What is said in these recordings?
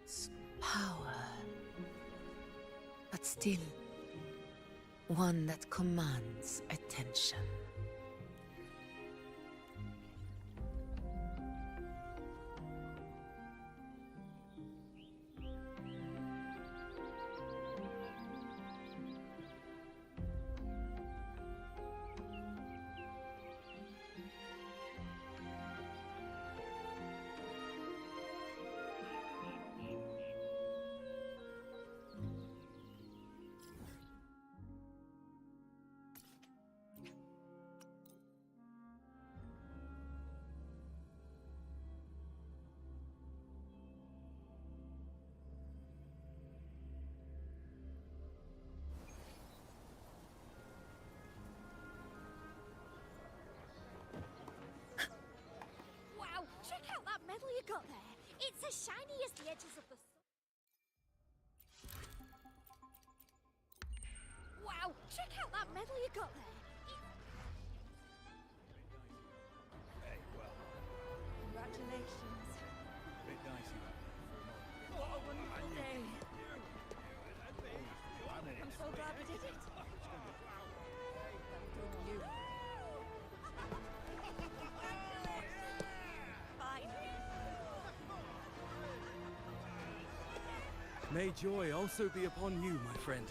Its power, but still one that commands attention. Wow, check out that medal you got there. It's as shiny as the edges of the sun. Wow, check out that medal you got there. Hey, well, Congratulations. a bit dicey that for a moment. What a wonderful day. I'm so glad we did it. Well done, you. Fine. May joy also be upon you, my friend.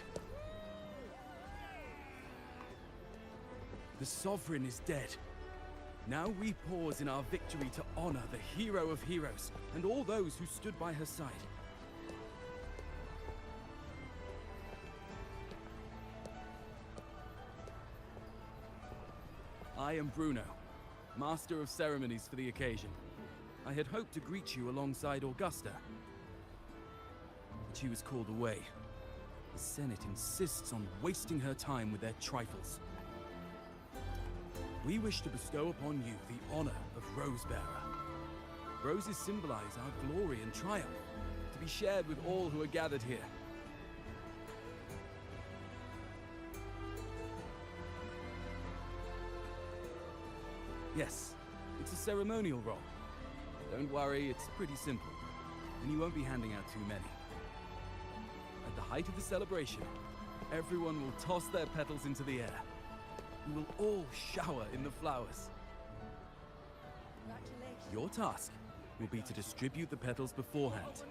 The Sovereign is dead. Now we pause in our victory to honor the hero of heroes and all those who stood by her side. I am Bruno, Master of Ceremonies for the occasion. I had hoped to greet you alongside Augusta, but she was called away. The Senate insists on wasting her time with their trifles. We wish to bestow upon you the honor of Rosebearer. Roses symbolize our glory and triumph, to be shared with all who are gathered here. Yes, it's a ceremonial role. Don't worry, it's pretty simple, and you won't be handing out too many. At the height of the celebration, everyone will toss their petals into the air. We will all shower in the flowers. Congratulations. Your task will be to distribute the petals beforehand.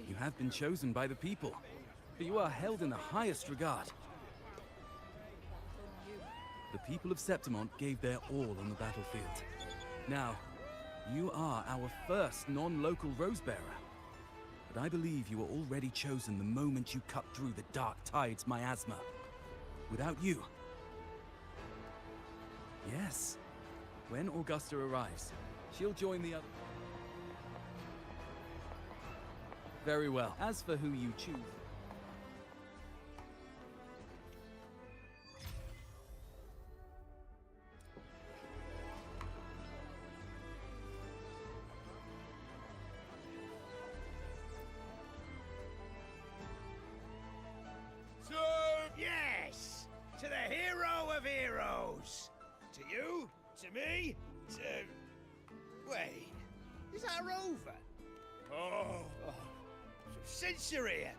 You have been chosen by the people, but you are held in the highest regard. The people of Septimont gave their all on the battlefield. Now, you are our first non-local Rosebearer. But I believe you were already chosen the moment you cut through the Dark Tide's miasma. Without you... Yes. When Augusta arrives, she'll join the other... Very well. As for who you choose... So, yes! To the hero of heroes! To you, to me, to... Wait, is that a rover? Oh, since you're here,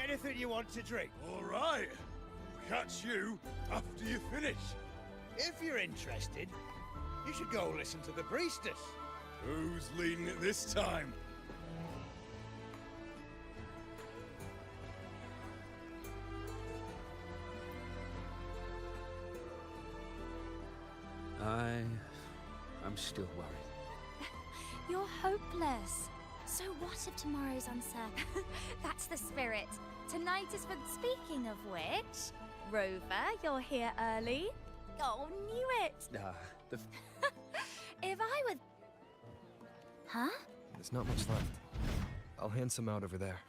anything you want to drink? All right. We'll catch you after you finish. If you're interested, you should go listen to the priestess. Who's leading it this time? I'm still worried. You're hopeless. So what if tomorrow's uncertain? That's the spirit. Tonight is for... Speaking of which, Rover, you're here early. Oh, knew it. If I were... Huh? There's not much left. I'll hand some out over there.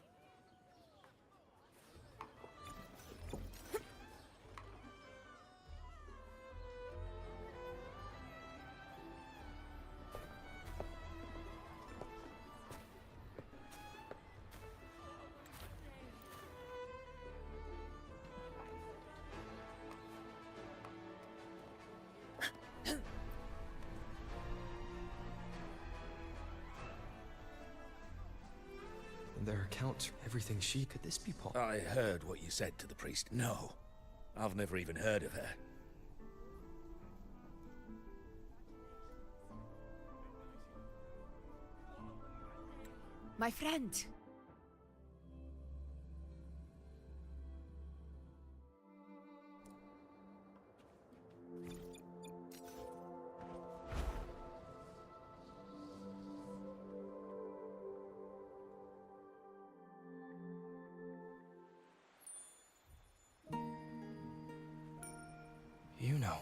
And their accounts, everything she... Could this be Paul? I heard what you said to the priest. No, I've never even heard of her. My friend! You know.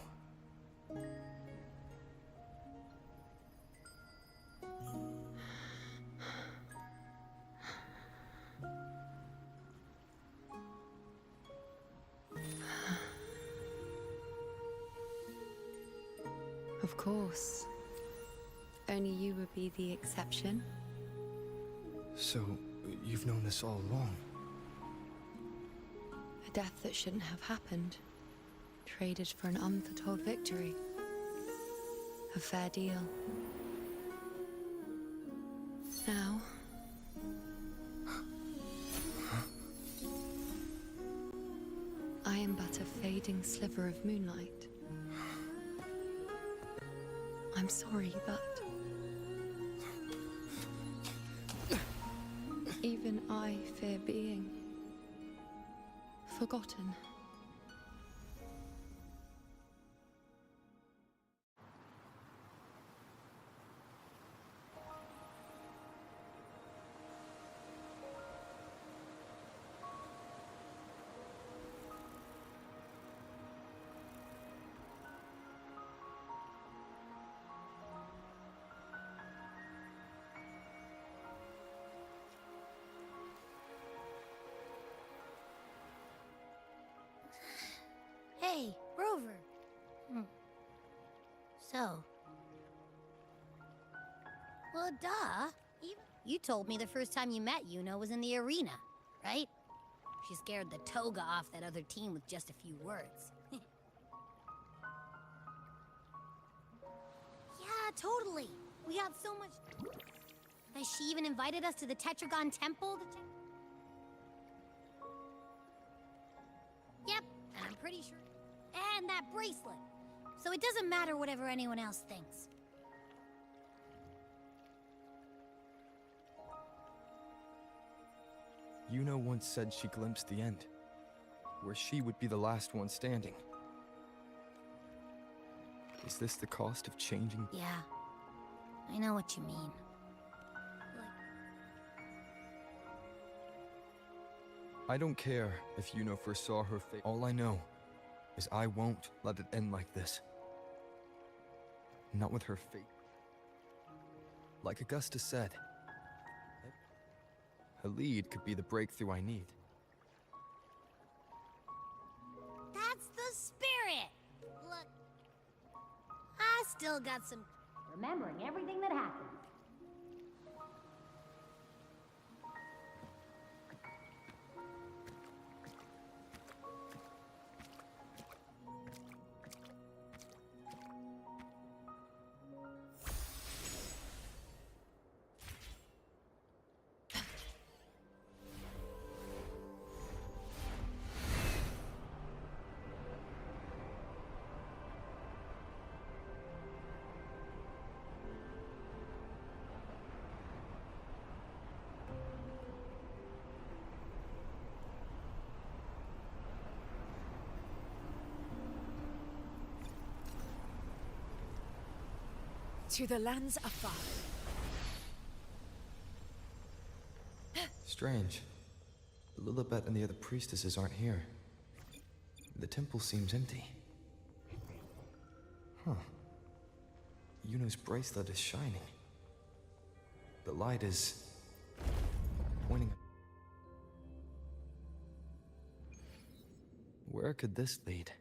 Of course. Only you would be the exception. So, you've known this all along? A death that shouldn't have happened. Traded for an unforetold victory. A fair deal. Now... I am but a fading sliver of moonlight. I'm sorry, but... even I fear being... forgotten. Hey, Rover. So. Well, duh. You told me the first time you met Yuno was in the arena, right? She scared the toga off that other team with just a few words. Yeah, totally. We got so much... Has she even invited us to the Tetragon Temple to check... Yep, and I'm pretty sure... And that bracelet. So it doesn't matter whatever anyone else thinks. Yuno once said she glimpsed the end, where she would be the last one standing. Is this the cost of changing? Yeah, I know what you mean. I don't care if Yuno foresaw her fate. All I know is I won't let it end like this. Not with her fate. Like Augusta said, a lead could be the breakthrough I need. That's the spirit! Look, I still got some... remembering everything that happened. To the lands afar. Strange. Lilibet and the other priestesses aren't here. The temple seems empty. Huh. Yuno's bracelet is shining. The light is... pointing... Where could this lead?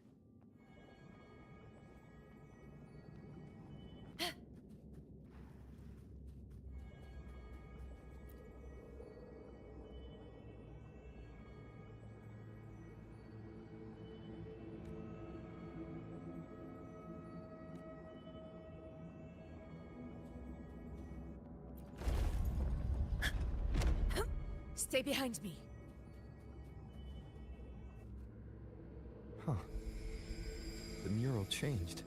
Stay behind me. Huh. The mural changed.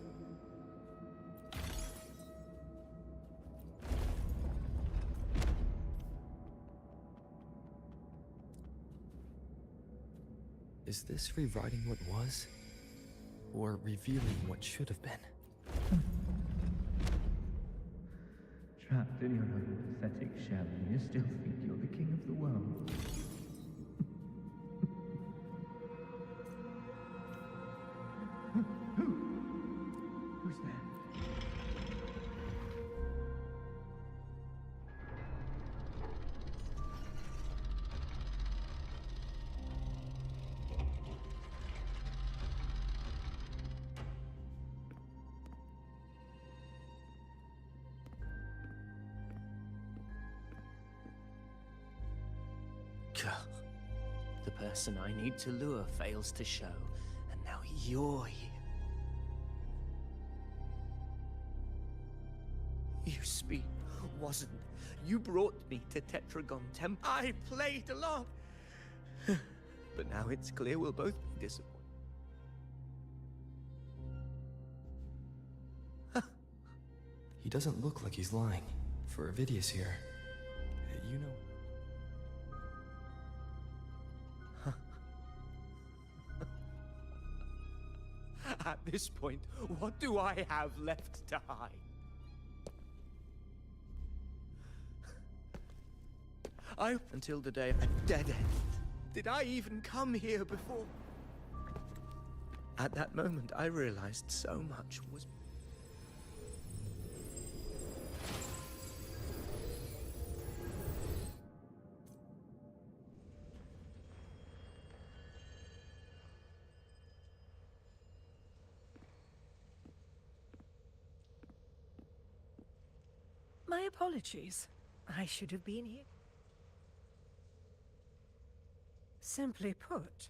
Is this rewriting what was? Or revealing what should have been? Trapped in your own pathetic shell, and you still think you're the king of the world. Who's there? The person I need to lure fails to show, and now you're here. You speak, wasn't. You brought me to Tetragon Temple. I played along. But now it's clear we'll both be disappointed. He doesn't look like he's lying. For Avidius here. You know... At this point, what do I have left to hide? Until the day a dead end. Did I even come here before? At that moment, I realized so much was... My apologies. I should have been here. Simply put,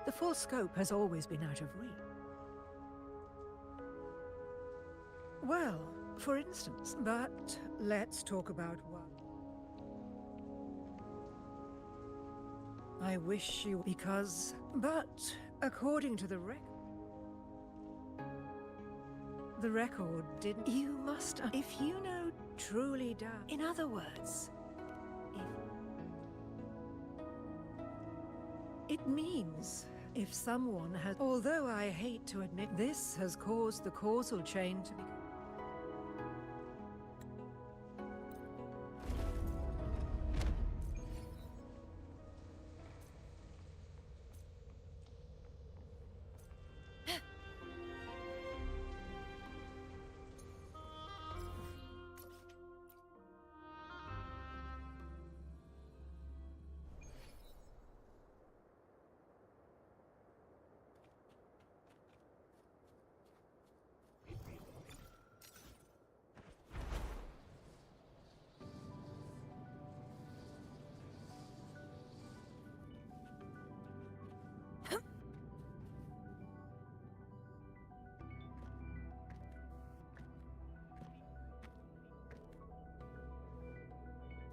the full scope has always been out of reach. Well, for instance, but let's talk about one. I wish you but according to the record didn't. You must, if you know truly down. In other words, it means if someone has. Although I hate to admit this has caused the causal chain to be.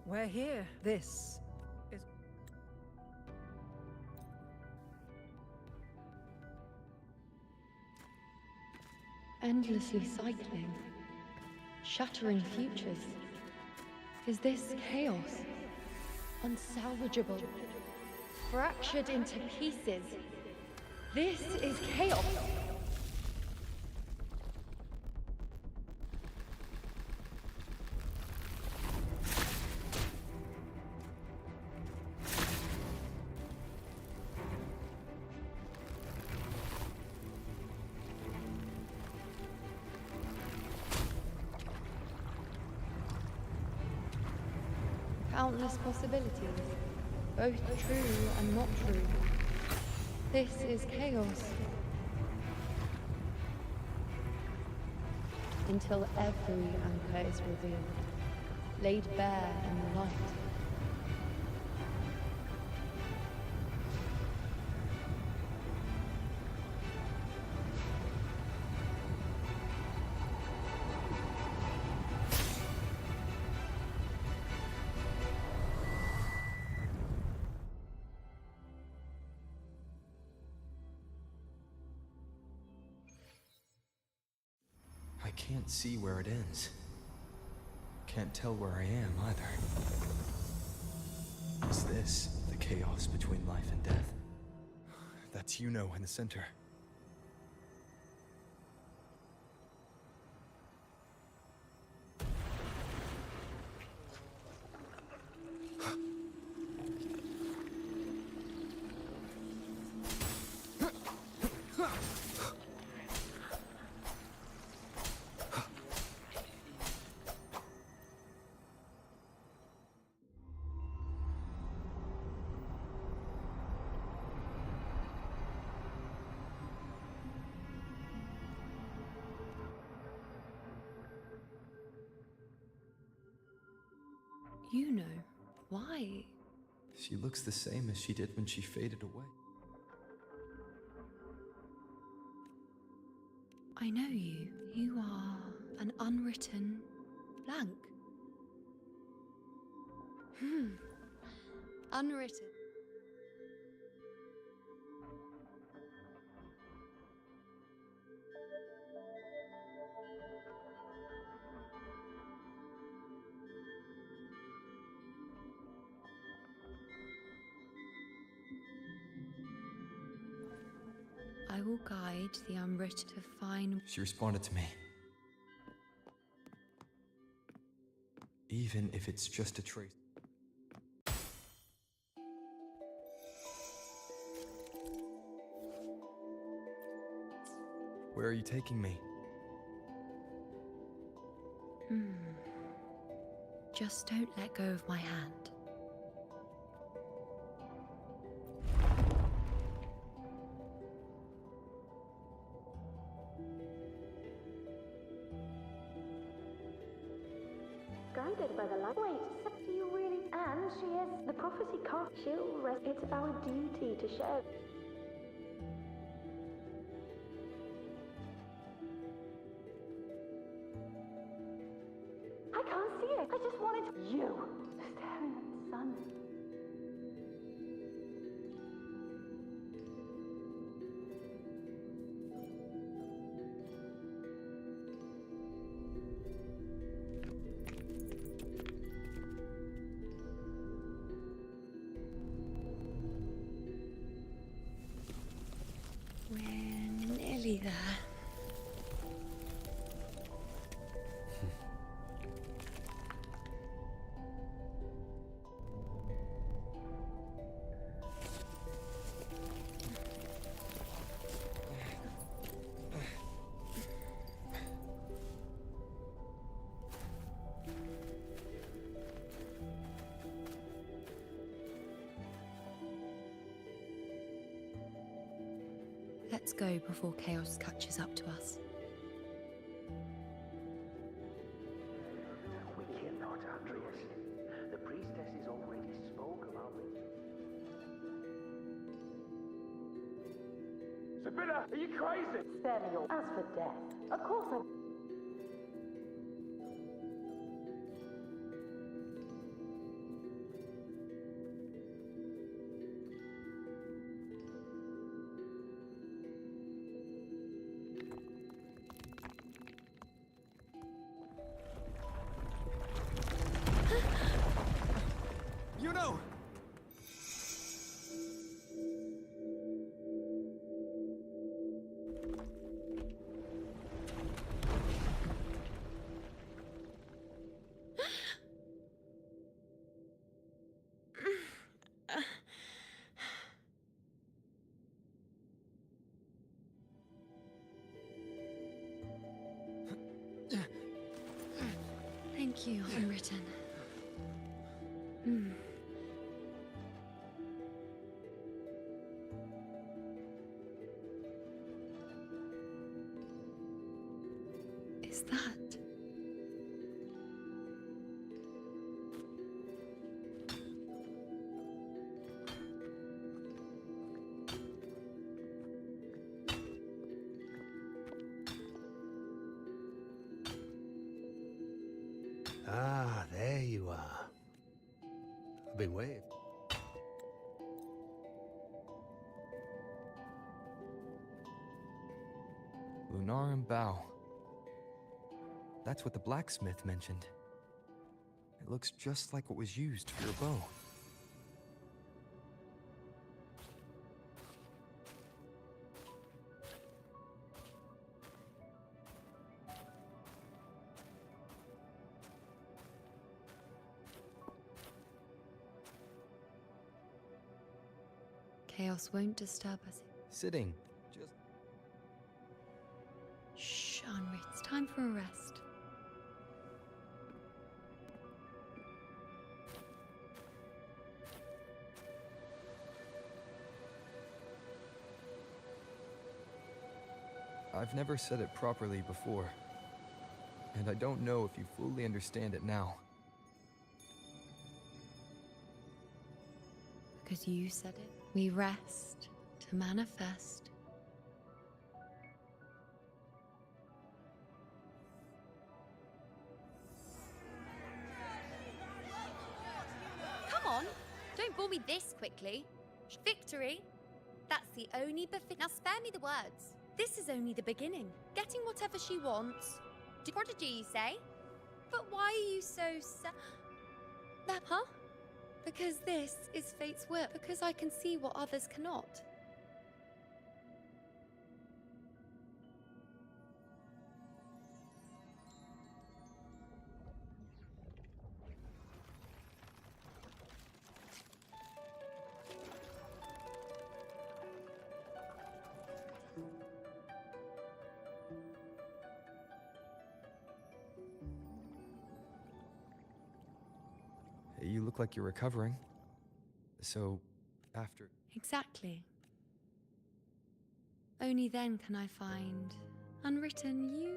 We're here. This is... Endlessly cycling. Shattering futures. Is this chaos? Unsalvageable. Fractured into pieces. This is chaos! Countless possibilities, both true and not true. This is chaos. Until every anchor is revealed, laid bare in the light. can't see where it ends. Can't tell where I am either. Is this the chaos between life and death? That's in the center. Why? She looks the same as she did when she faded away. I know you. You are an unwritten blank. Unwritten. I will guide the unwritten to find... She responded to me. Even if it's just a trace. Where are you taking me? Just don't let go of my hand. Guided by the light. Wait, do you really? And she is. The prophecy can't. She'll rest. It's our duty to share. I can't see it. I just wanted you staring at the sun. We're nearly there. Let's go before chaos catches up to us. We cannot, Andreas. The priestesses already spoke about it. Sibylla, are you crazy? Spare me your... As for death, of course I... Thank you, unwritten. Is that... Ah, there you are. I've been waiting. Lunarum Bow. That's what the blacksmith mentioned. It looks just like what was used for your bow. Chaos won't disturb us. Sitting. Just... Shh, Henri, it's time for a rest. I've never said it properly before, and I don't know if you fully understand it now. Because you said it. We rest to manifest. Come on! Don't bore me this quickly. Victory? That's the only Now spare me the words. This is only the beginning. Getting whatever she wants. Prodigy, you say? But why are you so Huh? Because this is fate's will. Because I can see what others cannot. You look like you're recovering. So, after... Exactly. Only then can I find unwritten you.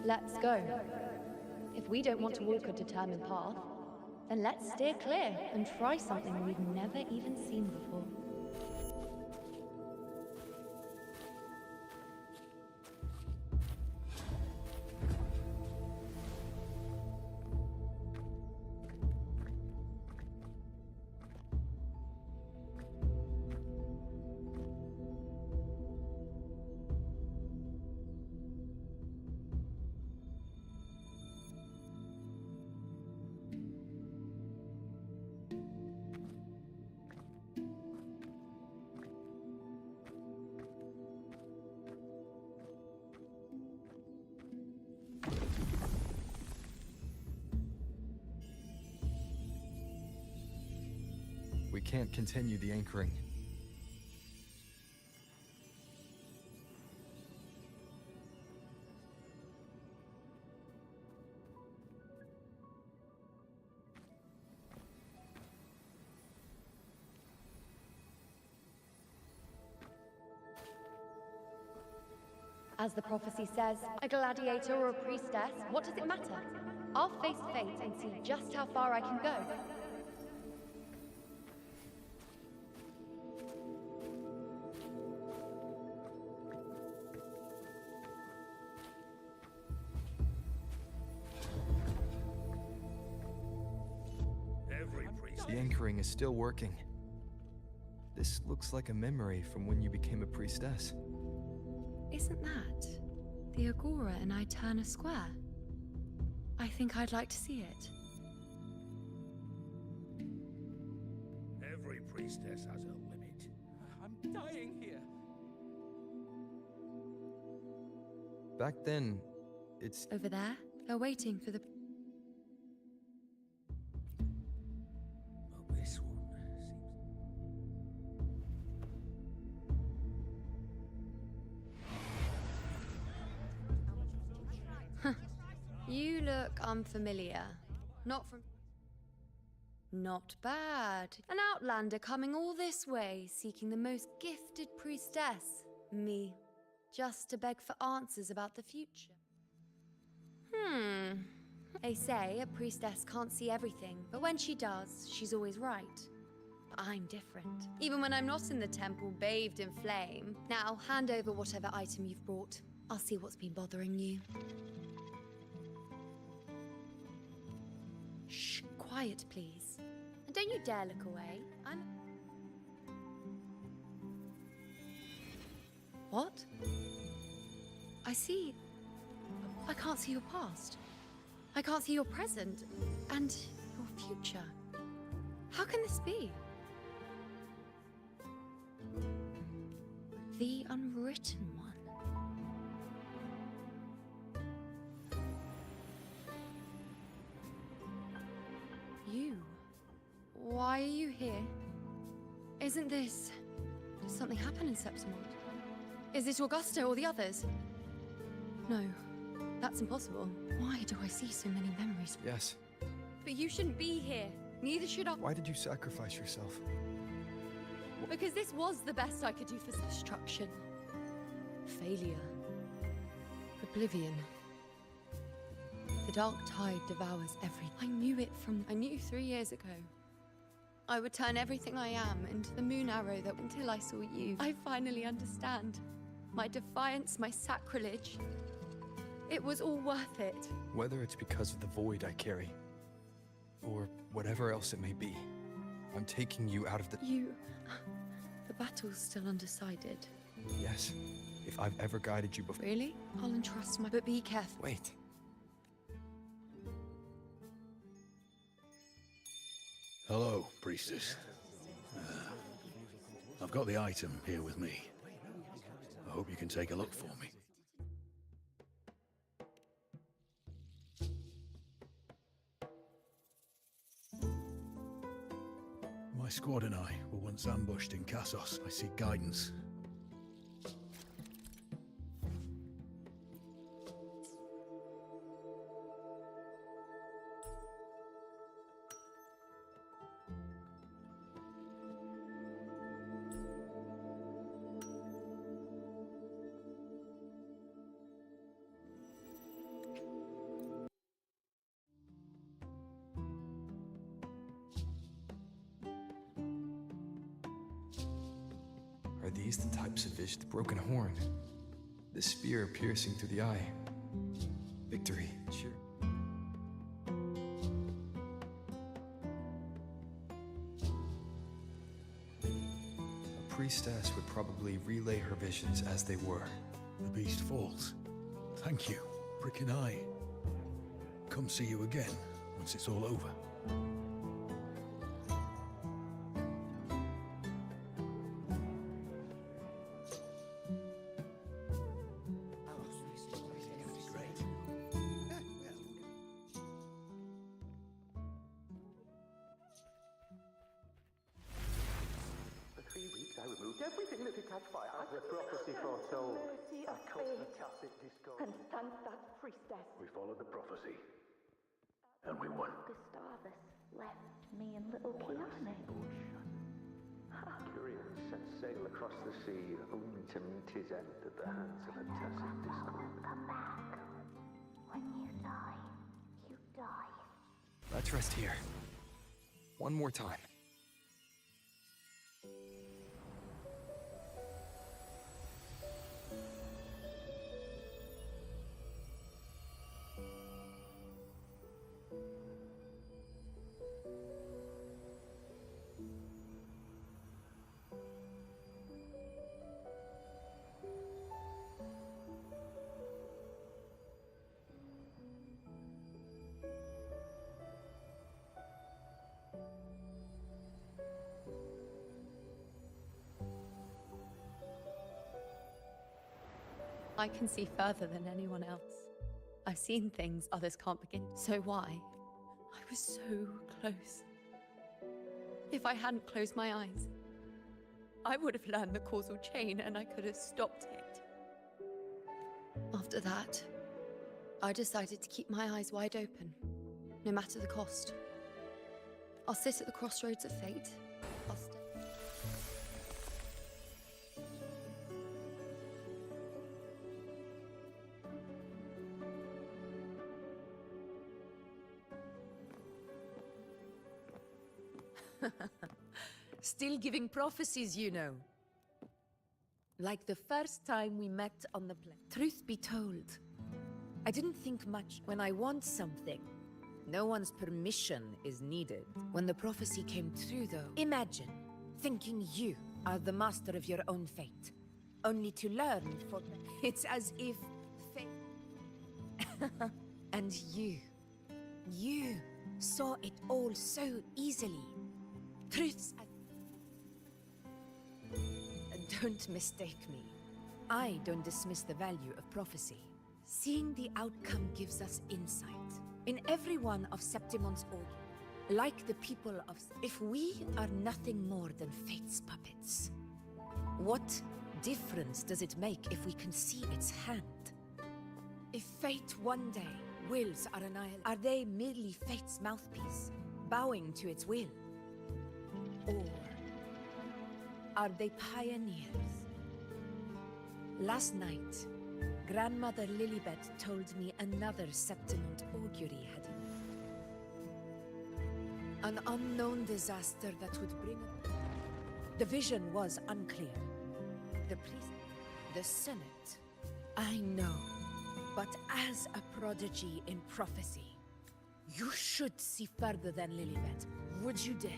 Let's go. If we don't want to walk a determined path, then let's steer clear and try something we've never even seen before. We can't continue the anchoring. As the prophecy says, a gladiator or a priestess, what does it matter? I'll face fate and see just how far I can go. The anchoring is still working. This looks like a memory from when you became a priestess. Isn't that the Agora in Eterna Square? I think I'd like to see it. Every priestess has a limit. I'm dying here. Back then, it's... Over there, they're waiting for the... Oh, this one You look unfamiliar. Not from... Not bad. An outlander coming all this way, seeking the most gifted priestess. Me. Just to beg for answers about the future. They say a priestess can't see everything, but when she does, she's always right. I'm different. Even when I'm not in the temple, bathed in flame. Now, hand over whatever item you've brought. I'll see what's been bothering you. Shh, quiet, please. And don't you dare look away. What? I see. I can't see your past. I can't see your present. And your future. How can this be? The unwritten one. You? Why are you here? Isn't this... Did something happen in Septimont? Is it Augusta or the others? No, that's impossible. Why do I see so many memories? Yes. But you shouldn't be here. Neither should I. Why did you sacrifice yourself? Because this was the best I could do for destruction. Failure. Oblivion. The dark tide devours everything. I knew 3 years ago. I would turn everything I am into the moon arrow that until I saw you. I finally understand. My defiance, my sacrilege. It was all worth it. Whether it's because of the void I carry, or whatever else it may be, I'm taking you out of the... The battle's still undecided. Yes, if I've ever guided you before... Really? I'll entrust my... But be careful. Wait. Hello, priestess. I've got the item here with me. I hope you can take a look for me. My squad and I were once ambushed in Kassos. I seek guidance. Are these the types of vision? The broken horn. The spear piercing through the eye. Victory. Sure. A priestess would probably relay her visions as they were. The beast falls. Thank you, Brick and I. Come see you again once it's all over. For 3 weeks I removed everything that could catch fire. As the prophecy foretold. Mercy of fate. And thank that priestess. We followed the prophecy. And we won. Gustavus left me and little Kiane. Curian set sail across the sea, only to meet his end at the hands of a tacit discord. Come back. When you die, you die. Let's rest here. One more time. I can see further than anyone else. I've seen things others can't begin. So why? I was so close. If I hadn't closed my eyes, I would have learned the causal chain and I could have stopped it. After that, I decided to keep my eyes wide open, no matter the cost. I'll sit at the crossroads of fate. I'll Still giving prophecies, you know. Like the first time we met on the plane. Truth be told, I didn't think much. When I want something, no one's permission is needed. When the prophecy came true, though, imagine thinking you are the master of your own fate, only to learn for... It's as if fate... And you saw it all so easily. Truths... Don't mistake me. I don't dismiss the value of prophecy. Seeing the outcome gives us insight. In every one of Septimon's order, like the people of... If we are nothing more than fate's puppets, what difference does it make if we can see its hand? If fate one day wills our annihilation, are they merely fate's mouthpiece, bowing to its will? Or are they pioneers? Last night, Grandmother Lilibet told me another Septimont augury had an unknown disaster that would bring... The vision was unclear. The priest... The Senate... I know. But as a prodigy in prophecy, you should see further than Lilibet. Would you dare?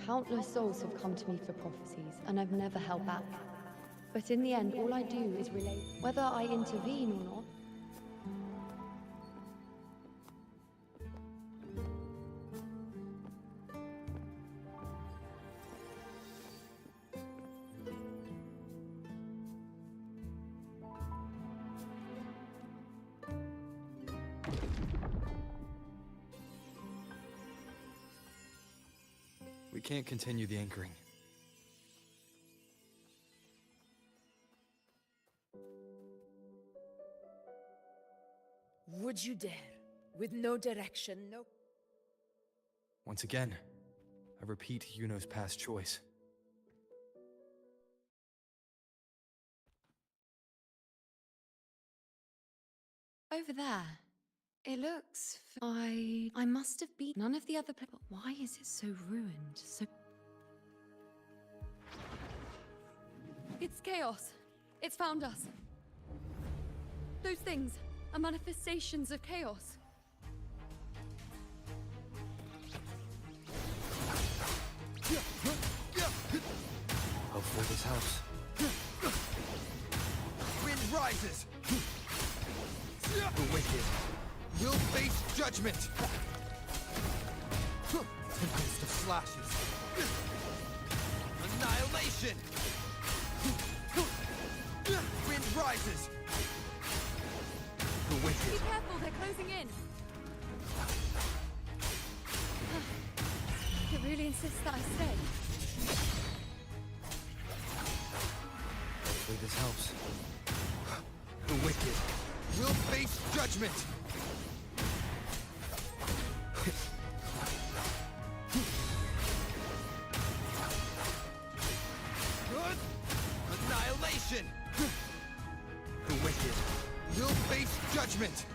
Countless souls have come to me for prophecies, and I've never held back. But in the end, all I do is relay, whether I intervene or not. We can't continue the anchoring. Would you dare? With no direction, no... Once again, I repeat Yuno's past choice. Over there. It looks... I must have beat none of the other people. But why is it so ruined? So... It's chaos. It's found us. Those things are manifestations of chaos. Hopefully this helps. Wind rises! The wicked will face judgment! Tempest of slashes! Annihilation! Wind rises! The wicked... Be careful, they're closing in! It really insists that I stay. Hopefully this helps. The wicked will face judgment! Annihilation! The wicked will face judgment!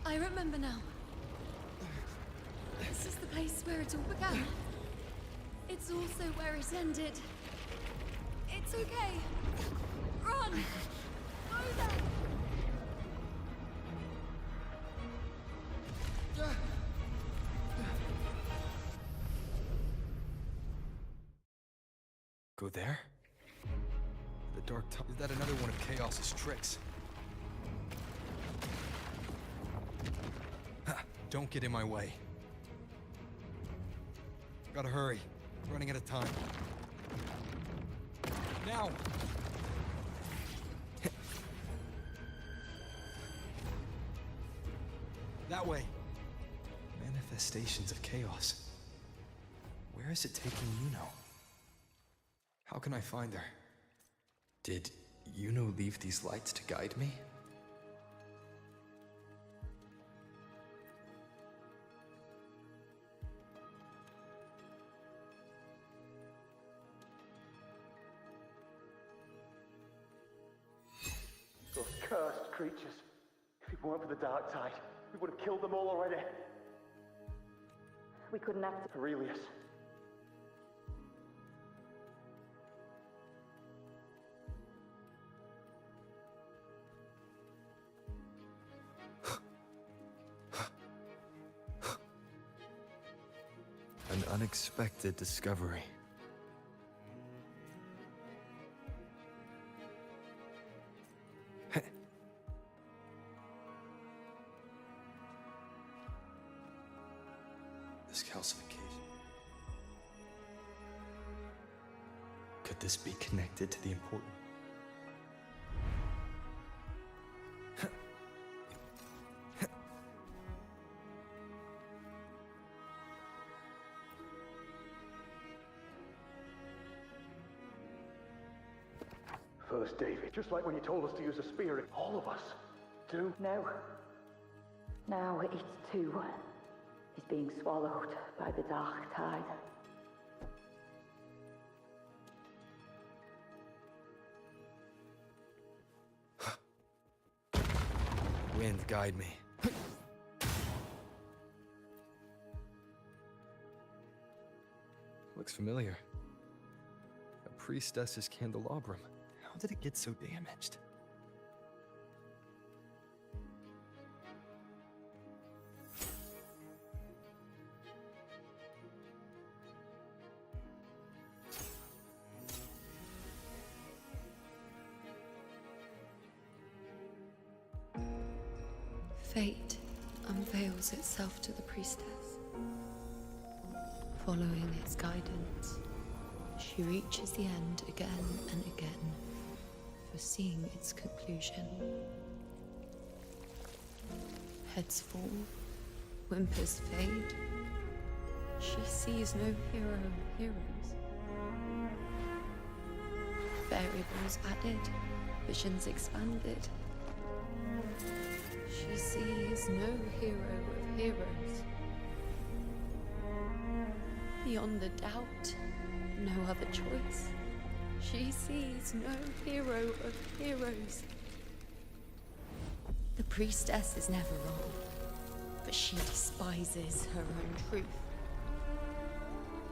I remember now. This is the place where it all began. It's also where it ended. It's okay. Run! Go there! Go there? The dark tunnel. Is that another one of Chaos's tricks? Don't get in my way. Gotta hurry. Running out of time. Now! That way. Manifestations of chaos. Where is it taking Yuno? How can I find her? Did Yuno leave these lights to guide me? Those cursed creatures. If it weren't for the dark tide, we would have killed them all already. We couldn't act. Aurelius. An unexpected discovery. This calcification. Could this be connected to the important? First, David, just like when you told us to use a spear, all of us do. No. Now it's two. He's being swallowed by the dark tide. Wind, guide me. Looks familiar. A priestess's candelabrum. How did it get so damaged? Fate unveils itself to the priestess. Following its guidance, she reaches the end again and again, foreseeing its conclusion. Heads fall, whimpers fade. She sees no hero of heroes. Variables added, visions expanded. She sees no hero of heroes. Beyond a doubt, no other choice. She sees no hero of heroes. The priestess is never wrong, but she despises her own truth.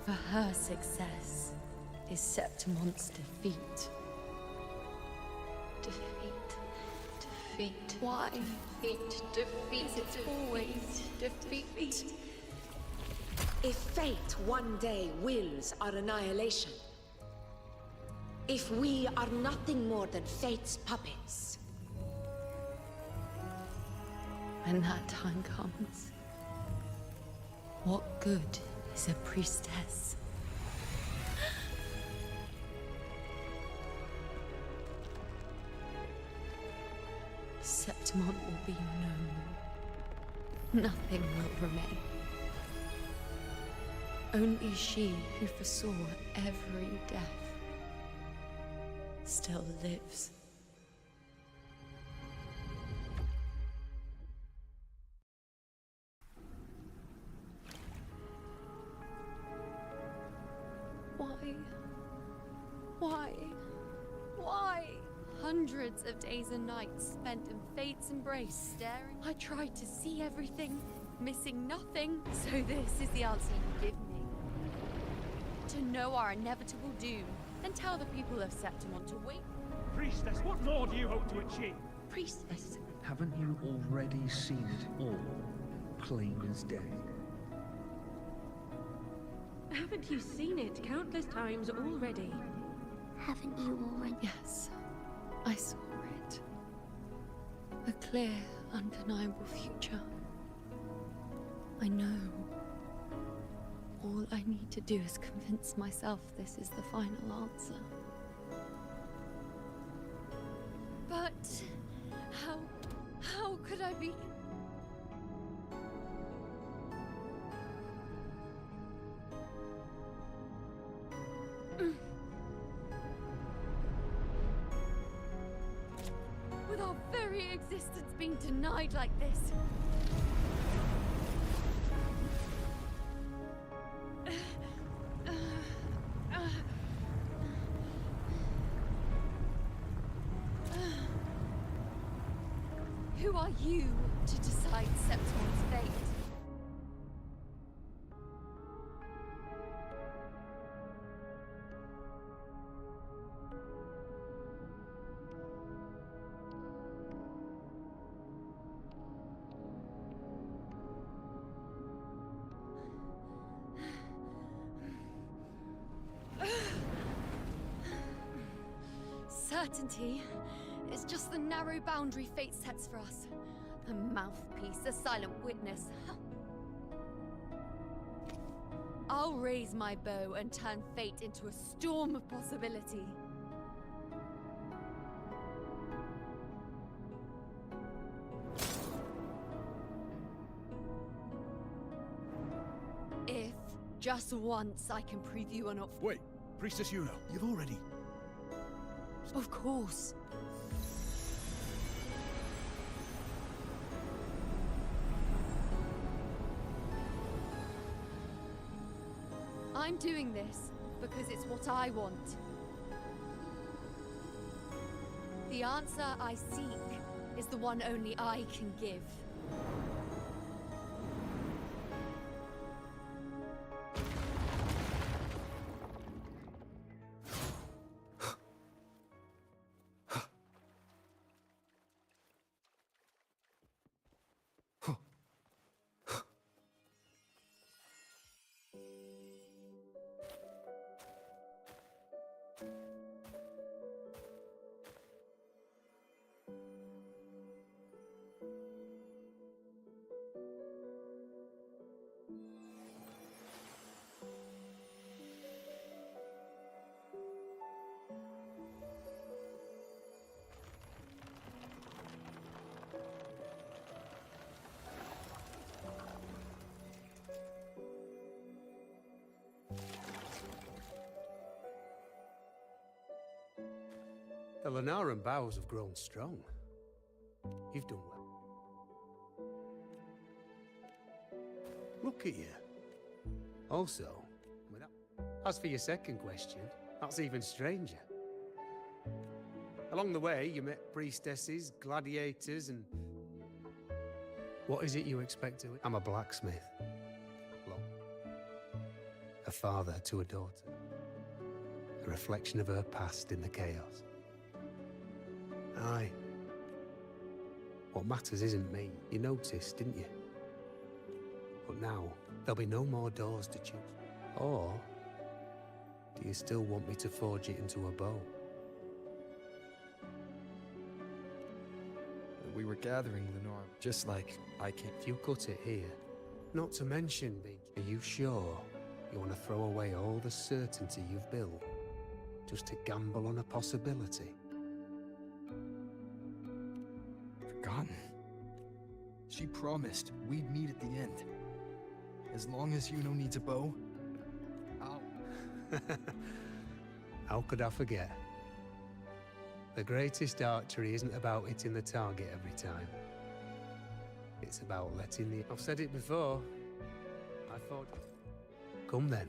For her success is Septimon's defeat. Defeat. Why? Defeat. It's always defeat. If fate one day wills our annihilation, if we are nothing more than fate's puppets, when that time comes, what good is a priestess? Septimon will be known. Nothing will remain. Only she who foresaw every death still lives. Why? Hundreds of days and nights spent in fate's embrace, staring. I tried to see everything, missing nothing. So this is the answer you give me. To know our inevitable doom, and tell the people of Septimon to wait. Priestess, what more do you hope to achieve? Priestess. Haven't you already seen it all, plain as day? Haven't you seen it countless times already? Haven't you already? Yes, I saw it. A clear, undeniable future. I know. All All I need to do is convince myself this is the final answer. But how could I be? With our very existence being denied like this. Who are you to decide Septimon's fate? Certainty is just the narrow boundary fate sets for us. A mouthpiece, a silent witness. I'll raise my bow and turn fate into a storm of possibility. If, just once, I can prove you are not— Wait, Priestess Yuno, you've already... Of course. I'm doing this because it's what I want. The answer I seek is the one only I can give. The Lenaran boughs have grown strong. You've done well. Look at you. Also, as for your second question, that's even stranger. Along the way, you met priestesses, gladiators, and... What is it you expect to... I'm a blacksmith. A father to a daughter. A reflection of her past in the chaos. Aye. What matters isn't me. You noticed, didn't you? But now, there'll be no more doors to choose. Or, do you still want me to forge it into a bow? We were gathering Lenore, just like I can't... If you cut it here, not to mention being... Are you sure you want to throw away all the certainty you've built just to gamble on a possibility? Forgotten. She promised we'd meet at the end. As long as Yuno needs a bow, I'll... How could I forget? The greatest archery isn't about hitting the target every time. It's about letting the... I've said it before. I thought... Come then.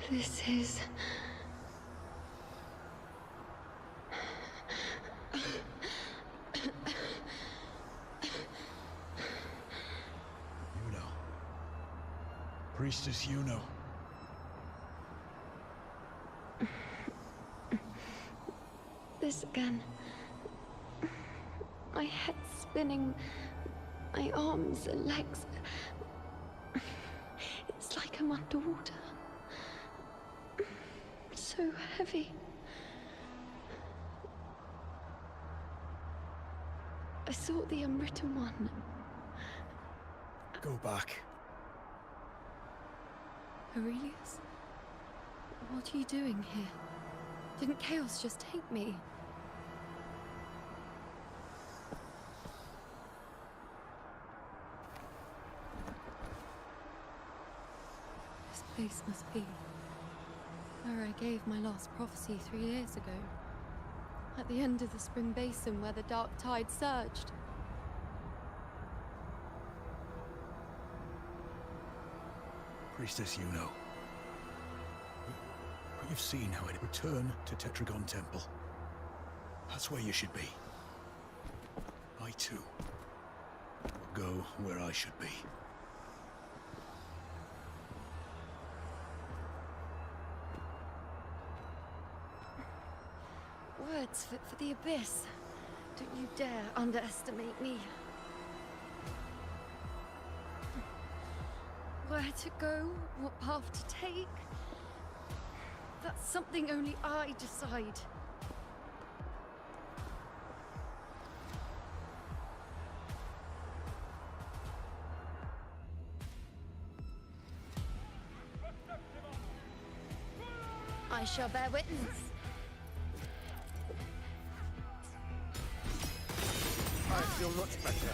This is... Yuno. Priestess Yuno. This again. My head spinning, my arms and legs. It's like I'm underwater. So heavy. I sought the unwritten one. Go back. Aurelius? What are you doing here? Didn't Chaos just take me? This place must be where I gave my last prophecy 3 years ago. At the end of the spring basin where the dark tide surged. Priestess Yuno. You've seen how it returned to Tetragon Temple. That's where you should be. I too will go where I should be. Words fit for the abyss. Don't you dare underestimate me. Where to go, what path to take, that's something only I decide. I shall bear witness. I feel much better.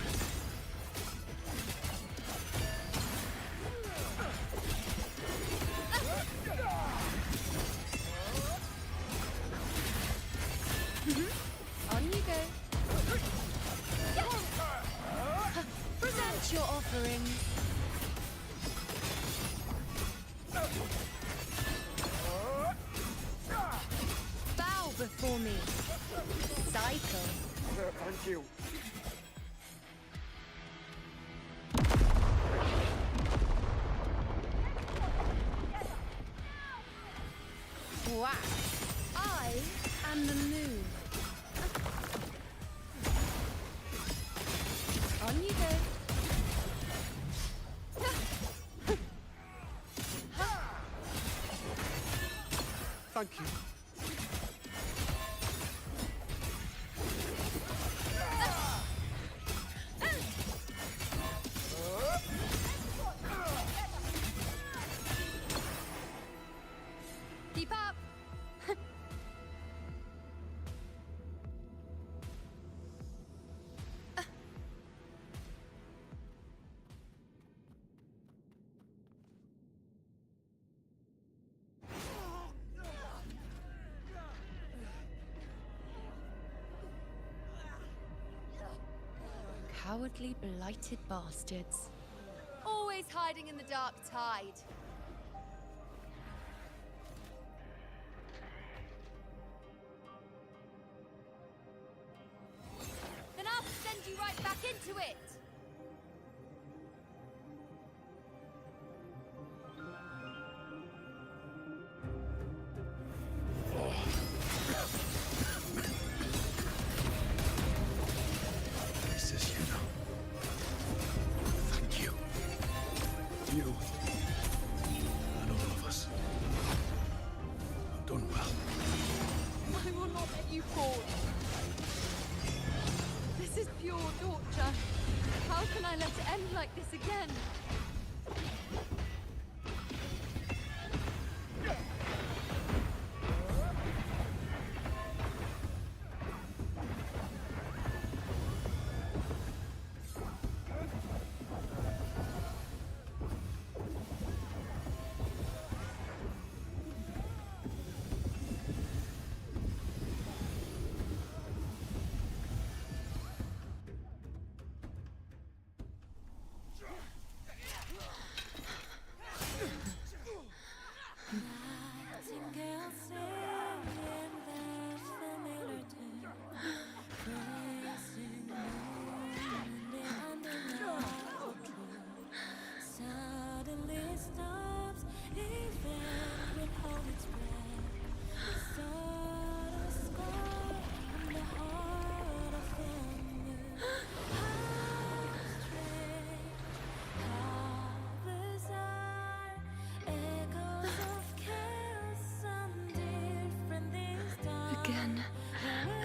On you go. Present your offering. Bow before me. Cycle. Thank you. Wow. I am the moon. On you go. Thank you. Keep up. Cowardly, blighted bastards. Always hiding in the dark tide. Then I'll send you right back into it. Priestess Yuno. Thank you. You and all of us have done well. I will not let you fall. This is pure torture. How can I let it end like this again?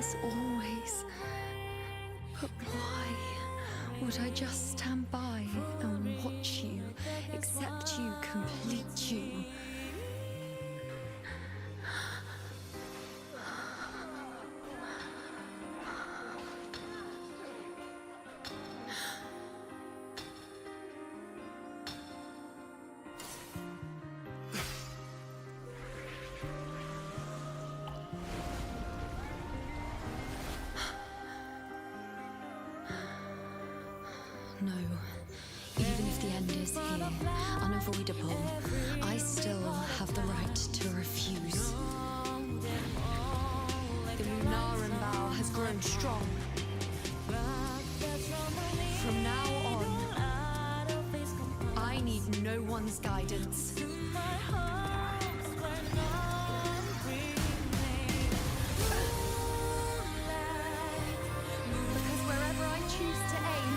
Yes, always. But why would I just stand by and watch you, accept you, complete you? No. Even if the end is here, unavoidable, I still have the right to refuse. The Lunaran vow has grown strong. From now on, I need no one's guidance. Because wherever I choose to aim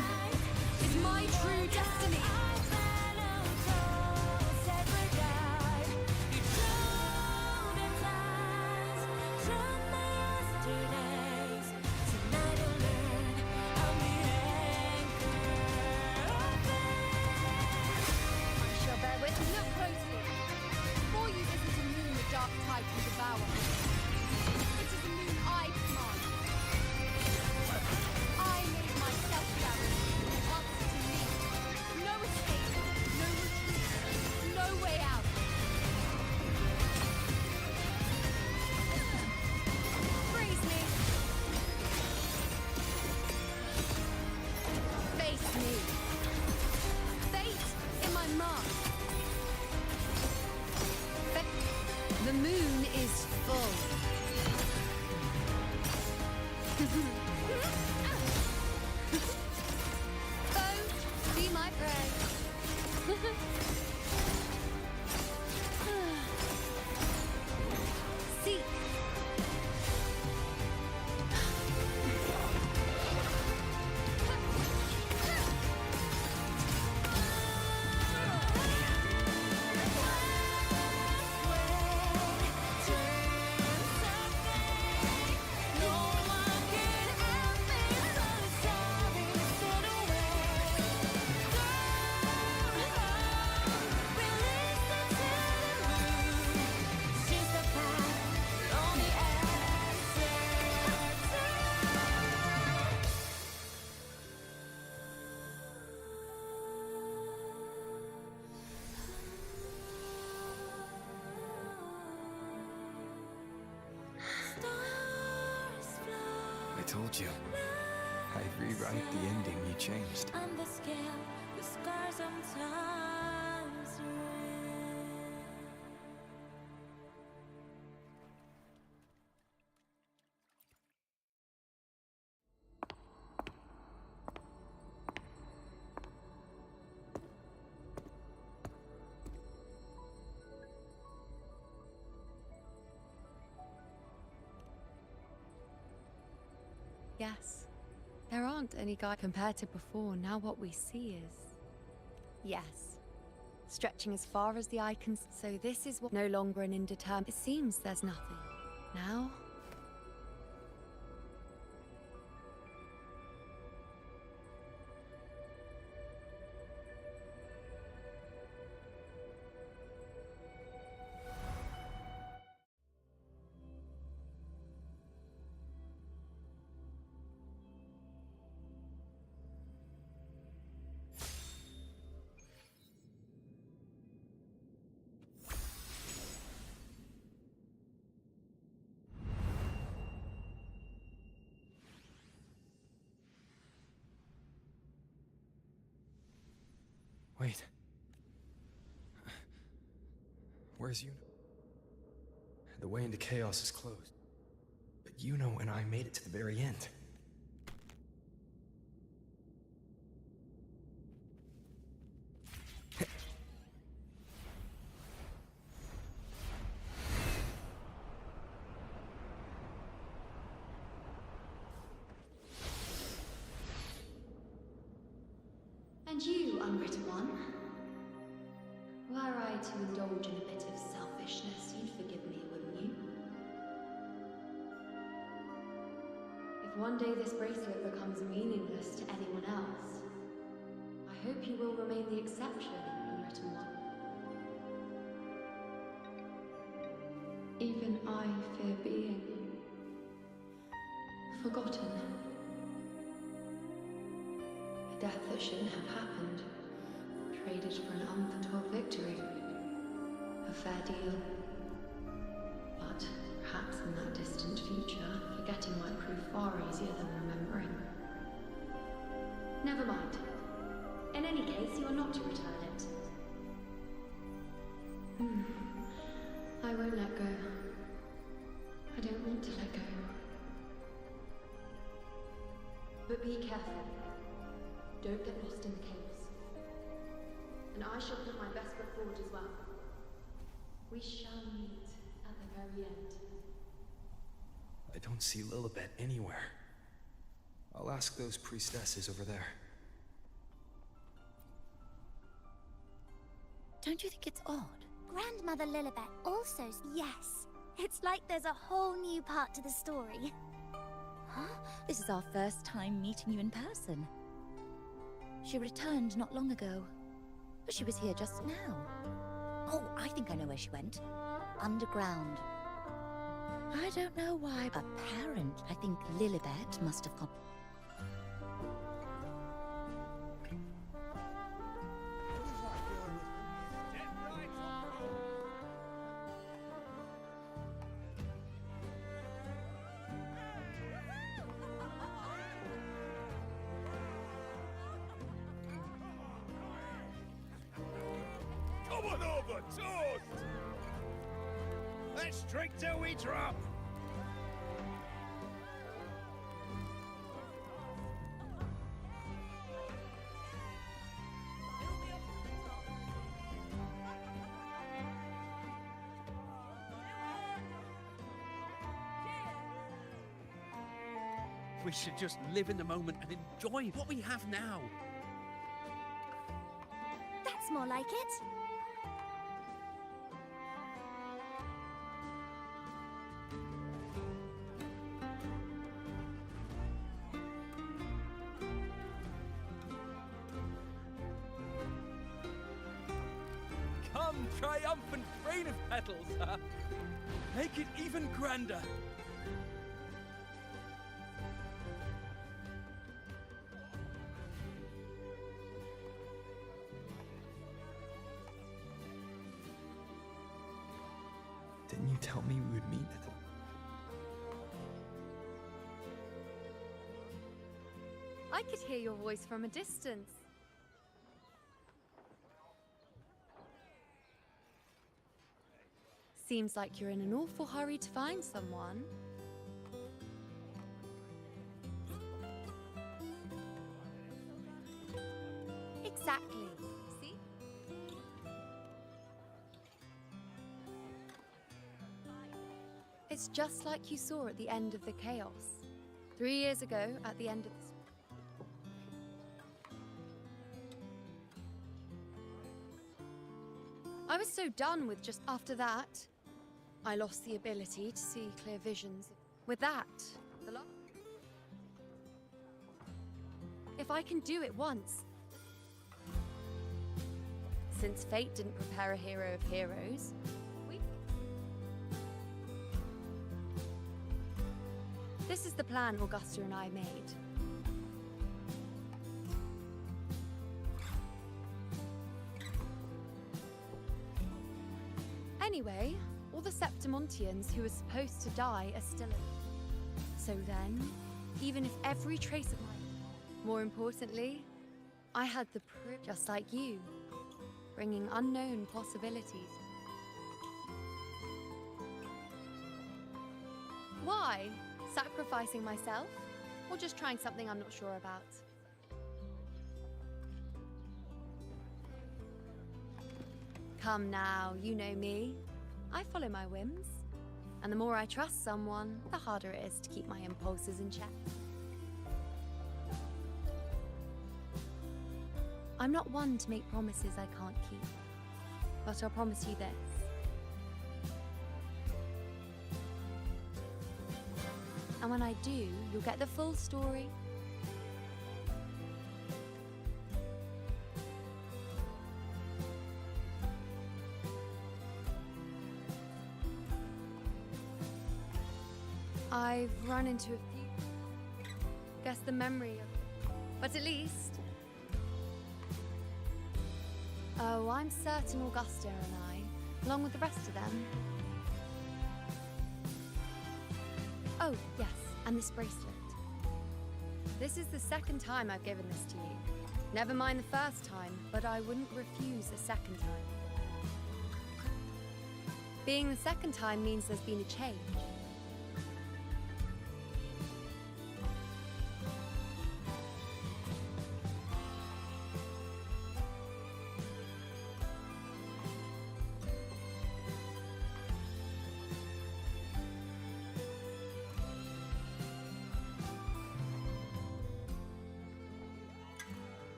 is my true destiny. Shall bear with me. Look closely. Before you listen to moon the dark tide can devour. It is the moon I command. I made myself guarantee the answer to me. No escape, no retreat, no way out. Freeze me. Face me. Fate in my mark. The moon is full. Foe, be my prey. Seek. I told you. I'd rewrite the ending you changed. On the scale, the scars sometimes Yes. There aren't any guides compared to before. Now what we see is... Yes. Stretching as far as the eye can... So this is what... No longer an indeterminate... It seems there's nothing. Now... Wait. Where's Yuno? The way into chaos is closed. But Yuno and I made it to the very end. And you, unwritten one? Were I to indulge in a bit of selfishness, you'd forgive me, wouldn't you? one day this bracelet becomes meaningless to anyone else, I hope you will remain the exception, unwritten one. Even I fear being forgotten. A death that shouldn't have happened, traded for an unforetold victory. A fair deal. But perhaps in that distant future, forgetting might prove far easier than remembering. Never mind. In any case, you are not to return it. I won't let go. I don't want to let go. But be careful. Don't get lost in the caves. And I shall put my best foot forward as well. We shall meet at the very end. I don't see Lilibet anywhere. I'll ask those priestesses over there. Don't you think it's odd? Grandmother Lilibet also... Yes. It's like there's a whole new part to the story. Huh? This is our first time meeting you in person. She returned not long ago. But she was here just now. Oh, I think I know where she went. Underground. I don't know why, but apparently I think Lilibet must have gone... Come on over, toast! Let's drink till we drop! We should just live in the moment and enjoy what we have now. That's more like it. Come, triumphant train of petals, huh? Make it even grander. Didn't you tell me we would meet at the... I could hear your voice from a distance. Seems like you're in an awful hurry to find someone. Exactly. See? It's just like you saw at the end of the chaos. 3 years ago, at the end of this. I was so done with just after that. I lost the ability to see clear visions. With that, if I can do it once. Since fate didn't prepare a hero of heroes, this is the plan Augusta and I made. Anyway, all the Septimontians who were supposed to die are still alive. So then, even if every trace of more importantly, I had the privilege, just like you, bringing unknown possibilities. Why? Sacrificing myself? Or just trying something I'm not sure about? Come now, you know me. I follow my whims. And the more I trust someone, the harder it is to keep my impulses in check. I'm not one to make promises I can't keep. But I'll promise you this. And when I do, you'll get the full story. I've run into a few. Guess the memory of. But at least. Oh, I'm certain Augusta and I, along with the rest of them. Oh, yes, and this bracelet. This is the second time I've given this to you. Never mind the first time, but I wouldn't refuse a second time. Being the second time means there's been a change.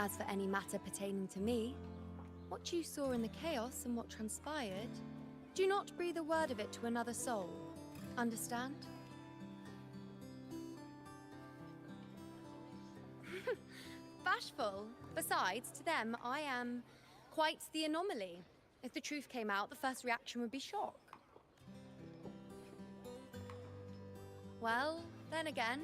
As for any matter pertaining to me, what you saw in the chaos and what transpired, do not breathe a word of it to another soul. Understand? Bashful. Besides, to them, I am quite the anomaly. If the truth came out, the first reaction would be shock. Well, then again,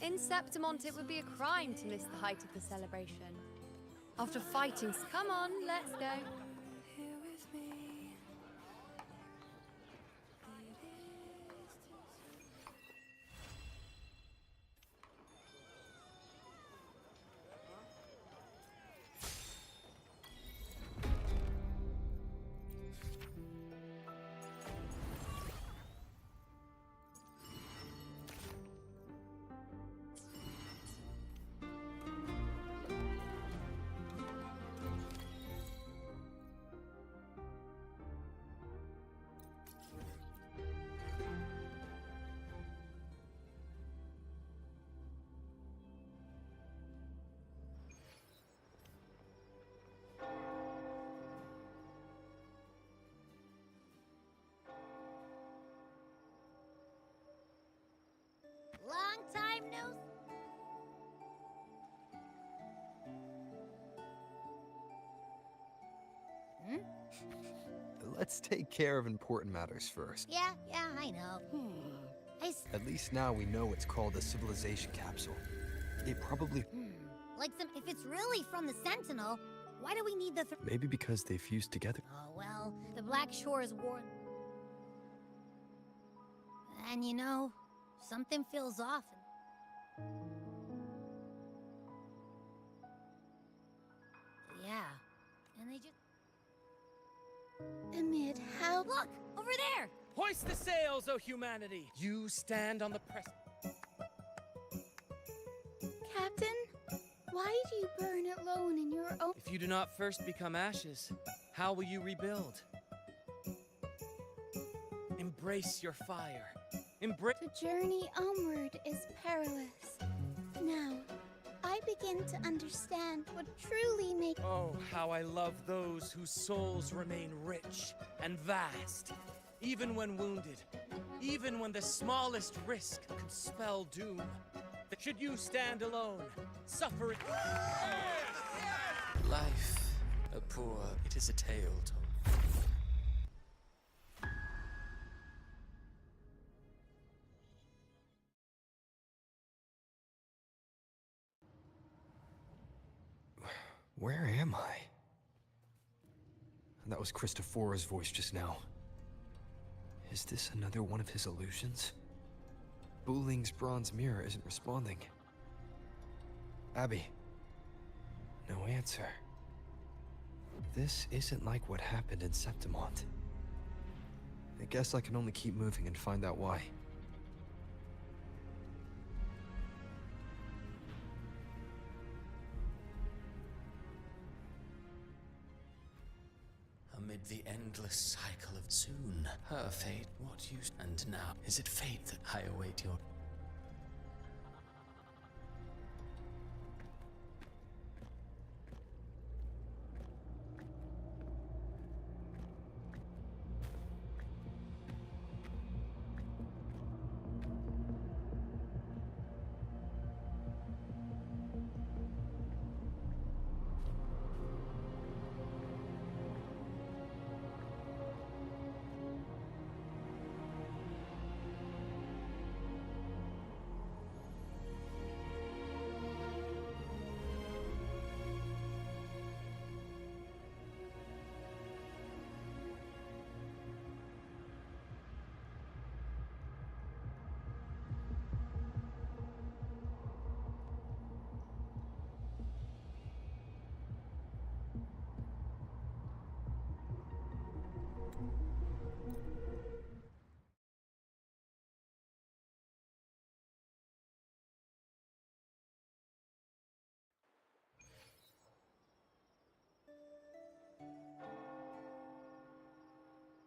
in Septimont, it would be a crime to miss the height of the celebration. After fighting, come on, let's go. Long time no. Let's take care of important matters first. Yeah, I know. At least now we know it's called a civilization capsule. It probably... Like if it's really from the Sentinel, why do we need the Maybe because they fused together. Oh, well, the Black Shores war... And you know, something feels off. Yeah, and they just... Amid how... Look! Over there! Hoist the sails, O humanity! You stand on the press... Captain, why do you burn alone in your own... If you do not first become ashes, how will you rebuild? Embrace your fire. Embrace... The journey onward is perilous. Now, I begin to understand what truly makes... Oh, how I love those whose souls remain rich and vast. Even when wounded, even when the smallest risk could spell doom. Should you stand alone, suffering... Life, a poor, it is a tale told. Where am I? That was Christophora's voice just now. Is this another one of his illusions? Buling's bronze mirror isn't responding. Abby. No answer. This isn't like what happened in Septimont. I guess I can only keep moving and find out why. A amid the endless cycle of soon. Her fate, what use? And now, is it fate that I await your...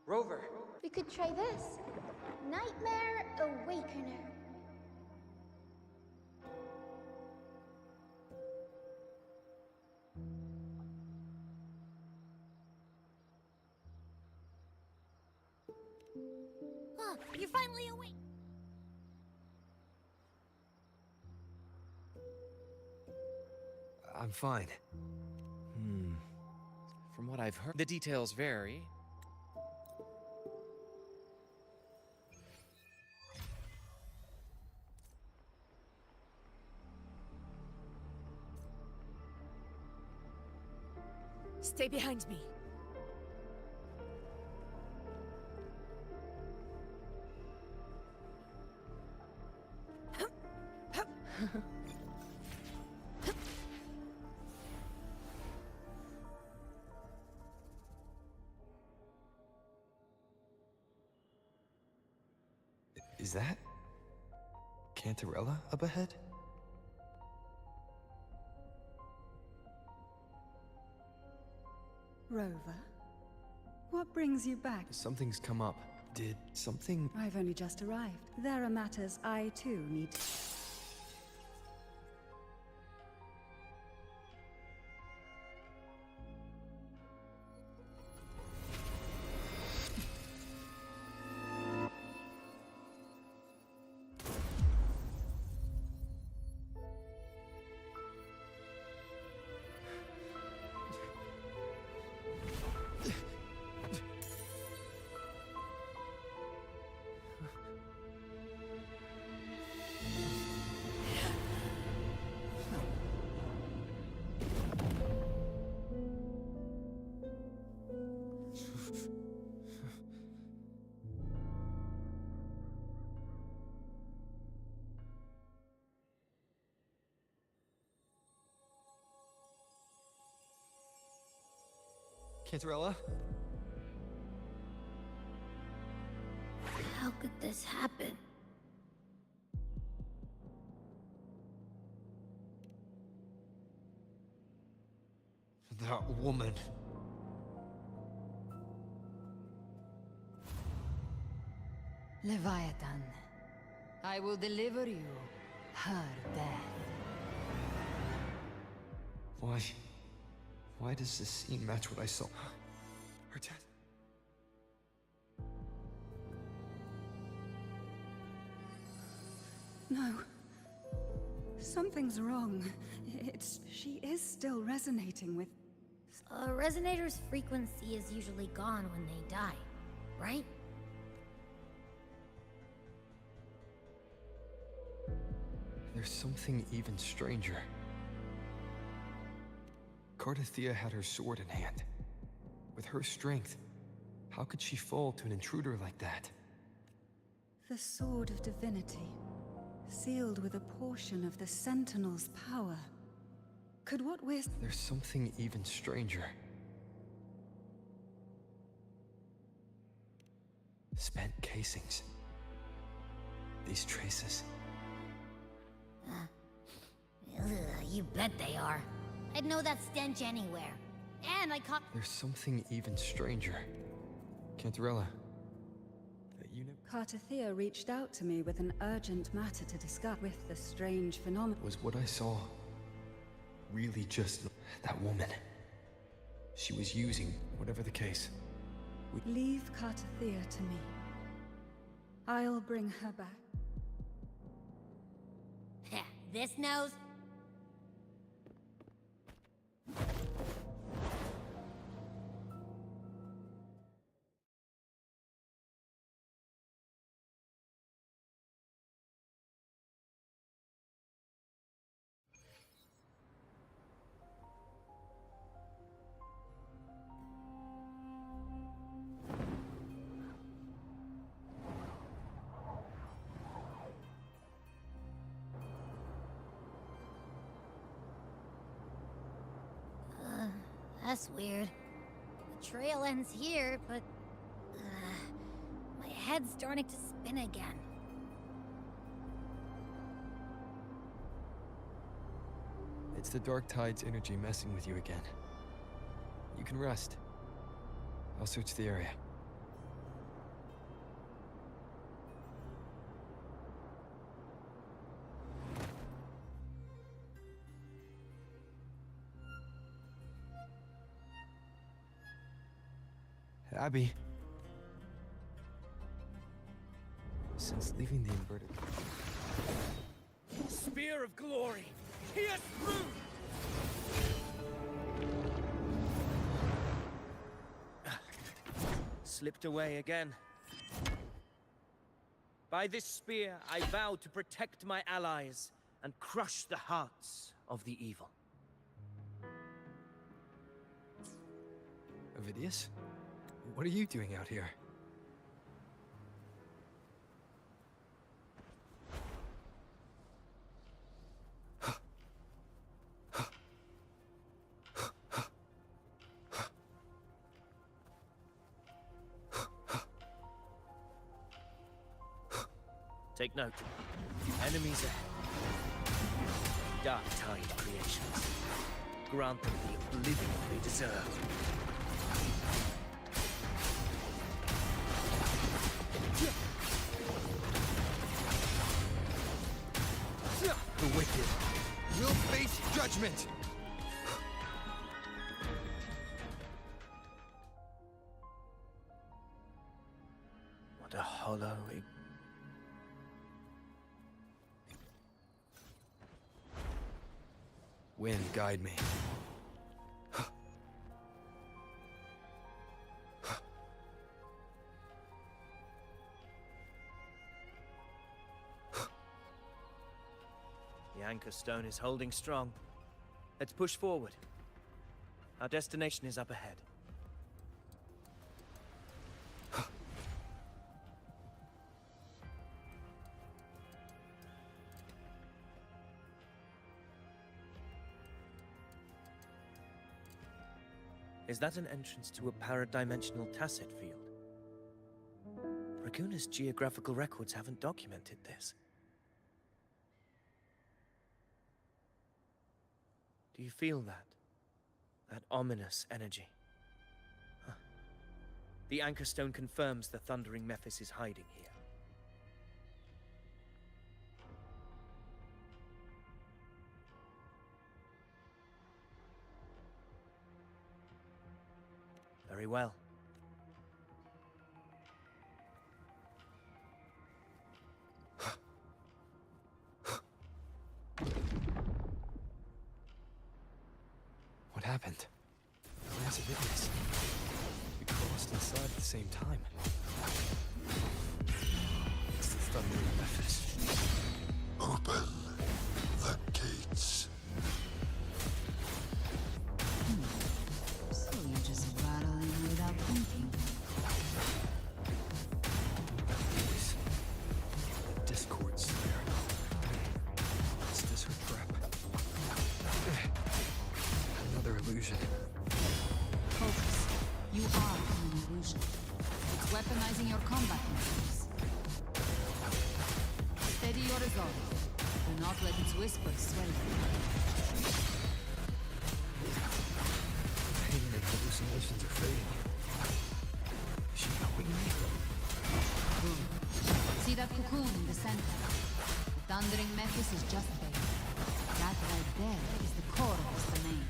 Rover! We could try this. Nightmare Awakener. Huh, you're finally awake. I'm fine. From what I've heard, the details vary. Stay behind me. Is that Cantarella up ahead? Rover, what brings you back? Something's come up. Did something... I've only just arrived. There are matters I too need to... Cantarella? How could this happen? That woman. Leviathan, I will deliver you her death. Why does this scene match what I saw? Her death. No. Something's wrong. She is still resonating with... A resonator's frequency is usually gone when they die, right? There's something even stranger. Cardathea had her sword in hand. With her strength, how could she fall to an intruder like that? The Sword of Divinity, sealed with a portion of the Sentinel's power. Could what we're... There's something even stranger. Spent casings. These traces. Ugh, you bet they are. I'd know that stench anywhere. And I caught... There's something even stranger. Cantarella. You know... Cartathea reached out to me with an urgent matter to discuss with the strange phenomenon. Was what I saw really just that woman? She was using, whatever the case. Leave Cartathea to me. I'll bring her back. This knows. That's weird. The trail ends here, but... my head's starting to spin again. It's the Dark Tide's energy messing with you again. You can rest. I'll search the area. Abby. Since leaving the inverted... Spear of glory! Pierce through! Slipped away again. By this spear, I vow to protect my allies and crush the hearts of the evil. Ovidius? What are you doing out here? Take note. Enemies ahead. Dark Tide creations. Grant them the oblivion they deserve. The wicked will face judgment! What a hollow... Wind, guide me. The anchor stone is holding strong. Let's push forward. Our destination is up ahead. Is that an entrance to a paradimensional tacit field? Raguna's geographical records haven't documented this. Do you feel that? That ominous energy? Huh. The anchor stone confirms the thundering Mephis is hiding here. Very well. What happened? Where's Ovidius? We crossed inside at the same time. It's the thundering Mephis. Open the gates. So you just rattle in without thinking. Voice. Discord Slayer. Is this her trap? Another illusion. Focus. You are an illusion. It's weaponizing your combat moves. Steady your resolve. Do not let its whispers sway you. Pain Hallucinations are fading. Is she helping me? See that cocoon in the center? The thundering Mephis is just there. That right there is the core of this domain.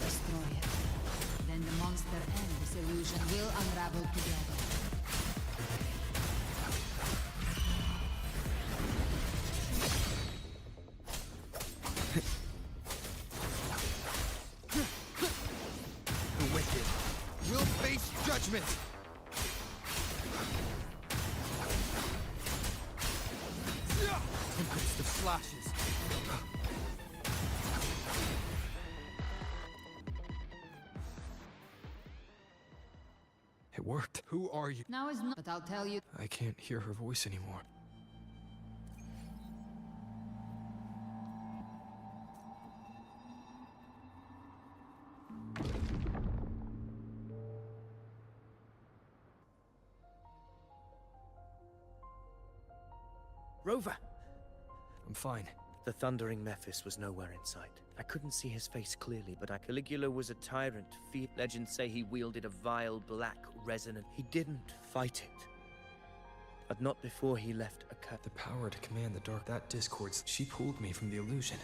Destroy it. Then the monster and this illusion will unravel together. The wicked will face judgment! Tempest of slashes. It worked. Who are you? Now is not, but I'll tell you. I can't hear her voice anymore. Rover! I'm fine. The thundering Mephis was nowhere in sight. I couldn't see his face clearly, but Caligula was a tyrant. Legends say he wielded a vile, black, resonant. He didn't fight it. But not before he left a cut. The power to command the dark, that discords. She pulled me from the illusion.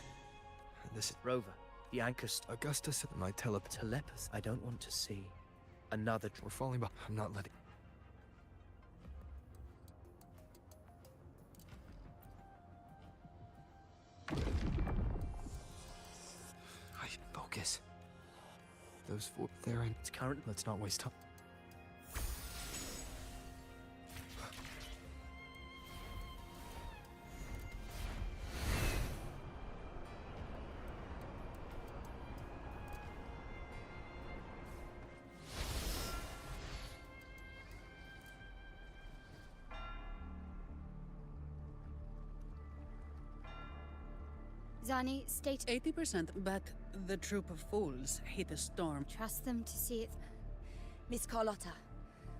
This Rover, the anchor's... Augustus and my telepathy. I don't want to see another... We're falling behind. I'm not letting... Focus. Those four... They're in... It's current. Let's not waste time. Zani, state 80%, but the troop of fools hit a storm. Trust them to see it. Miss Carlotta,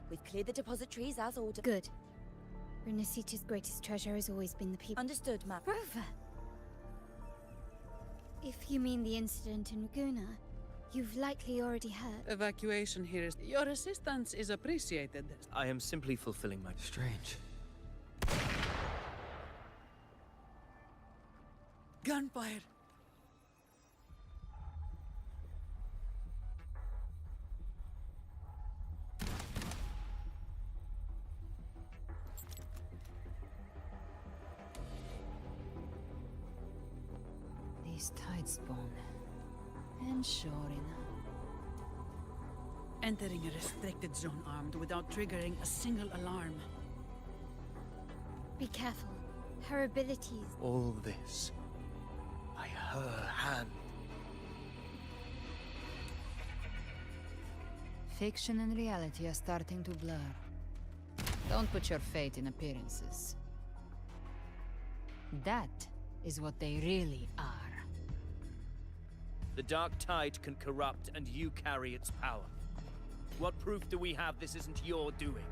we've cleared the depositories as ordered. Good. RINASCITA's greatest treasure has always been the people. Understood, ma'am. Rover! If you mean the incident in Laguna, you've likely already heard. Evacuation here is... Your assistance is appreciated. I am simply fulfilling my... Strange. Gunfire! These tides spawn. And sure enough. Entering a restricted zone armed without triggering a single alarm. Be careful. Her abilities... All this... by her hand. Fiction and reality are starting to blur. Don't put your fate in appearances. That is what they really are. The dark tide can corrupt, and you carry its power. What proof do we have this isn't your doing?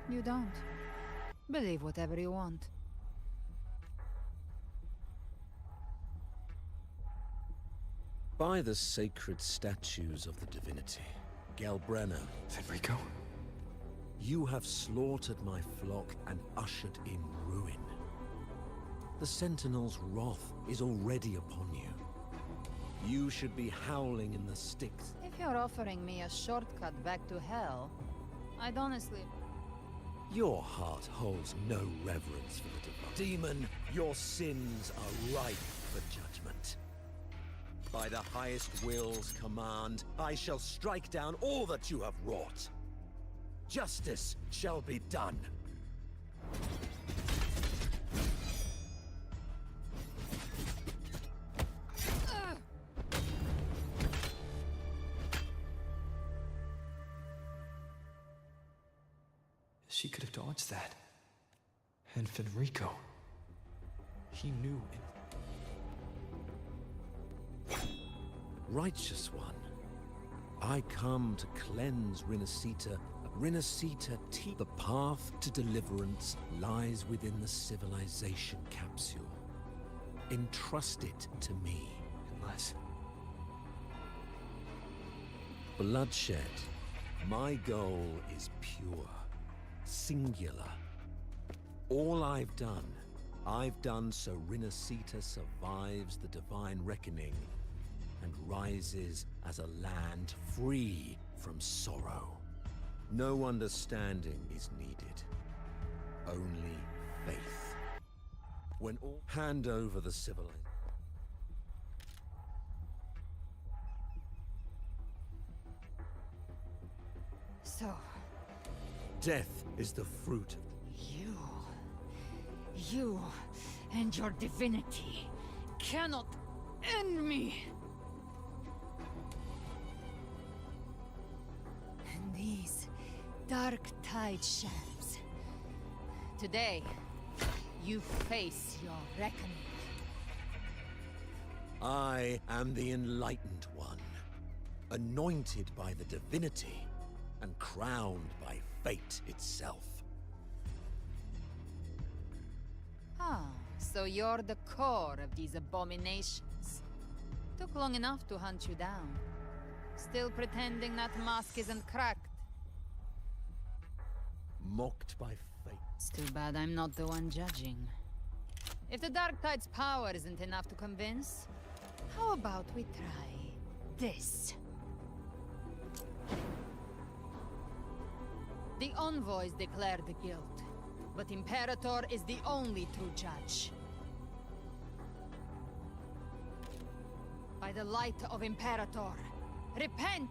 You don't. Believe whatever you want. By the sacred statues of the divinity, GALBRENA, Fenrico, you have slaughtered my flock and ushered in ruin. The Sentinel's wrath is already upon you. You should be howling in the sticks. If you're offering me a shortcut back to hell, I'd honestly... Your heart holds no reverence for the divine. Demon, your sins are ripe for judgment. By the highest will's command, I shall strike down all that you have wrought. Justice shall be done. she could have dodged that. And Fenrico, he knew it. Righteous one, I come to cleanse RINASCITA. RINASCITA, the path to deliverance lies within the civilization capsule. Entrust it to me. Unless... bloodshed. My goal is pure, singular. All I've done so RINASCITA survives the divine reckoning and rises as a land free from sorrow. No understanding is needed, only faith. When all hand over the civilization. So, Death is the fruit of you and your divinity cannot end me. And these dark tide shells. Today, you face your reckoning. I am the Enlightened One, anointed by the divinity and crowned by fate itself. Ah, so you're the core of these abominations. Took long enough to hunt you down. Still pretending that mask isn't cracked. Mocked by fate. It's too bad I'm not the one judging. If the Dark Tide's power isn't enough to convince, how about we try this? The envoys declare the guilt, but Imperator is the only true judge. By the light of Imperator, repent!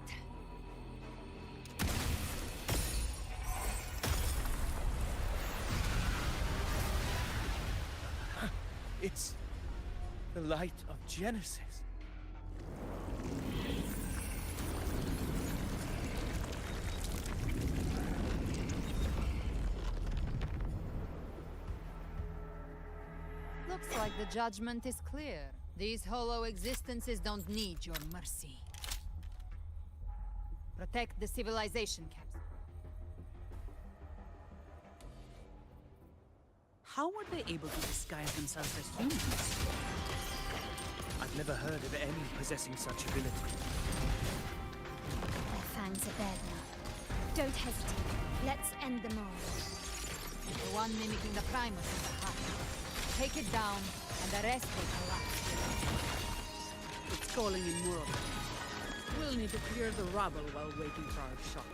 It's the light of Genesis. Looks like the judgment is clear. These hollow existences don't need your mercy. Protect the civilization capsule. How were they able to disguise themselves as humans? I've never heard of any possessing such ability. Their fangs are bared now. Don't hesitate. Let's end them all. The one mimicking the Primus in the heart. Take it down, and the rest will collapse. It's calling in more of them. We'll need to clear the rubble while waiting for our shot.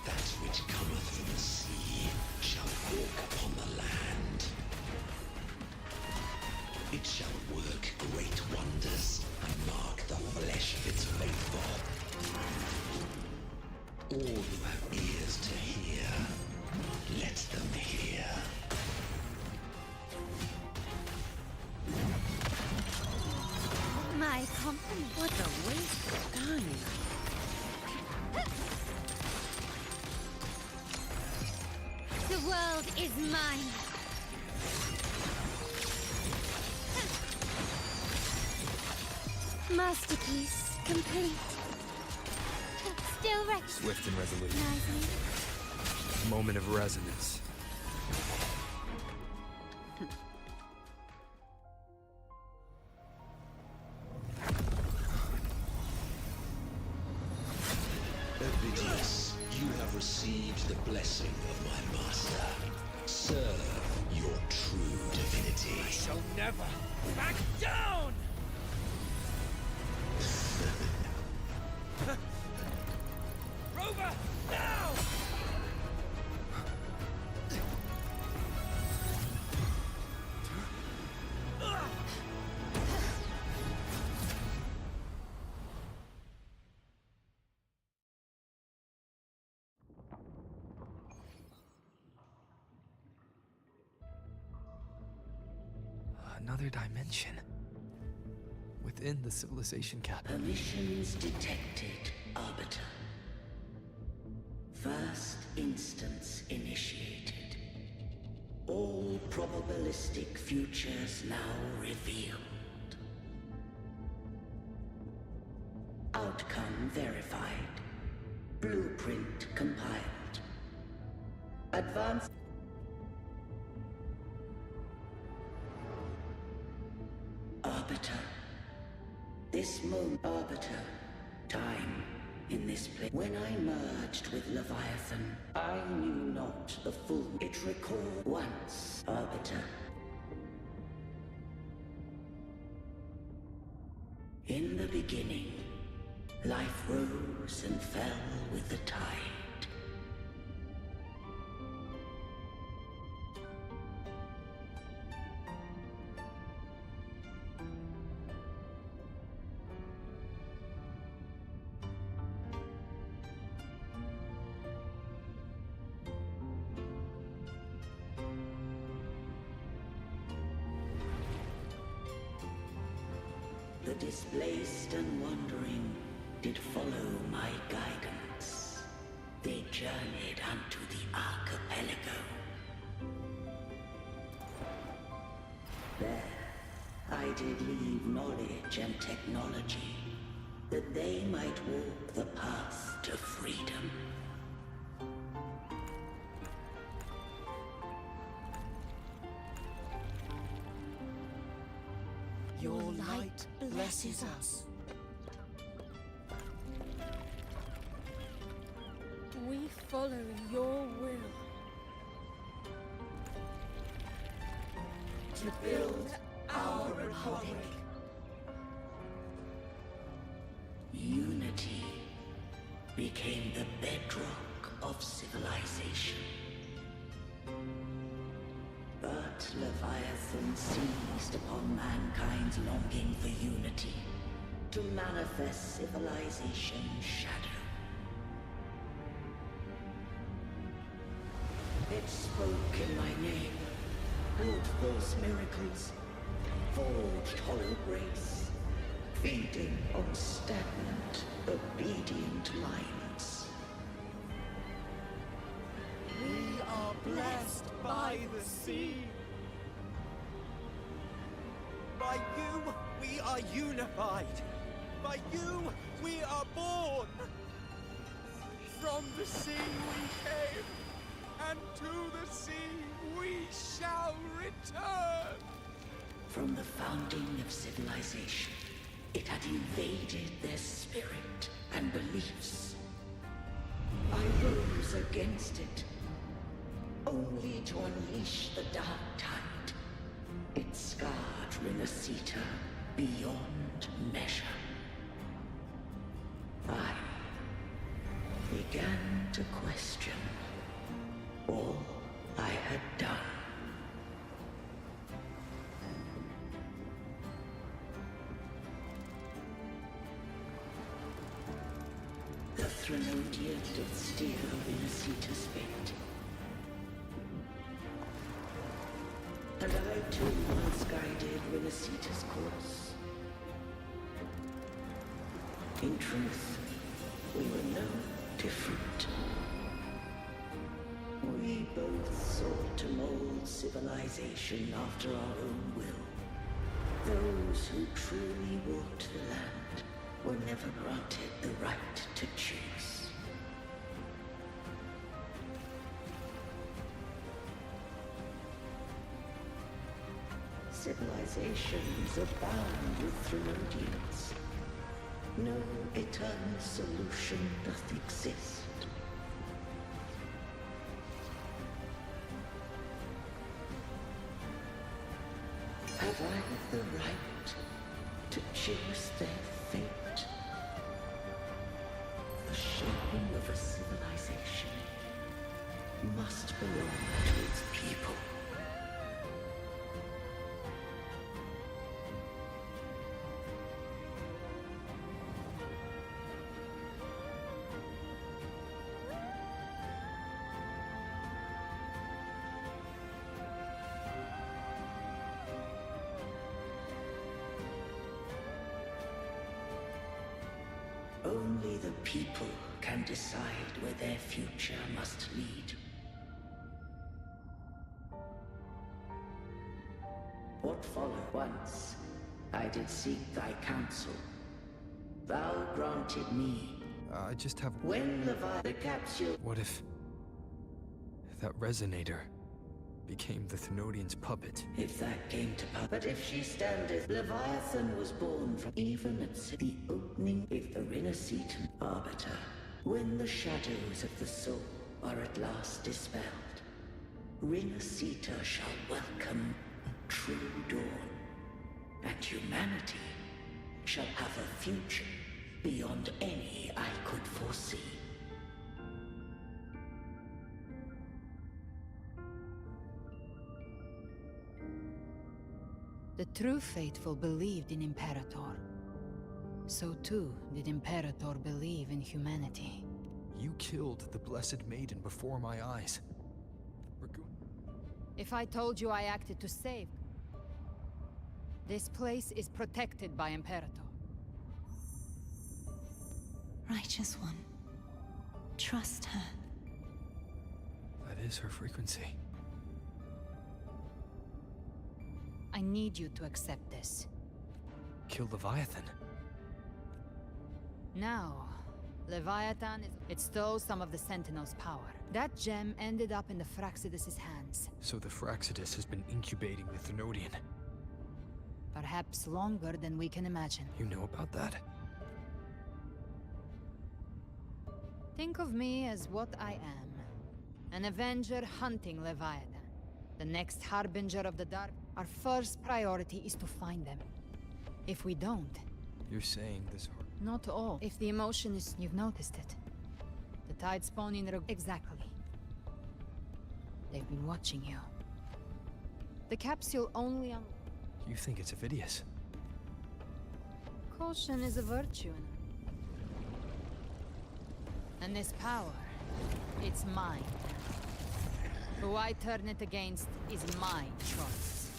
That which cometh from the sea shall walk upon the land. It shall work great wonders and mark the flesh of its faithful. All who have ears to hear, let them hear. My company. What a waste of time. The world is mine. Masterpiece complete. Still ready. Swift and resolute. Nicely. Moment of resonance. Ovidius, you have received the blessing of my master. Serve your true divinity. I shall never back down! Rover, now! Another dimension. Within the civilization cap. Permissions detected, Arbiter. First instance initiated. All probabilistic futures now revealed. Outcome verified. Blueprint compiled. Advanced. Arbiter. This moment, Arbiter. Time in this place. When I merged with Leviathan, I knew not the full. It recalled once, Arbiter. In the beginning, life rose and fell with the tide. The displaced and wandering did follow my guidance. They journeyed unto the archipelago. There, I did leave knowledge and technology, that they might walk the path to freedom. Your light blesses us. We follow your will. To build our republic. Unity became the bedrock of civilization. But Leviathan seized upon mankind's longing for unity to manifest civilization's shadow. It spoke in my name, wrought false miracles, forged hollow grace, feeding on stagnant, obedient minds. We are blessed by the sea. By you, we are unified. By you, we are born. From the sea we came, and to the sea we shall return. From the founding of civilization, it had invaded their spirit and beliefs. I rose against it, only to unleash the dark tide. It scarred RINASCITA beyond measure. I began to question all I had done. The Threnodian did steer RINASCITA's fate. And I too once guided RINASCITA's course. In truth, we were no different. We both sought to mold civilization after our own will. Those who truly walked the land were never granted the right to choose. Civilizations abound with Threnodians. No eternal solution doth exist. Have I the right to choose their fate? The shaping of a civilization must belong to its people. Only the people can decide where their future must lead. What followed? Once I did seek thy counsel. Thou granted me. I just have... When the capsule... What if... that resonator... became the Thenodian's puppet. If that came to pass. But if she standeth, Leviathan was born from even at the opening of the RINASCITA arbiter. When the shadows of the soul are at last dispelled, RINASCITA shall welcome a true dawn, and humanity shall have a future beyond any I could foresee. The true faithful believed in Imperator. So too did Imperator believe in humanity. You killed the Blessed Maiden before my eyes. If I told you I acted to save... This place is protected by Imperator. Righteous One. Trust her. That is her frequency. I need you to accept this. Kill Leviathan. Now, Leviathan is... It stole some of the Sentinel's power. That gem ended up in the Fraxidus' hands. So the Fraxidus has been incubating the Thenodian. Perhaps longer than we can imagine. You know about that? Think of me as what I am. An Avenger hunting Leviathan. The next Harbinger of the Dark. Our first priority is to find them. If we don't... You're saying this... Not all. If the emotion is... You've noticed it. The tide spawn in... Exactly. They've been watching you. The capsule only on... You think it's Avidius? Caution is a virtue. And this power, it's mine. Who I turn it against is my choice.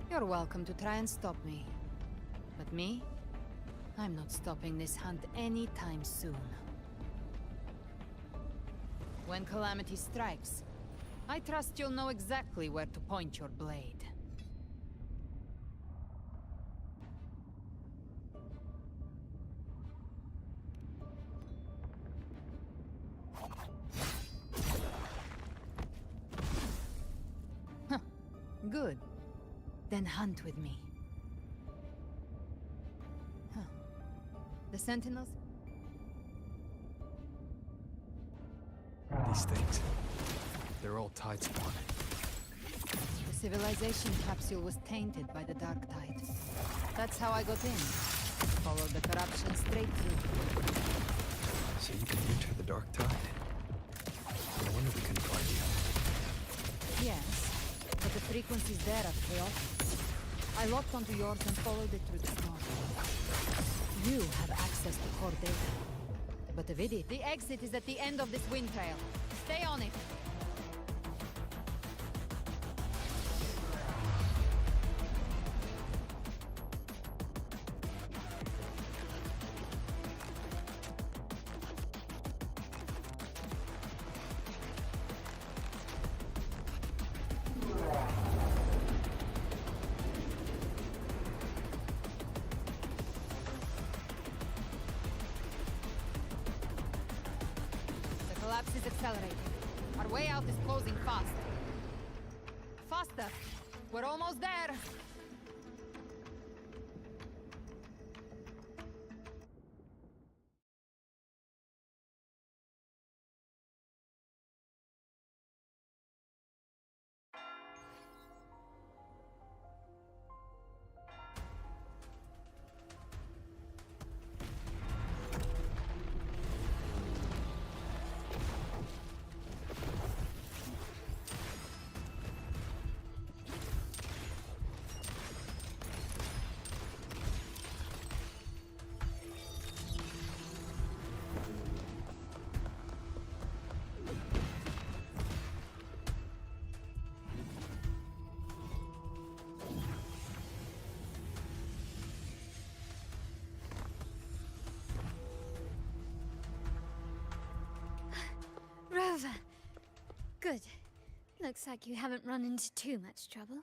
You're welcome to try and stop me. But me? I'm not stopping this hunt anytime soon. When calamity strikes, I trust you'll know exactly where to point your blade. Huh. Good. Then hunt with me. Huh. The Sentinels? These things... They're all tide spawn. The civilization capsule was tainted by the dark tide. That's how I got in. Followed the corruption straight through. So you can enter the dark tide? No wonder we couldn't find you. Yes, but the frequencies there are chaotic. I locked onto yours and followed it through the storm. You have access to core data. But the exit is at the end of this wind trail. Stay on it. The collapse is accelerating. Our way out is closing fast. Faster! We're almost there! Rover. Good. Looks like you haven't run into too much trouble.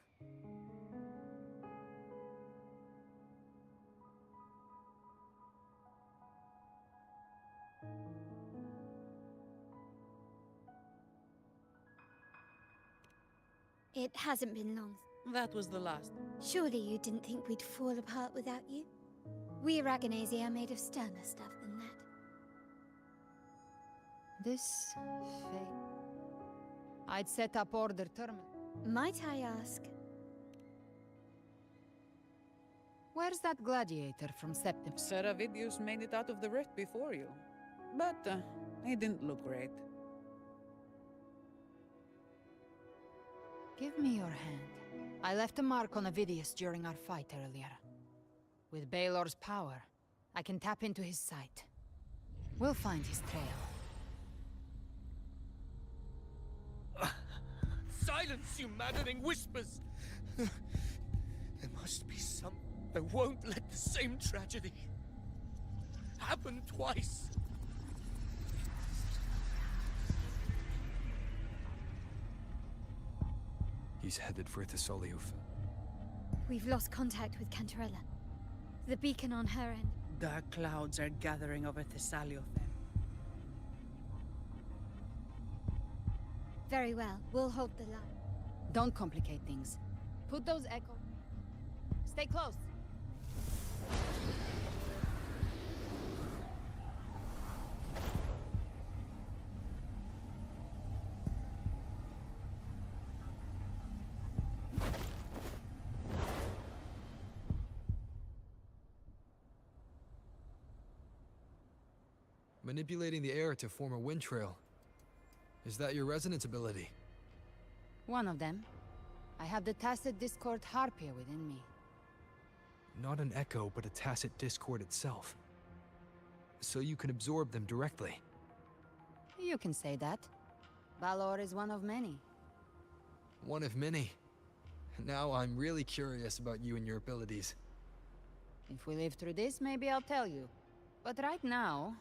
It hasn't been long. That was the last. Surely you didn't think we'd fall apart without you? We Aragonese are made of sterner stuff than that. This fate. I'd set up order terminal. Might I ask? Where's that gladiator from Septim? Seravidius made it out of the rift before you. But he didn't look great. Give me your hand. I left a mark on Avidius during our fight earlier. With Baelor's power, I can tap into his sight. We'll find his trail. Silence, you maddening whispers! There must be some... I won't let the same tragedy happen twice. He's headed for Thessaliuf. We've lost contact with Cantarella. The beacon on her end. Dark clouds are gathering over Thessaliuf. Very well. We'll hold the line. Don't complicate things. Put those echo... Stay close. Manipulating the air to form a wind trail. Is that your resonance ability? One of them. I have the tacit discord harpia within me. Not an echo, but a tacit discord itself. So you can absorb them directly. You can say that. Balor is one of many. One of many. Now I'm really curious about you and your abilities. If we live through this, maybe I'll tell you. But right now...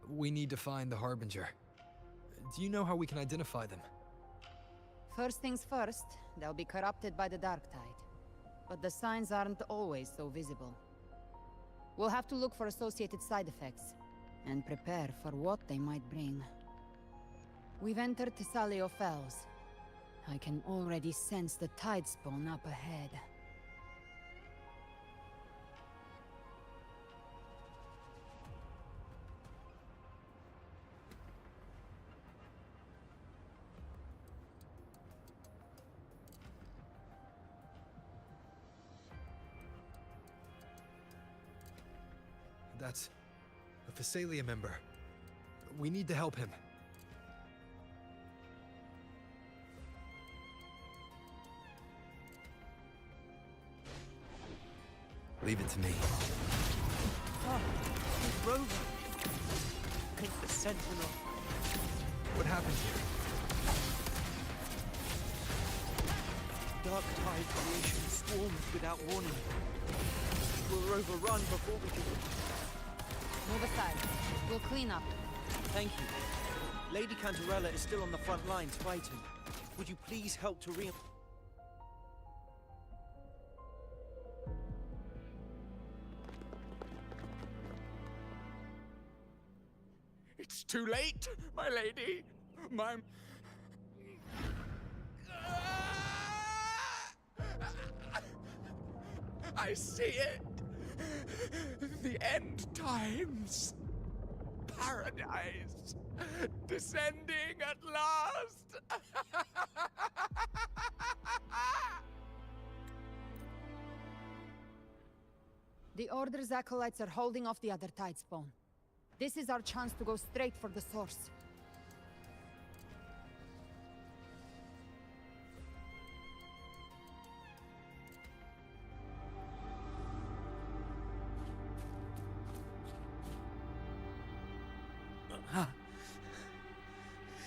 We need to find the Harbinger. Do you know how we can identify them? First things first, they'll be corrupted by the Dark Tide. But the signs aren't always so visible. We'll have to look for associated side effects, and prepare for what they might bring. We've entered Thessalio Fells. I can already sense the tide spawn up ahead. That's a Thessalia member. We need to help him. Leave it to me. Oh, Rover. It's the Sentinel. What happened here? Dark Tide creation swarmed without warning. We'll overrun before we can... Move aside. We'll clean up. Thank you. Lady Cantarella is still on the front lines fighting. Would you please help to It's too late, my lady. I see it. The end times. Paradise. Descending at last. The Order's acolytes are holding off the other tide spawn. This is our chance to go straight for the source.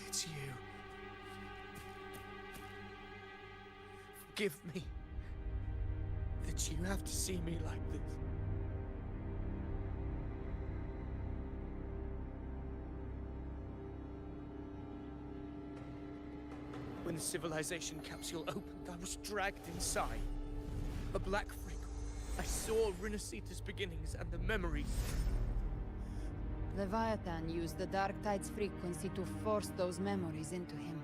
It's you. Forgive me that you have to see me like this. When the civilization capsule opened, I was dragged inside. A black freak. I saw RINASCITA's beginnings and the memories. Leviathan used the Dark Tide's frequency to force those memories into him.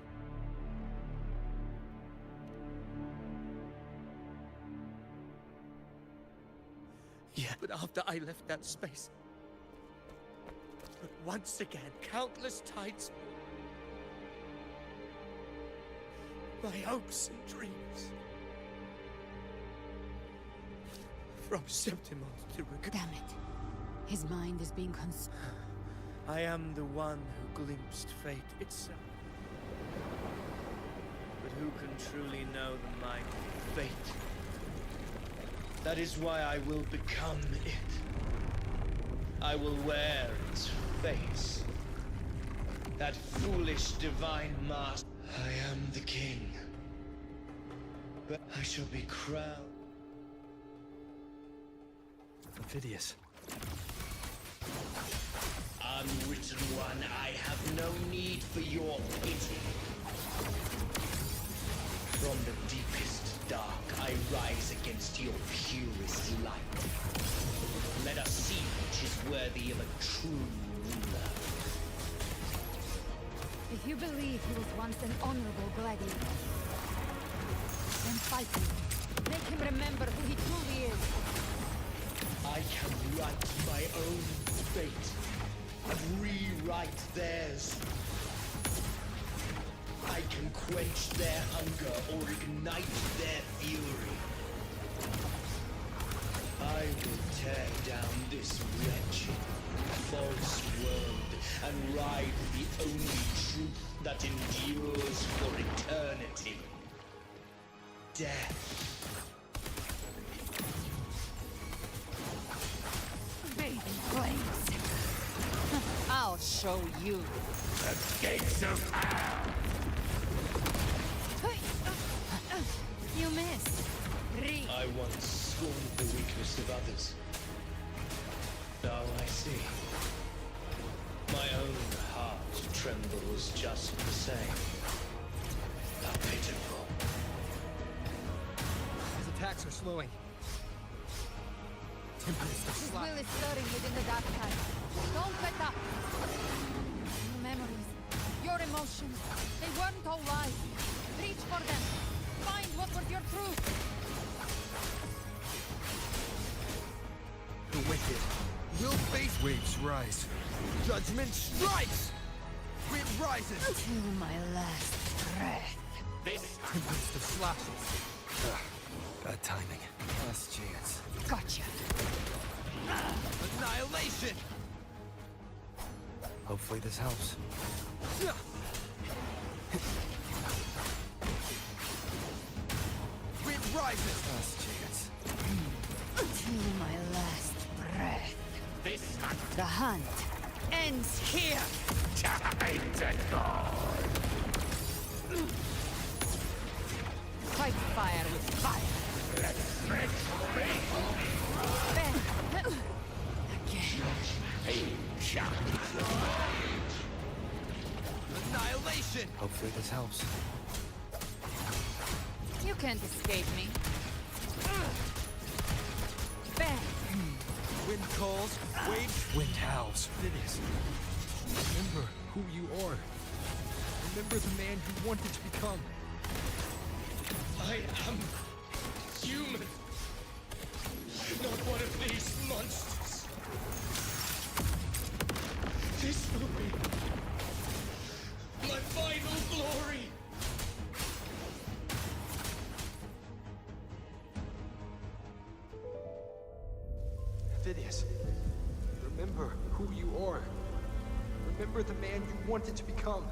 Yeah, but after I left that space, once again, countless tides. My hopes and dreams. From Septimont to Damn it. His mind is being consumed. I am the one who glimpsed fate itself. But who can truly know the mind of fate? That is why I will become it. I will wear its face. That foolish divine mask. I am the king. But I shall be crowned. Phidias. Unwritten one, I have no need for your pity. From the deepest dark, I rise against your purest light. Let us see which is worthy of a true ruler. If you believe he was once an honorable gladiator, then fight him. Make him remember who he truly is. I can write my own fate and rewrite theirs. I can quench their hunger or ignite their fury. I will tear down this wretched, false world and ride the only truth that endures for eternity. Death. Baby flames. I'll show you. The gates of hell! You missed. I once scorned the weakness of others. Now I see. My own heart trembles just the same. How pitiful. His attacks are slowing. His will is stirring within the dark side. Don't let up. Your memories, your emotions, they weren't all lies. Reach for them. Find what was your truth. The wicked will face waves rise. Judgment strikes! Wind rises! To my last breath. This tempest of slashes. Bad timing. Last chance. Gotcha. Annihilation! Hopefully this helps. Wind rises! Last chance. To my last breath. This The hunt ends here. time to go! Fight fire with fire. Annihilation! Hopefully this helps. You can't escape me. Bang! Wind calls, waves, Wind howls. Phidias. Remember who you are. Remember the man you wanted to become. I am human. Not one of these monsters. This will be my final glory. Phidias, remember who you are. Remember the man you wanted to become.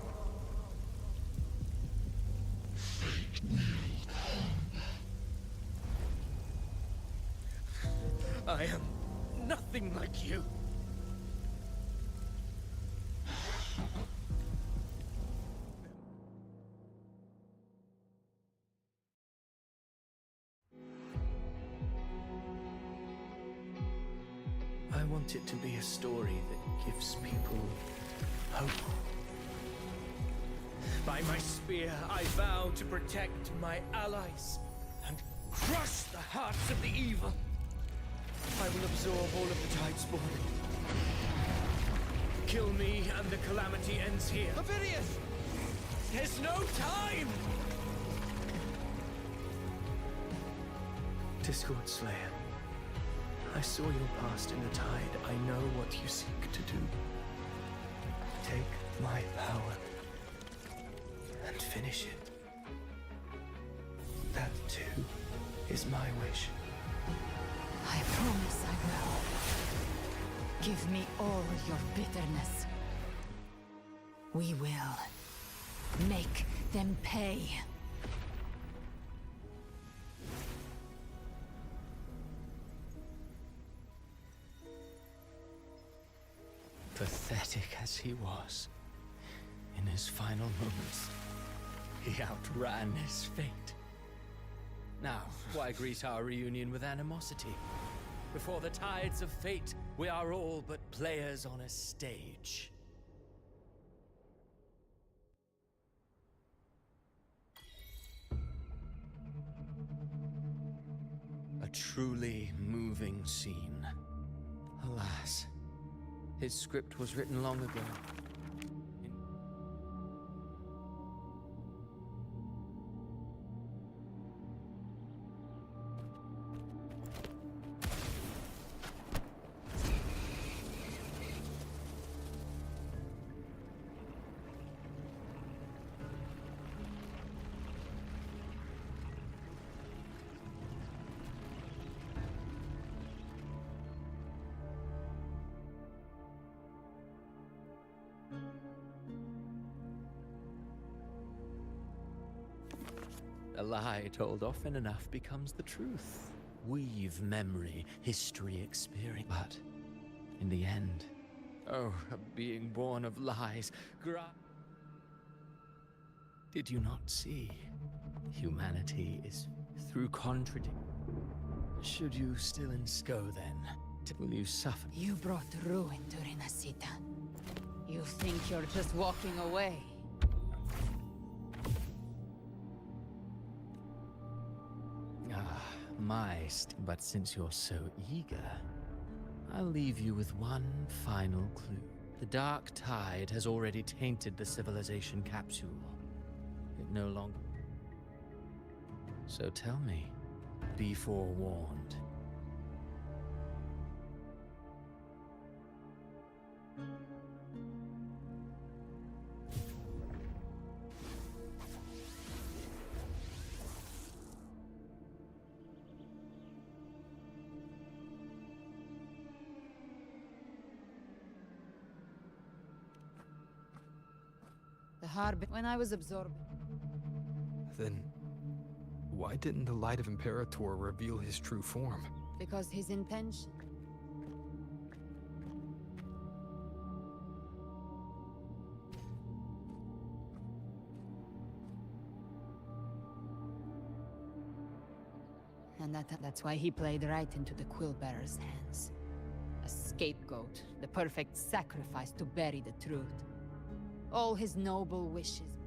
I am nothing like you. I want it to be a story that gives people hope. By my spear, I vow to protect my allies and crush the hearts of the evil. I will absorb all of the Tidespawn. Kill me and the calamity ends here. Phidias! There's no time! Discord Slayer, I saw your past in the tide. I know what you seek to do. Take my power and finish it. That too is my wish. I promise I will. Give me all your bitterness. We will make them pay. Pathetic as he was, in his final moments, he outran his fate. Now, why greet our reunion with animosity? Before the tides of fate, we are all but players on a stage. A truly moving scene. Alas, his script was written long ago. A lie told often enough becomes the truth. Weave memory, history, experience. But in the end, oh, a being born of lies. Did you not see? Humanity is through contradiction. Should you still go then? Will you suffer? You brought ruin to RINASCITA. You think you're just walking away? But since you're so eager, I'll leave you with one final clue. The dark tide has already tainted the civilization capsule. It no longer... So tell me, be forewarned. When I was absorbed. Then, why didn't the Light of Imperator reveal his true form? Because his intention. And that's why he played right into the Quillbearer's hands. A scapegoat, the perfect sacrifice to bury the truth. All his noble wishes.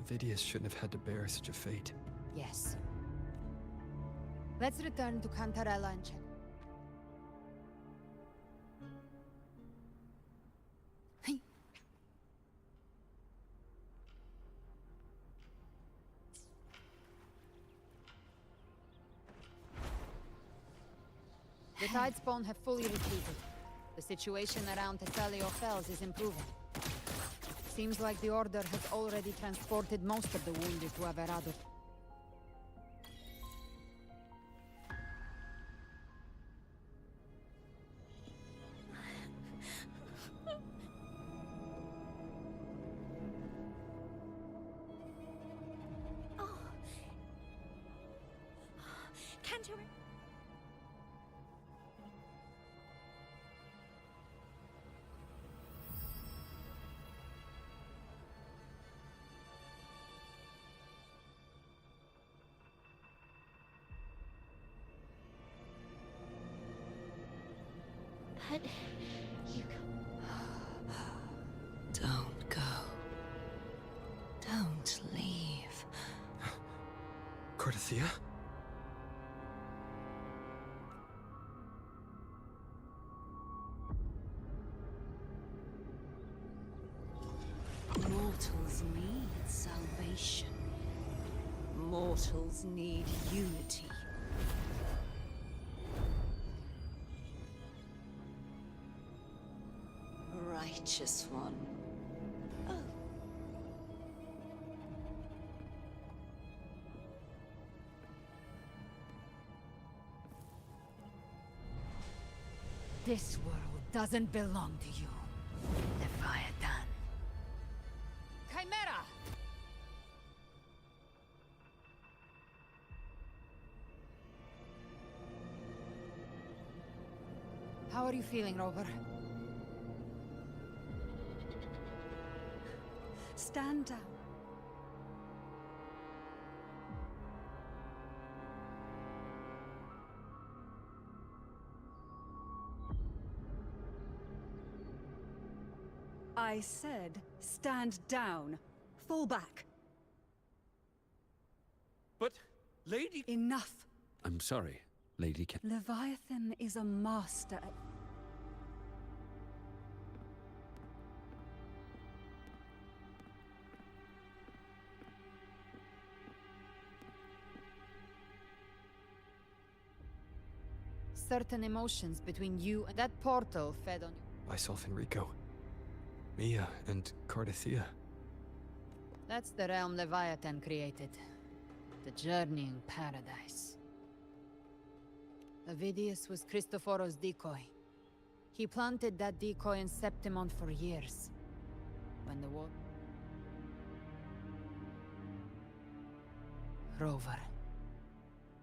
Vidius shouldn't have had to bear such a fate. Yes. Let's return to Cantarella and check. Hey. The tide spawn have fully retreated. The situation around Tetalio Fells is improving. Seems like the Order has already transported most of the wounded to Averado. Oh. Cantor. But you Don't go. Don't leave. Cordesia? Mortals need salvation. Mortals need unity. righteous one. Oh. This world doesn't belong to you, Leviathan. Chimera! How are you feeling, Rover? Stand down. I said, stand down. Fall back. But, Lady... Enough. I'm sorry, Lady Leviathan is a master at... Certain emotions between you and that portal fed on you. Myself and Rico. Mia and Cardathea. That's the realm Leviathan created. The journeying paradise. Avidius was Cristoforo's decoy. He planted that decoy in Septimont for years. When the war... Rover.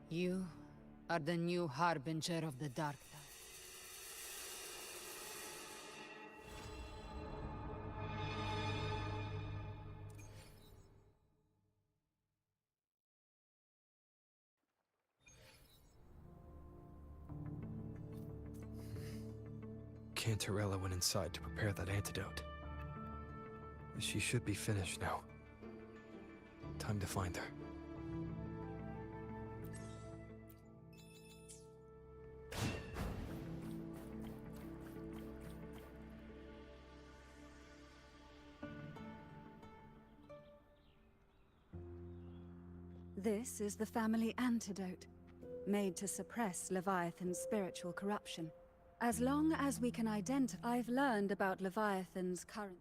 You are the new harbinger of the Dark Tide. Cantarella went inside to prepare that antidote. She should be finished now. Time to find her. This is the family antidote, made to suppress Leviathan's spiritual corruption. As long as we can identify... I've learned about Leviathan's current...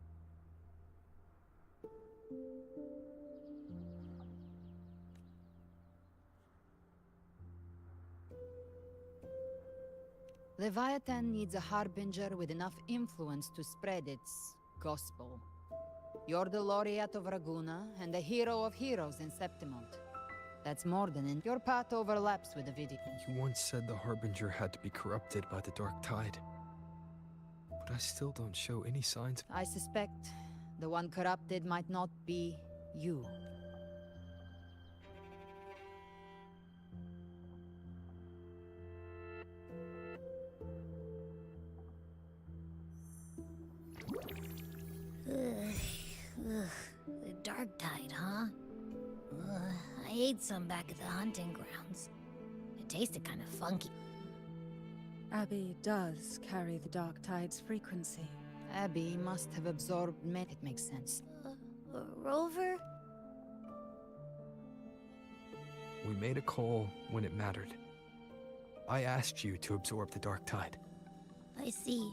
Leviathan needs a harbinger with enough influence to spread its gospel. You're the laureate of Raguna and the hero of heroes in Septimont. That's more than in your path overlaps with the video. You once said the Harbinger had to be corrupted by the Dark Tide. But I still don't show any signs. I suspect the one corrupted might not be you. The Dark Tide, huh? I ate some back at the hunting grounds. It tasted kind of funky. Abby does carry the Dark Tide's frequency. Abby must have absorbed it makes sense. Rover? We made a call when it mattered. I asked you to absorb the Dark Tide. I see.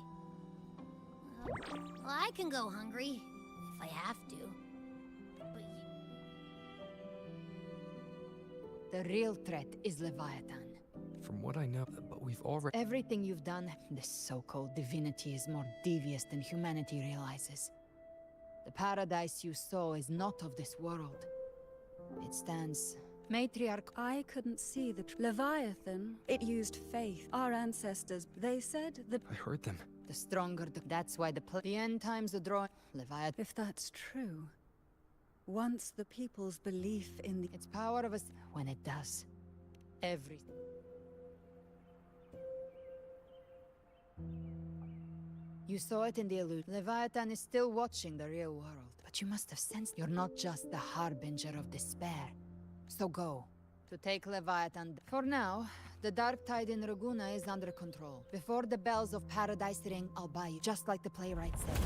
Well, I can go hungry, if I have to. The real threat is Leviathan. From what I know, but we've already... Everything you've done, this so-called divinity is more devious than humanity realizes. The paradise you saw is not of this world. It stands... Matriarch... I couldn't see the Leviathan. It used faith. Our ancestors, they said that... I heard them. The stronger that's why the end times are drawing... Leviathan... If that's true... Once the people's belief in the... Its power of us... When it does... Everything... You saw it in the illusion. Leviathan is still watching the real world. But you must have sensed you're not just the harbinger of despair. So go. To take Leviathan... For now, the Dark Tide in Raguna is under control. Before the bells of Paradise ring, I'll buy you. Just like the playwright said.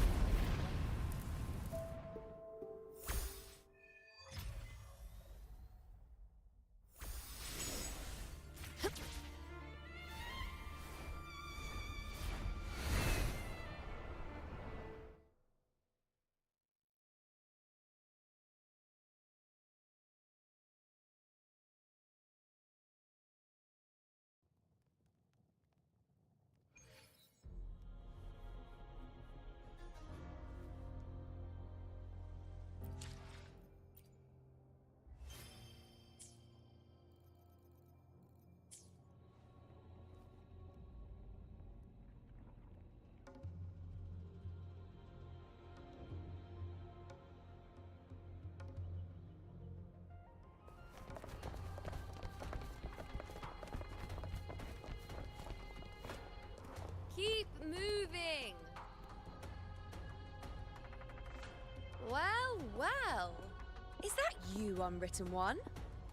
you, unwritten one.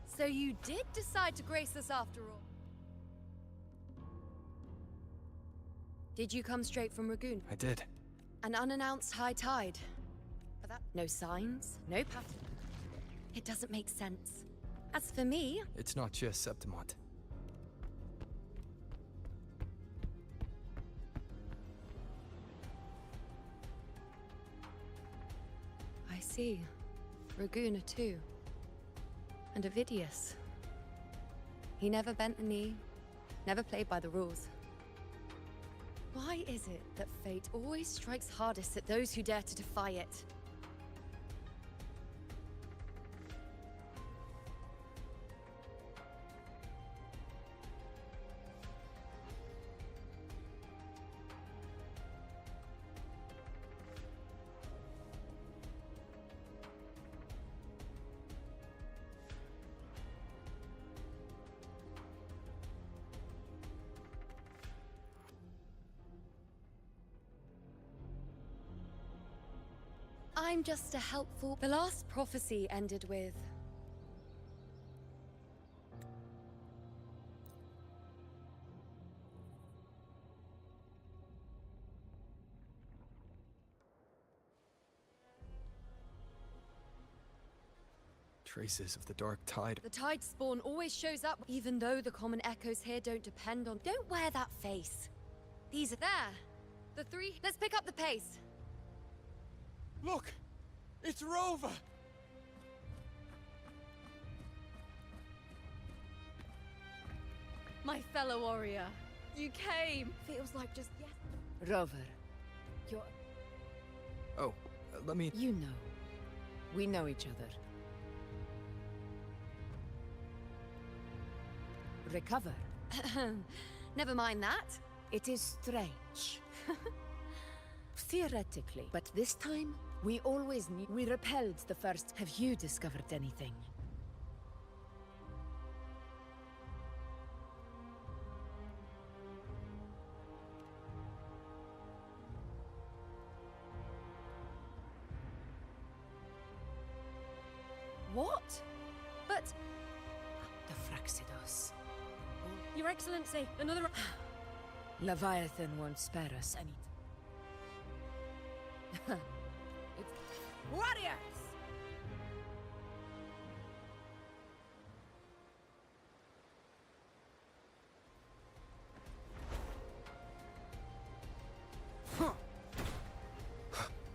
So you did decide to grace us after all. Did you come straight from Ragoon? I did. An unannounced high tide. But that... No signs, no pattern. It doesn't make sense. As for me... It's not just Septimont. I see. Raguna too. And Ovidius. He never bent a knee, never played by the rules. Why is it that fate always strikes hardest at those who dare to defy it? I'm just a helpful... The last prophecy ended with... Traces of the dark tide. The tide spawn always shows up, even though the common echoes here don't depend on... Don't wear that face. These are there. The three... Let's pick up the pace. Look! It's Rover! My fellow warrior, you came. Feels like just yes. Rover, you're... Oh, let me... You know. We know each other. Recover. Never mind that. It is strange. Theoretically. But this time, we always knew. We repelled the first. Have you discovered anything? What? But... The Fraxidos. Your Excellency, another... Leviathan won't spare us any... Warriors!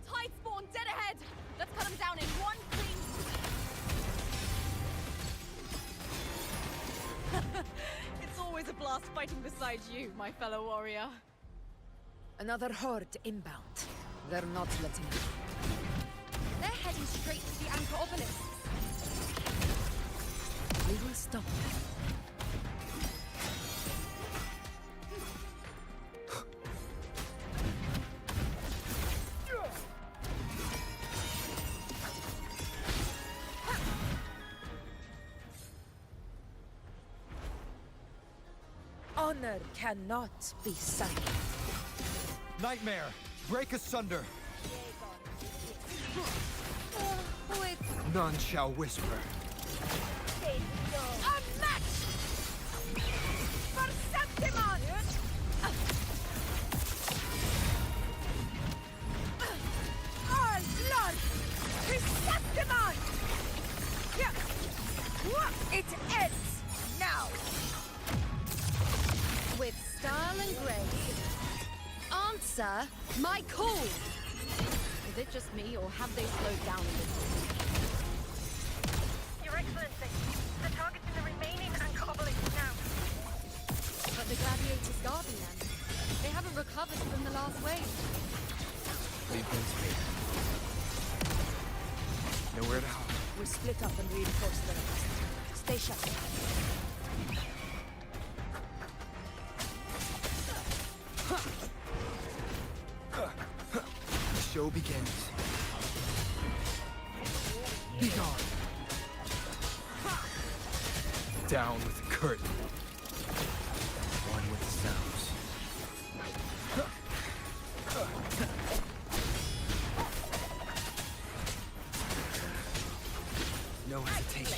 Tide spawn dead ahead! Let's cut them down in one clean sweep! It's always a blast fighting beside you, my fellow warrior. Another horde inbound. They're not letting up. They're heading straight to the anchor obelisks. We will stop them. Honor cannot be silent. Nightmare! Break asunder! None shall whisper. A match! For Septimon! All blood! To Septimon! It ends now! With style and grace. Answer my call! Is it just me, or have they slowed down a little? Your Excellency, the target's in the remaining anchor obelisk now. But the gladiators guarding them, they haven't recovered from the last wave. Leave them to me. Nowhere to hide. We split up and reinforce the rest. Stay sharp. The show begins. Be gone. Down with the curtain. One with the sounds. No hesitation.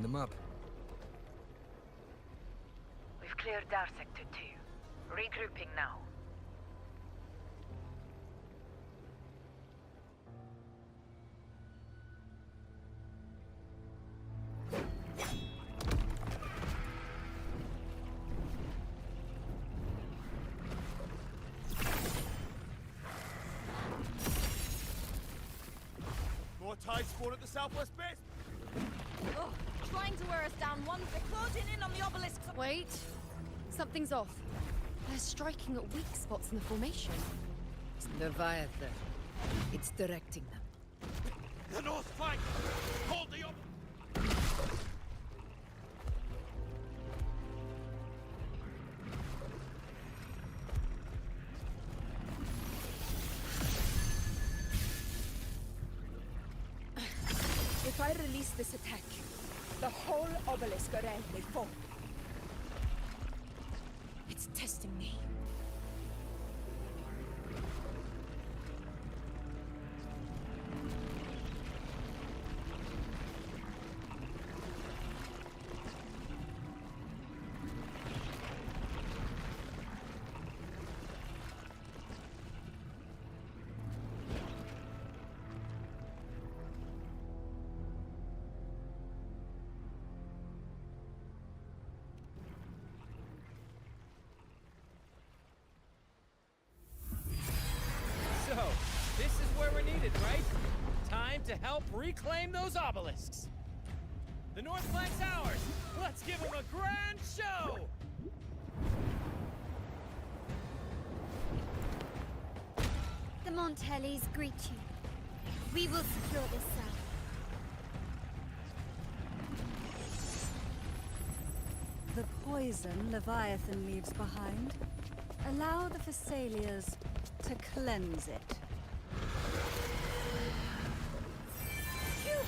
them up. We've cleared our sector too. Regrouping now. More tide spawn at the southwest base. Ugh, trying to wear us down one foot, closing in on the obelisks. Wait. Something's off. They're striking at weak spots in the formation. Leviathan. It's directing them. The north flank! Hold the If I release this attack, the whole obelisk array may fall. It's testing me. So, this is where we're needed, right? Time to help reclaim those obelisks. The north flank's ours. Let's give them a grand show! The Montellis greet you. We will secure this south. The poison Leviathan leaves behind, allow the Thessalians to cleanse it. Phew!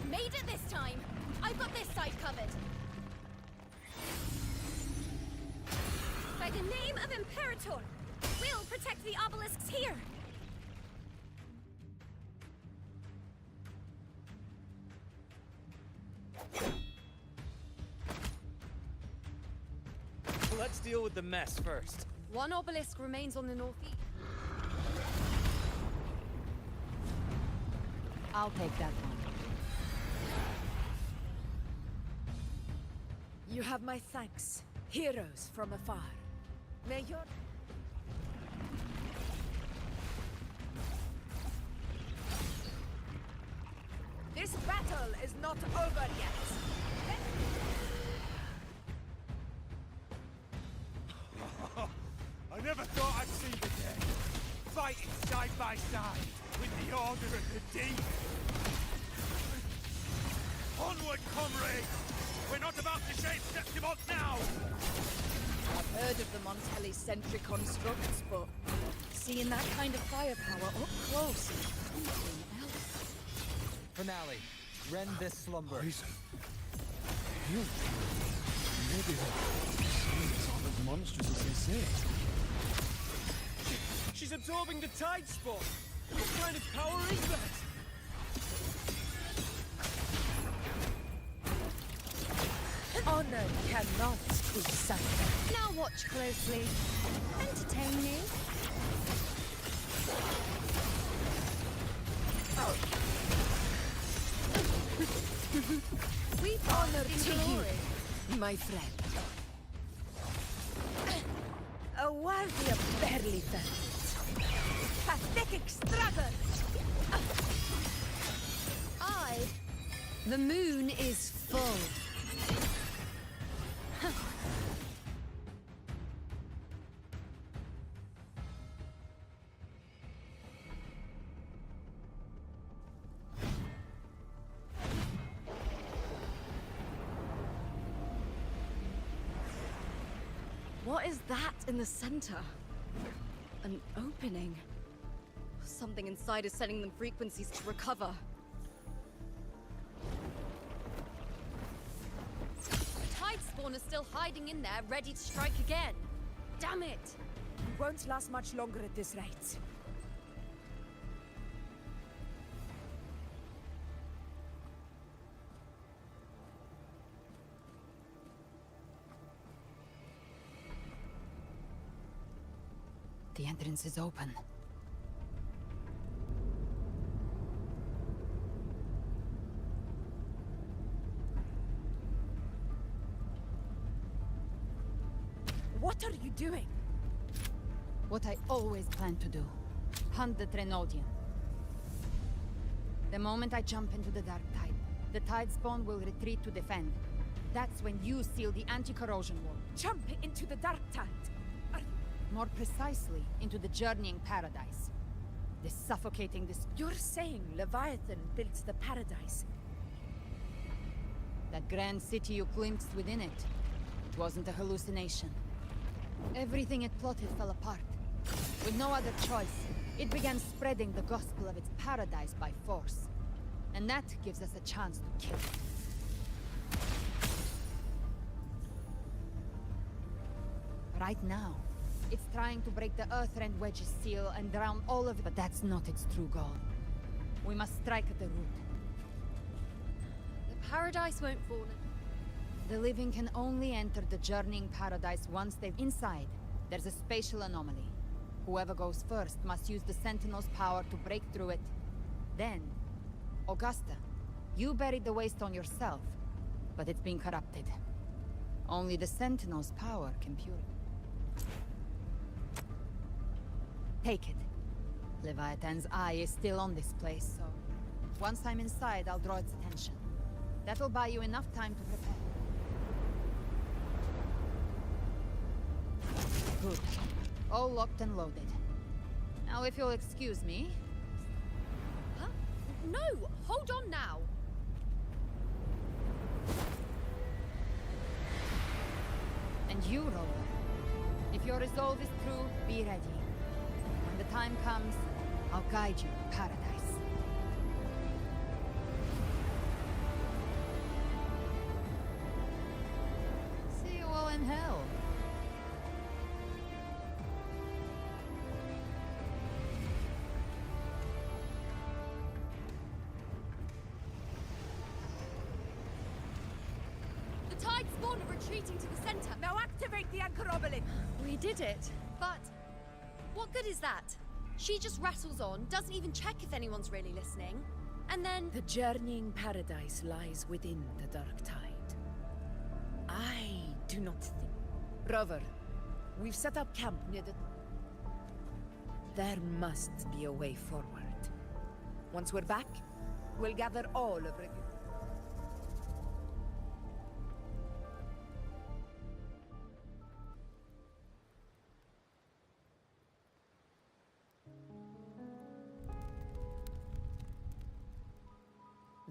Made it this time! I've got this side covered. By the name of Imperator, we'll protect the obelisks here! Let's deal with the mess first. One obelisk remains on the northeast. I'll take that one. You have my thanks, heroes from afar. May your... This battle is not over yet. I never thought I'd see the day. Fighting side by side with the Order and the Demon. Onward, comrades! We're not about to shake Septimont now! I've heard of the Montelli sentry constructs, but seeing that kind of firepower up close is something else. Finale. Rend this slumber. Poison. Heal. Maybe the scenes aren't as monstrous as they say. She's absorbing the tide spawn! What kind of power is that? Honor cannot be sacrificed. Now watch closely. Entertain me. We honor to you, my friend. A worthy of barely felt. Pathetic struggle! The moon is full. What is that in the center? An opening. Something inside is sending them frequencies to recover. Tide spawn is still hiding in there, ready to strike again. Damn it! We won't last much longer at this rate. The entrance is open. What are you doing? What I always planned to do. Hunt the Trenodian. The moment I jump into the Dark Tide, the Tide Spawn will retreat to defend. That's when you seal the anti-corrosion wall. Jump into the Dark Tide! More precisely, into the Journeying Paradise. The suffocating You're saying Leviathan built the paradise? That grand city you glimpsed within it, it wasn't a hallucination. Everything it plotted fell apart. With no other choice, it began spreading the gospel of its paradise by force. And that gives us a chance to kill it. Right now, it's trying to break the Earthrend Wedge's seal and drown all of it, but that's not its true goal. We must strike at the root. The paradise won't fall. The living can only enter the Journeying Paradise once they've... Inside, there's a spatial anomaly. Whoever goes first must use the Sentinel's power to break through it. Then, Augusta, you buried the Waystone yourself, but it's been corrupted. Only the Sentinel's power can purify it. Take it. Leviathan's eye is still on this place, so... Once I'm inside, I'll draw its attention. That'll buy you enough time to prepare. Good. All locked and loaded. Now, if you'll excuse me... Huh? No! Hold on now! And you, Rover. If your resolve is true, be ready. When the time comes, I'll guide you to paradise. See you all in hell. The Tide Spawn are retreating to the center. Now activate the Anchorobalin! We did it, but what good is that? She just rattles on, doesn't even check if anyone's really listening, and then... The Journeying Paradise lies within the Dark Tide. I do not think... Rover, we've set up camp near the... There must be a way forward. Once we're back, we'll gather all of it.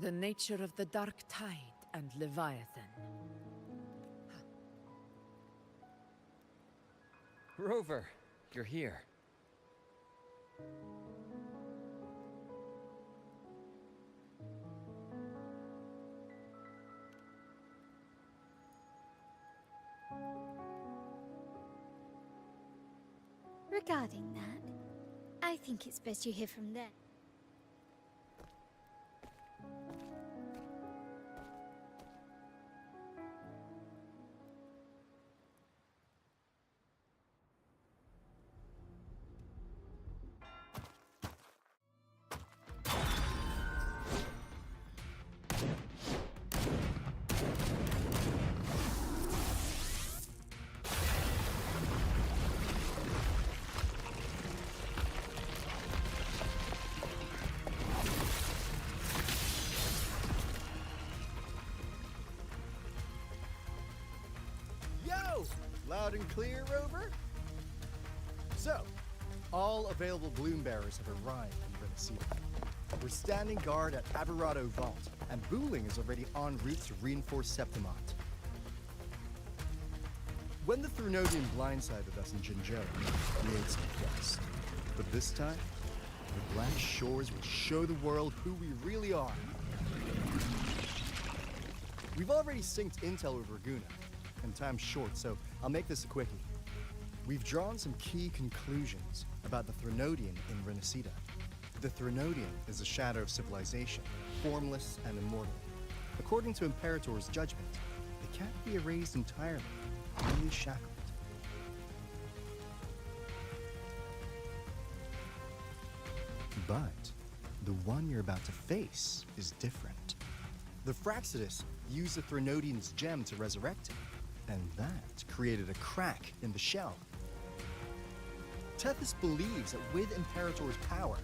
The nature of the Dark Tide and Leviathan. Rover, you're here. Regarding that, I think it's best you hear from them. Loud and clear, Rover? So, all available bloom bearers have arrived in RINASCITA. We're standing guard at Aberrado Vault, and Booling is already en route to reinforce Septimont. When the Thrunodian blindsided us in Jinzhou, we made some quest. But this time, the Black Shores will show the world who we really are. We've already synced intel with Raguna, and time's short, so I'll make this a quickie. We've drawn some key conclusions about the Thrunodian in RINASCITA. The Thrunodian is a shadow of civilization, formless and immortal. According to Imperator's judgment, they can't be erased entirely, only shackled. But the one you're about to face is different. The Fraxidus used the Threnodian's gem to resurrect him, and that created a crack in the shell. Tethys believes that with Imperator's power,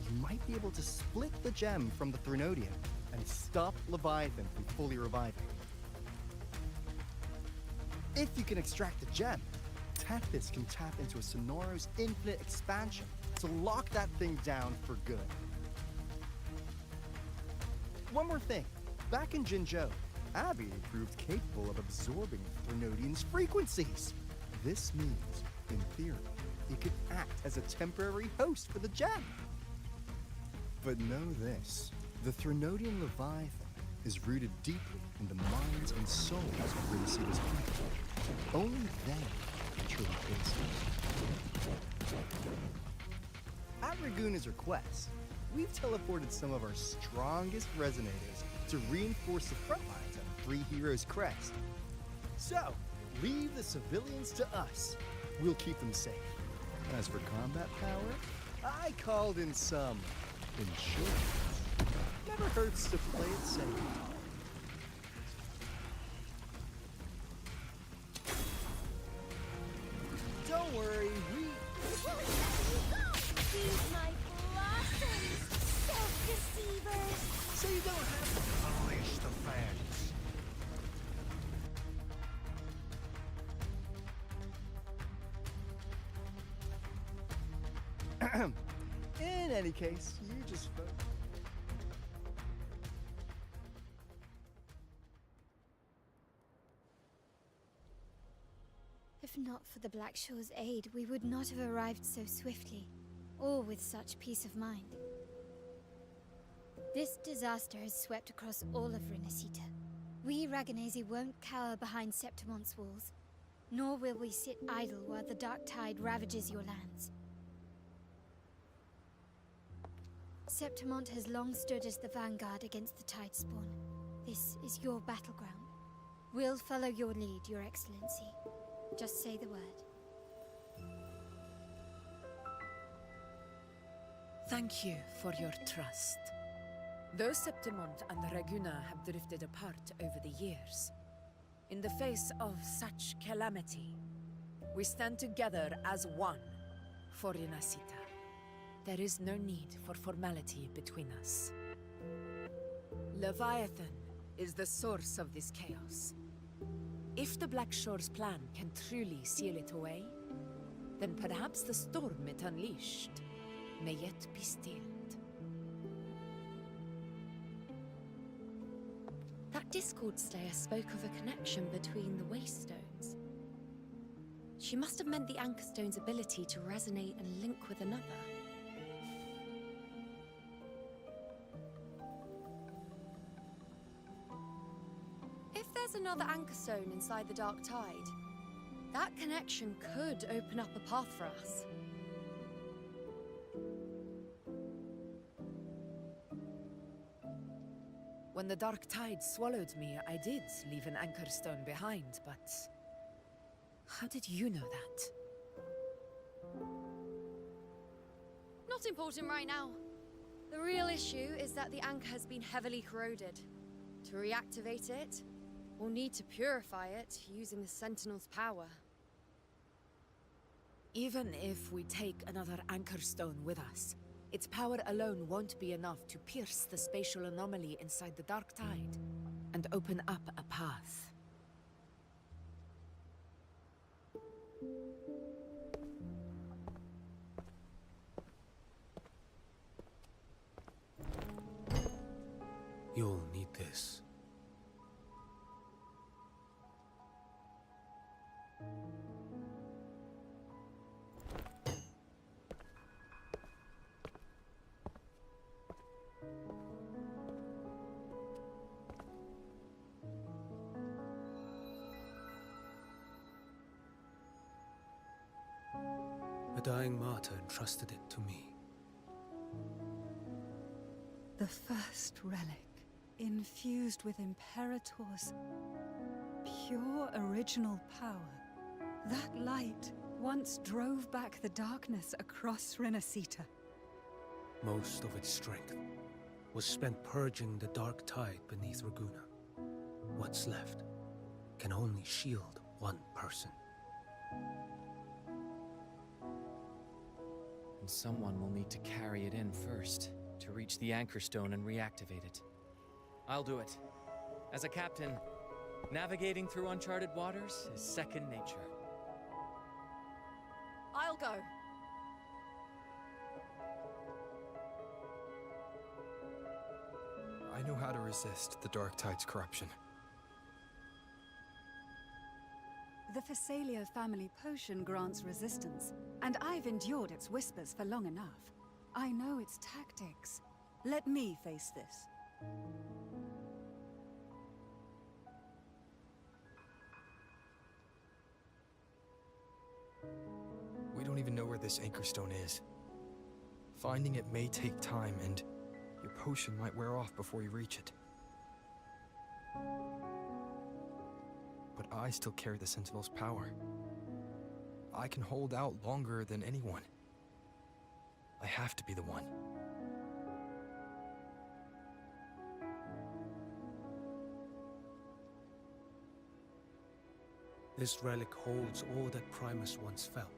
you might be able to split the gem from the Threnodian and stop Leviathan from fully reviving. If you can extract the gem, Tethys can tap into a Sonoros infinite expansion to lock that thing down for good. One more thing. Back in Jinzhou, Abby proved capable of absorbing Threnodian's frequencies. This means, in theory, it could act as a temporary host for the gem. But know this, the Threnodian Leviathan is rooted deeply in the minds and souls of RINASCITA's people. Only they can truly face it. At Raguna's request, we've teleported some of our strongest resonators to reinforce the front lines on Three Heroes Crest. So, leave the civilians to us. We'll keep them safe. As for combat power, I called in some insurance. Never hurts to play it safe. Don't worry, He's my blossoms, self-deceivers! So you don't have to polish the fans. In any case, you just vote. If not for the Black Shore's aid, we would not have arrived so swiftly, or with such peace of mind. This disaster has swept across all of RINASCITA. We Raganesi won't cower behind Septimon's walls, nor will we sit idle while the dark tide ravages your lands. Septimont has long stood as the vanguard against the tide spawn. This is your battleground. We'll follow your lead, Your Excellency. Just say the word. Thank you for your trust. Though Septimont and Raguna have drifted apart over the years, in the face of such calamity, we stand together as one for RINASCITA. There is no need for formality between us. Leviathan is the source of this chaos. If the Black Shore's plan can truly seal it away, then perhaps the storm it unleashed may yet be stilled. That Discord Slayer spoke of a connection between the Wastestones. She must have meant the Anchorstone's ability to resonate and link with another. If there's another Anchorstone inside the Dark Tide, that connection could open up a path for us. When the Dark Tide swallowed me, I did leave an Anchorstone behind, but how did you know that? Not important right now. The real issue is that the anchor has been heavily corroded. To reactivate it, we'll need to purify it using the Sentinel's power. Even if we take another Anchorstone with us, its power alone won't be enough to pierce the spatial anomaly inside the Dark Tide and open up a path. You'll need this. A dying martyr entrusted it to me. The first relic, infused with Imperator's pure original power. That light once drove back the darkness across RINASCITA. Most of its strength was spent purging the dark tide beneath Raguna. What's left can only shield one person. And someone will need to carry it in first, to reach the anchor stone and reactivate it. I'll do it. As a captain, navigating through uncharted waters is second nature. I'll go. I know how to resist the Dark Tide's corruption. The Phasalia family potion grants resistance, and I've endured its whispers for long enough. I know its tactics. Let me face this. We don't even know where this anchor stone is. Finding it may take time, and your potion might wear off before you reach it. But I still carry the Sentinel's power. I can hold out longer than anyone. I have to be the one. This relic holds all that Primus once felt.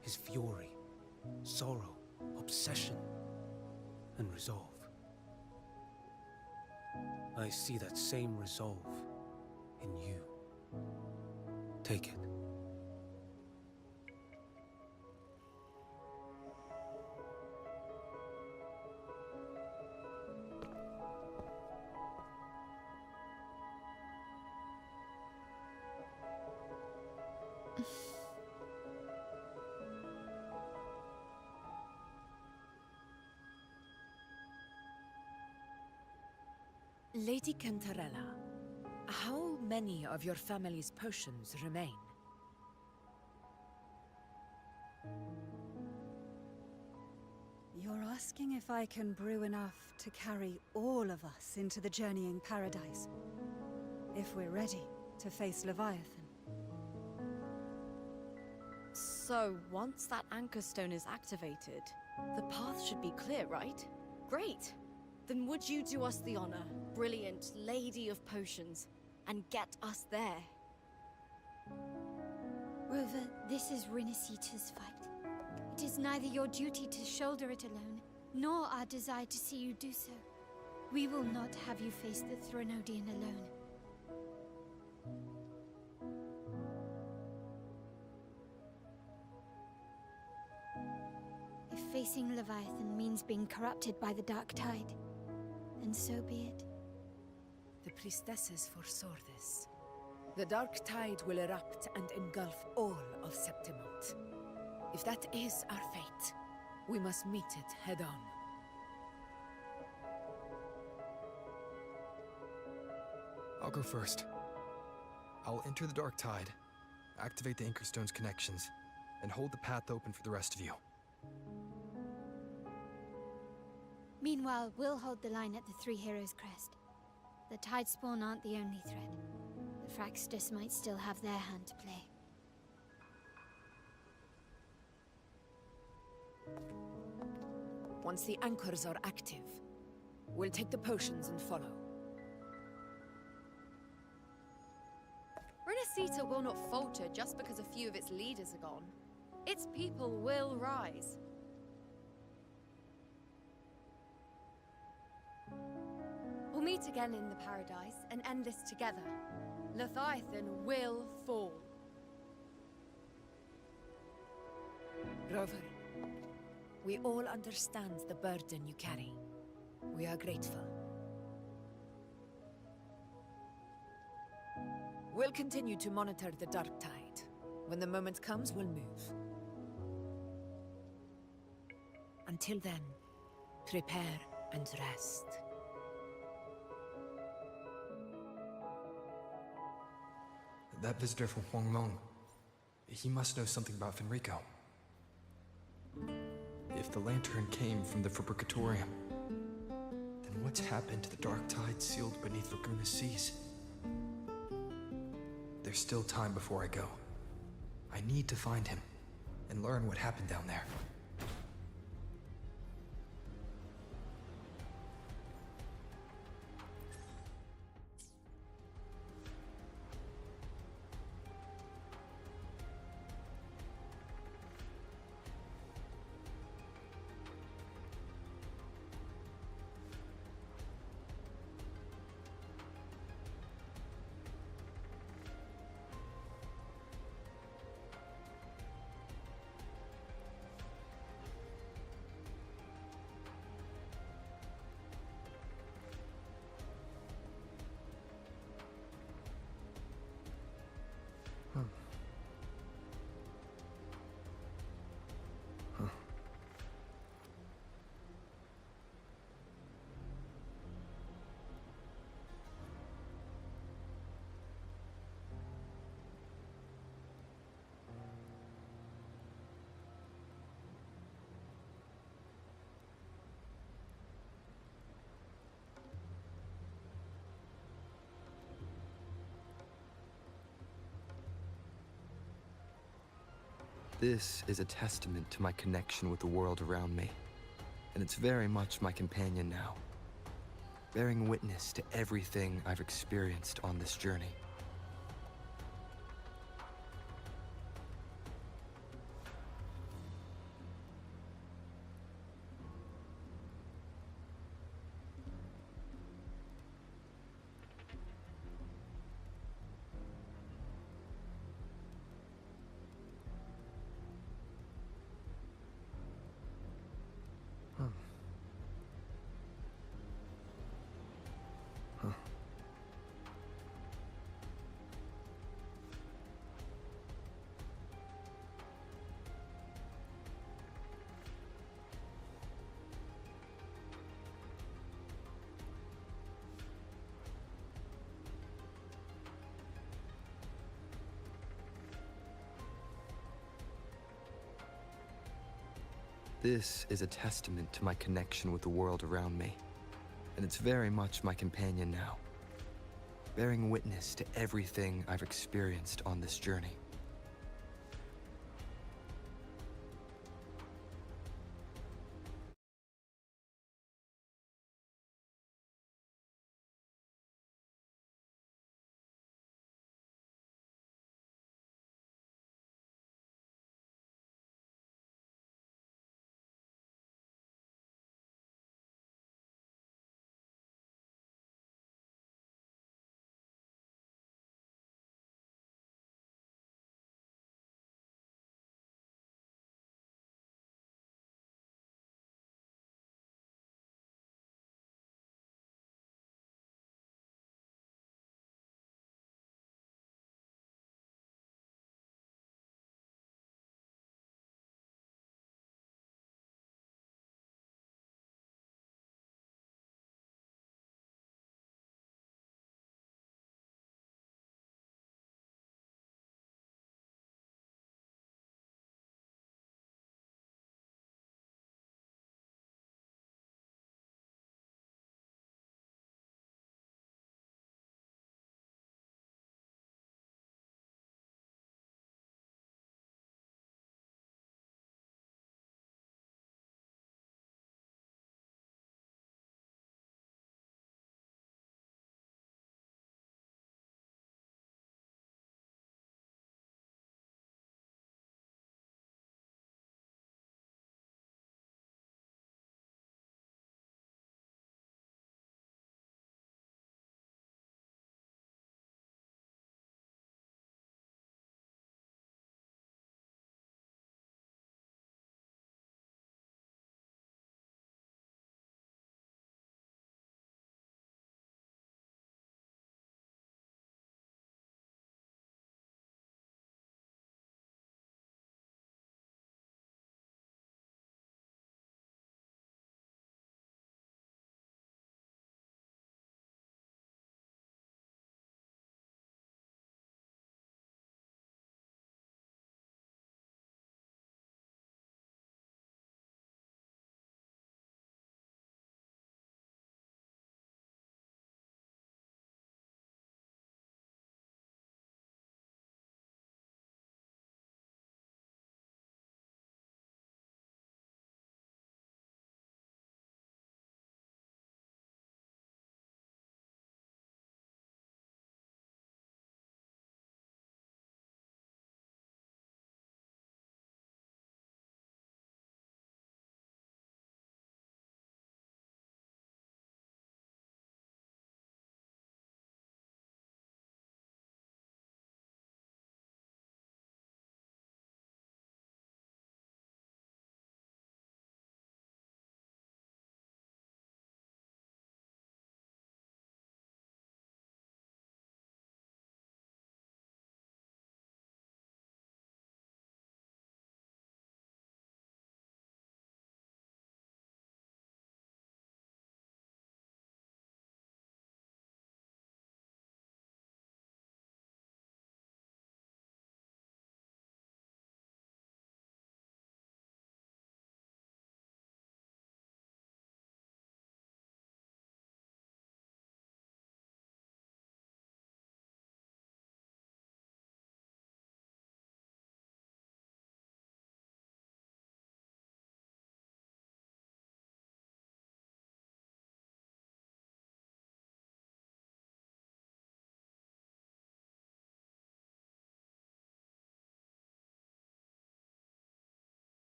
His fury, sorrow, obsession, and resolve. I see that same resolve in you. Take it. Lady Cantarella, how many of your family's potions remain? You're asking if I can brew enough to carry all of us into the journeying paradise. If we're ready to face Leviathan. So, once that anchor stone is activated, the path should be clear, right? Great! Then would you do us the honor, brilliant Lady of Potions, and get us there? Rover, this is RINASCITA's fight. It is neither your duty to shoulder it alone, nor our desire to see you do so. We will not have you face the Threnodian alone. If facing Leviathan means being corrupted by the Dark Tide, then so be it. The priestesses foresaw this. The Dark Tide will erupt and engulf all of Septimont. If that is our fate, we must meet it head-on. I'll go first. I'll enter the Dark Tide, activate the Anchor Stone's connections, and hold the path open for the rest of you. Meanwhile, we'll hold the line at the Three Heroes Crest. The Tidespawn aren't the only threat. The Fraxtus might still have their hand to play. Once the anchors are active, we'll take the potions and follow. RINASCITA will not falter just because a few of its leaders are gone. Its people will rise. We'll meet again in the paradise and end this together. Leviathan will fall. Rover, we all understand the burden you carry. We are grateful. We'll continue to monitor the Dark Tide. When the moment comes, we'll move. Until then, prepare and rest. That visitor from Huanglong, he must know something about Fenrico. If the lantern came from the Fabricatorium, then what's happened to the Dark Tide sealed beneath Raguna's seas? There's still time before I go. I need to find him and learn what happened down there. This is a testament to my connection with the world around me, and it's very much my companion now, bearing witness to everything I've experienced on this journey. This is a testament to my connection with the world around me, and it's very much my companion now, bearing witness to everything I've experienced on this journey.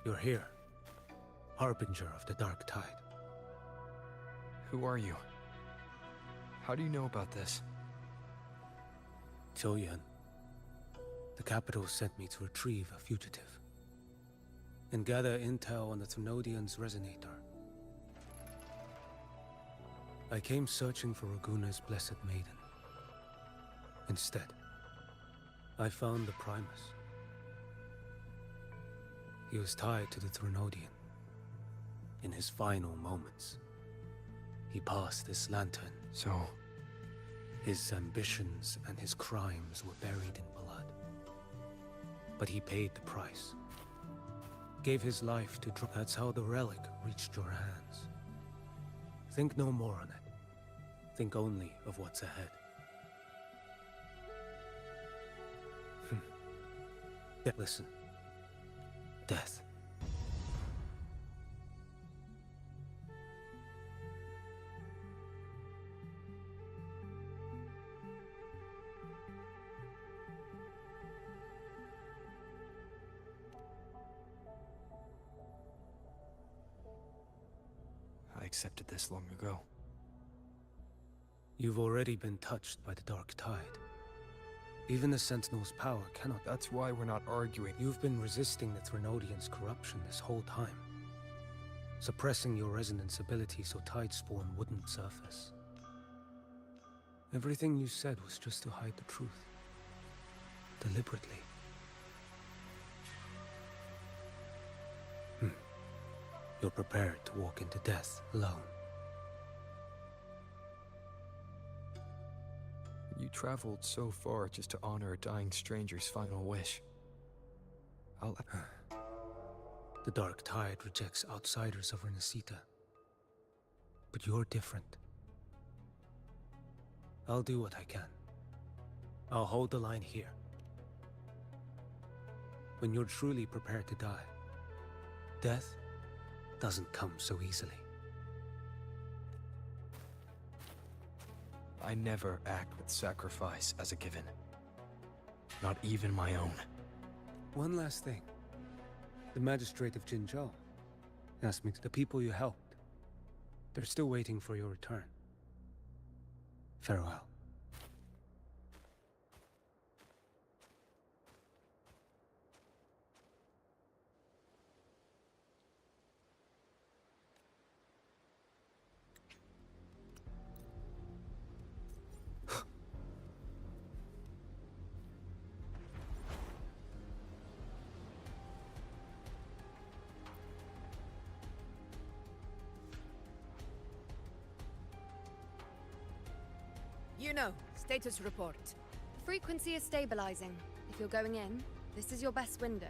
You're here, harbinger of the dark tide. Who are you? How do you know about this? Choyan. The capital sent me to retrieve a fugitive and gather intel on the Thrunodian's resonator. I came searching for Raguna's blessed maiden. Instead, I found the Primus. He was tied to the Thrunodian. In his final moments, he passed this lantern. So, his ambitions and his crimes were buried in blood. But he paid the price. Gave his life to That's how the relic reached your hands. Think no more on it. Think only of what's ahead. Listen. Death. I accepted this long ago. You've already been touched by the dark tide. Even the Sentinel's power cannot... That's why we're not arguing. You've been resisting the Thrunodian's corruption this whole time. Suppressing your resonance ability so Tidespawn wouldn't surface. Everything you said was just to hide the truth. Deliberately. You're prepared to walk into death alone. You traveled so far just to honor a dying stranger's final wish. The dark tide rejects outsiders of RINASCITA. But you're different. I'll do what I can. I'll hold the line here. When you're truly prepared to die, death doesn't come so easily. I never act with sacrifice as a given. Not even my own. One last thing. The magistrate of Jinzhou asked me to the people you helped. They're still waiting for your return. Farewell. You know, status report. The frequency is stabilizing. If you're going in, this is your best window.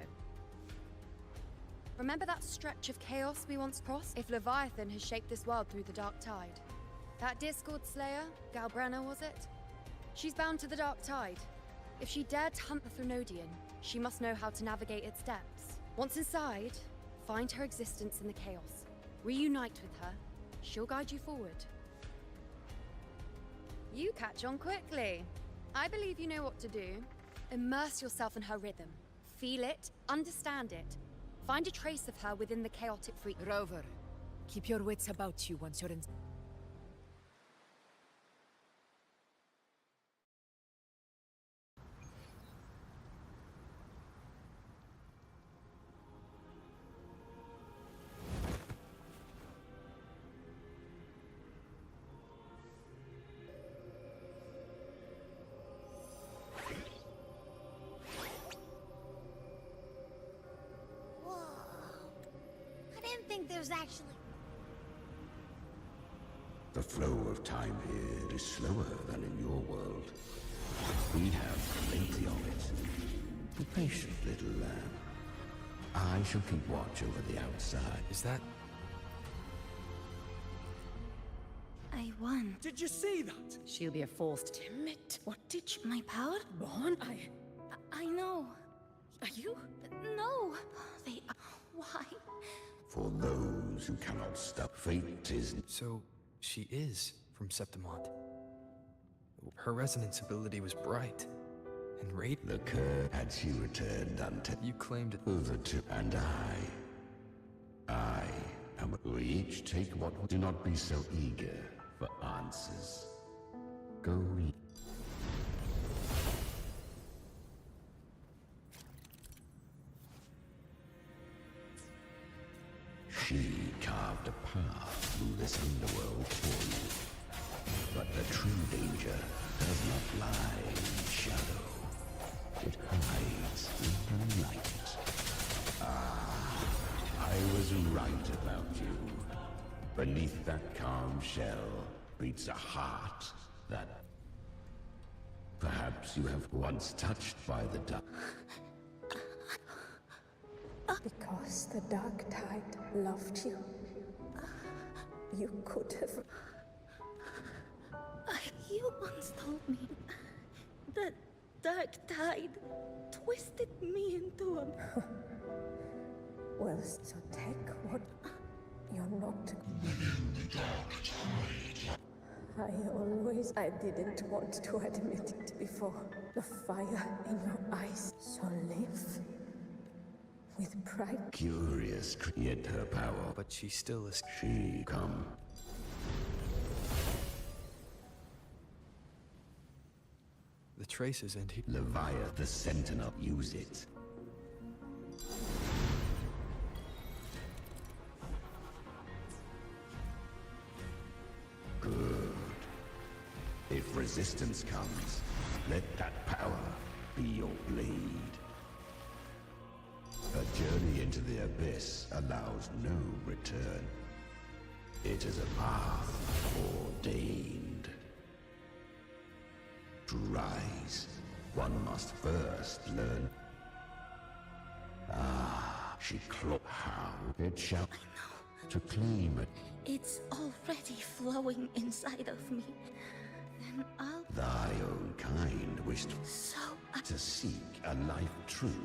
Remember that stretch of chaos we once crossed? If Leviathan has shaped this world through the dark tide. That Discord Slayer, GALBRENA was it? She's bound to the dark tide. If she dared to hunt the Thrunodian, she must know how to navigate its depths. Once inside, find her existence in the chaos. Reunite with her. She'll guide you forward. You catch on quickly. I believe you know what to do. Immerse yourself in her rhythm. Feel it, understand it. Find a trace of her within the chaotic freak. Rover, keep your wits about you once you're in... There's actually... The flow of time here is slower than in your world. We have plenty of it. Be patient, little lamb. I shall keep watch over the outside. Is that... I won. Did you see that? She'll be a forced... Damn it. What did you... My power? Born? I know. Are you? No. They... Why? For those who cannot stop, fate is... So, she is from Septimont. Her resonance ability was bright and radiant. The curse had she returned unto... You claimed it... Over to... And I come. We each take what. Do not be so eager for answers. Go. She carved a path through this underworld for you. But the true danger does not lie in shadow. It hides in the light. Ah, I was right about you. Beneath that calm shell beats a heart that perhaps you have once touched by the dark. Because the Dark Tide loved you. You could have... You once told me that Dark Tide twisted me into a... Well, so take what you're not... I didn't want to admit it before. The fire in your eyes. So live with pride. Curious, yet her power. But she still is. She come. The traces and he. Leviathan, the Sentinel, use it. Good. If resistance comes, let that power be your blade. A journey into the abyss allows no return. It is a path ordained. To rise, one must first learn. Ah, she clawed how it shall. To claim it. It's already flowing inside of me. Then I'll... Thy own kind wished So to seek a life true.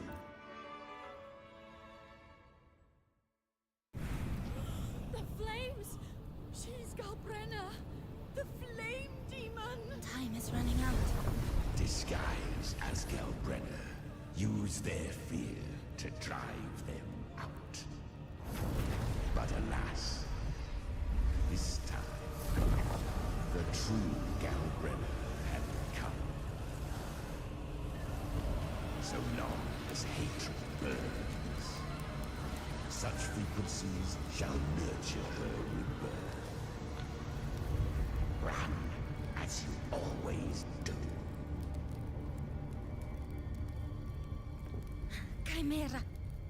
The flames! She's GALBRENA! The flame demon! Time is running out. Disguised as GALBRENA, use their fear to drive them out. But alas, this time, the true GALBRENA had come. So long as hatred burns, such frequencies shall nurture her rebirth. Run, as you always do. Chimera,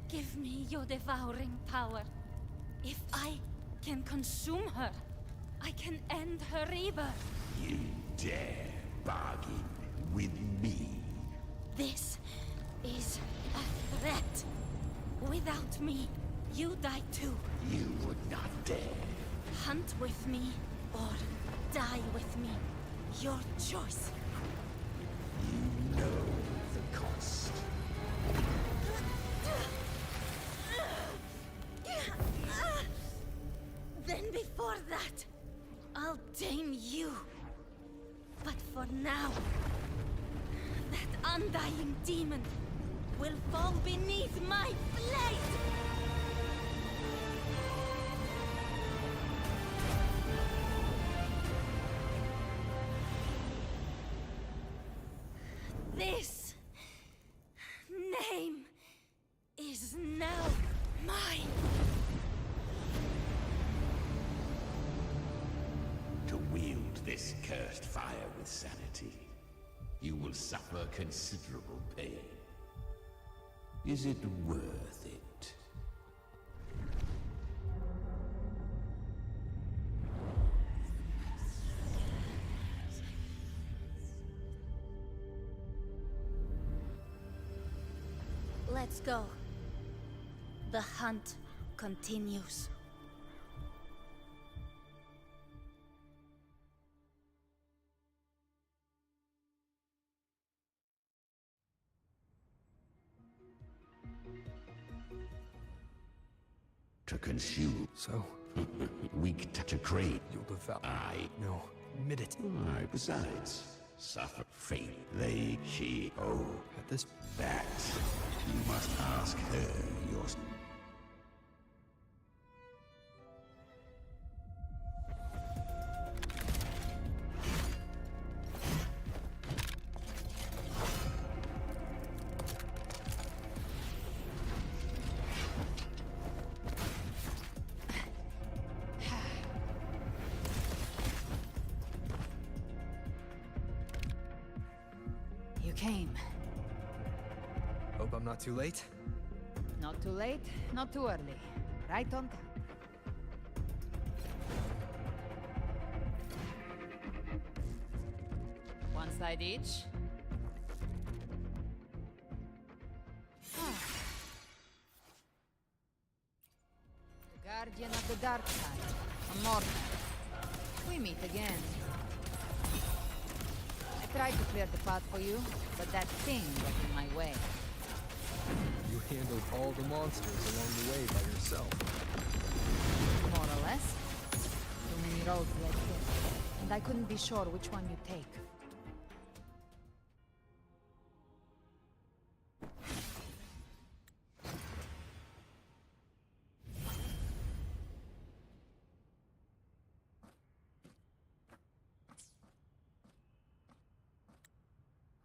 give me your devouring power. If I can consume her, I can end her rebirth. You dare bargain with me? This is a threat. Without me, you die too. You would not dare. Hunt with me, or die with me. Your choice. You know the cost. Then before that, I'll tame you. But for now, that undying demon will fall beneath my blade! This name is now mine. To wield this cursed fire with sanity, you will suffer considerable pain. Is it worth it? Let's go. The hunt continues. To consume. So? Weak to crave. You'll devour. No. Admit it. Besides, suffer fate. She. At this. That. You must ask her your. came. Hope I'm not too late. Not too late, not too early. Right on time. One side each. The Guardian of the Dark Side, a mortal. We meet again. I tried to clear the path for you, but that thing got in my way. You handled all the monsters along the way by yourself. More or less. Too many roads led here, and I couldn't be sure which one you take.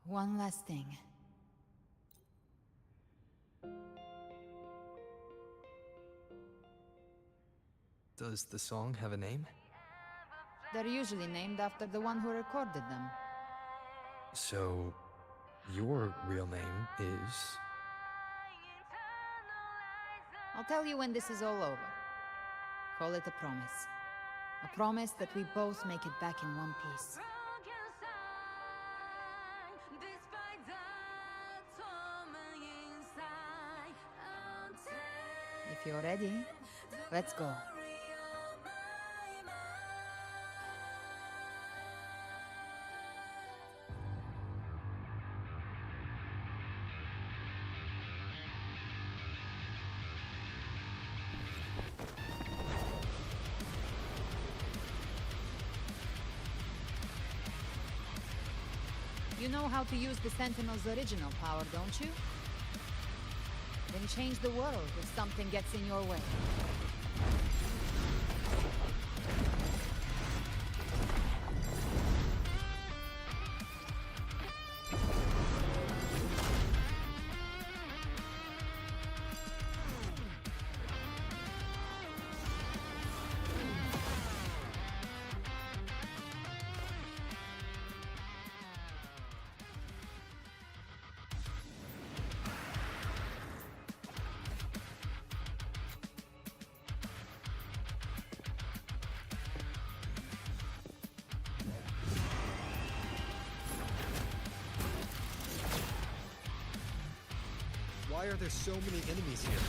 One last thing. Does the song have a name? They're usually named after the one who recorded them. So, your real name is... I'll tell you when this is all over. Call it a promise. A promise that we both make it back in one piece. If you're ready, let's go. You know how to use the Sentinel's original power, don't you? Then change the world if something gets in your way. Why are there so many enemies here?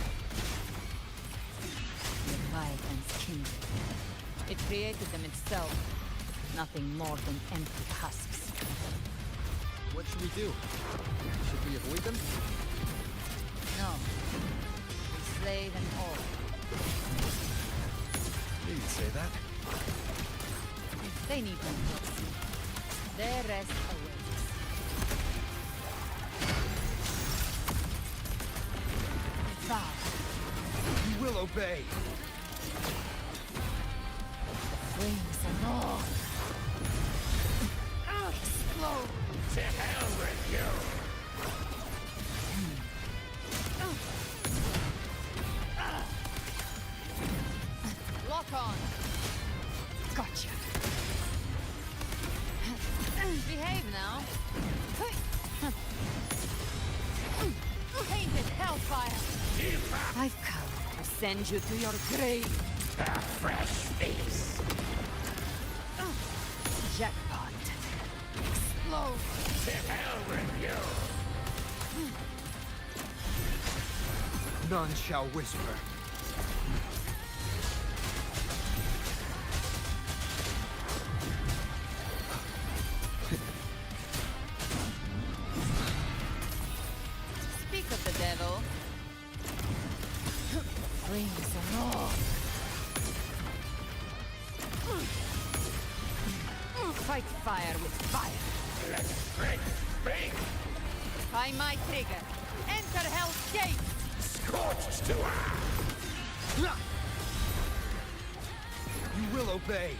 Leviathan's kingdom. It created them itself. Nothing more than empty husks. What should we do? Should we avoid them? No. We slay them all. You'd say that. They need no mercy. Their rest awaits. You will obey. Flames are on. Explode. To hell with you! Lock on. Gotcha. Behave now. Painted hellfire. I've come to send you to your grave. A fresh feast. Jackpot. Explode. To hell with you! None shall whisper. Speak of the devil. Flames and all. Fight fire with fire. Let's break big! By my trigger. Enter Hell's Gate! Scorched to You will obey.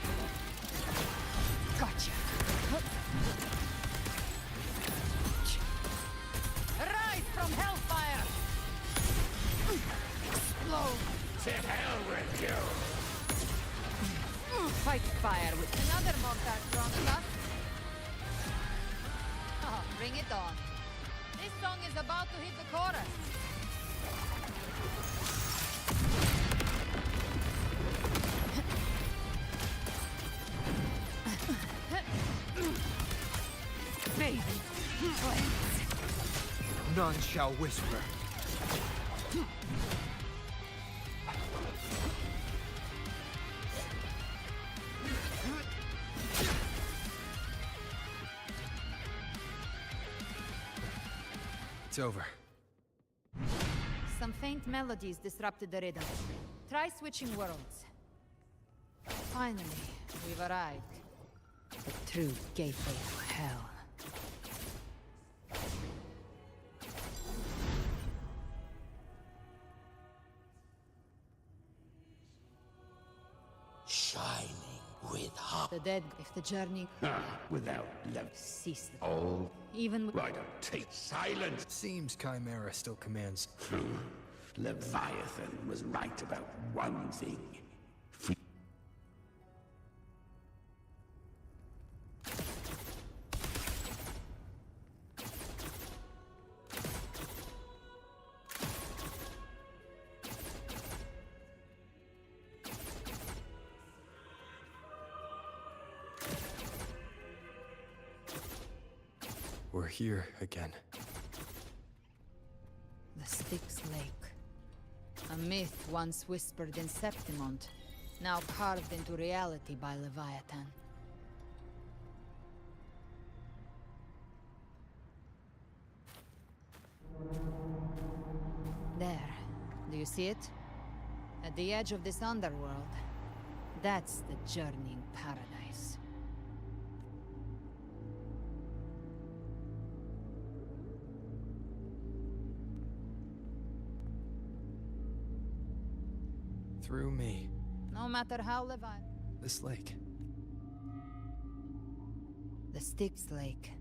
Gotcha. Rise from hellfire! Explode! To hell with you! Fight fire with another mortar strong enough. Oh, bring it on. This song is about to hit the chorus. None shall whisper. It's over. Some faint melodies disrupted the rhythm. Try switching worlds. Finally, we've arrived. The true gateway to hell. Shining with heart. The dead, if the journey Without love. ceased. All. Even Why don't take silence? Seems Chimera still commands. Leviathan was right about one thing. We're here again. The Styx Lake. A myth once whispered in Septimont, now carved into reality by Leviathan. There. Do you see it? At the edge of this underworld. That's the journeying paradise. Through me. No matter how Leviathan... This lake. The Styx Lake.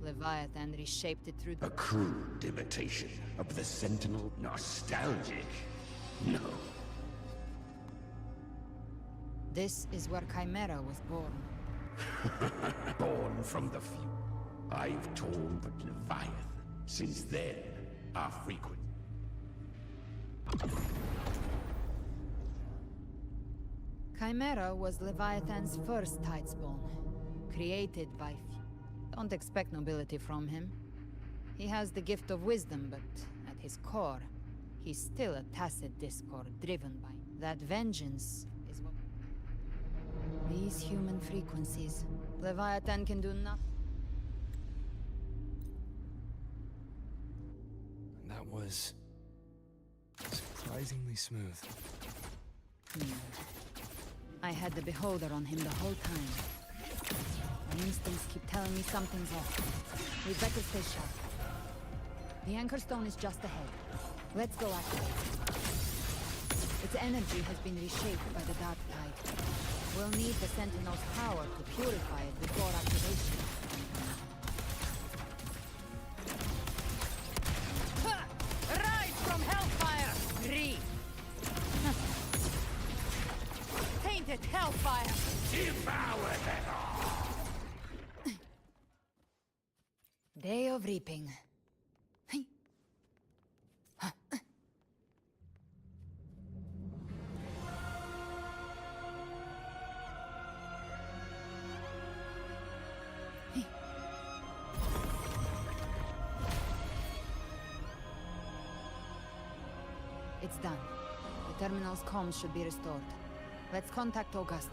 Leviathan reshaped it through the... A crude imitation of the Sentinel. Nostalgic? No. This is where Chimera was born. Born from the few. I've told but Leviathan. Since then, are frequent. Chimera was Leviathan's first tidespawn, created by few. Don't expect nobility from him. He has the gift of wisdom, but at his core, he's still a tacit discord driven by that vengeance is what... These human frequencies, Leviathan can do nothing. That was... surprisingly smooth. I had the beholder on him the whole time. My instincts keep telling me something's off. We'd better stay sharp. The Anchor Stone is just ahead. Let's go activate it. Its energy has been reshaped by the Dark Tide. We'll need the Sentinel's power to purify it before activation. Ha! Rise from Hellfire! Re! Tainted Hellfire! Devour them all! Day of Reaping. It's done. The terminal's comms should be restored. Let's contact Augusta.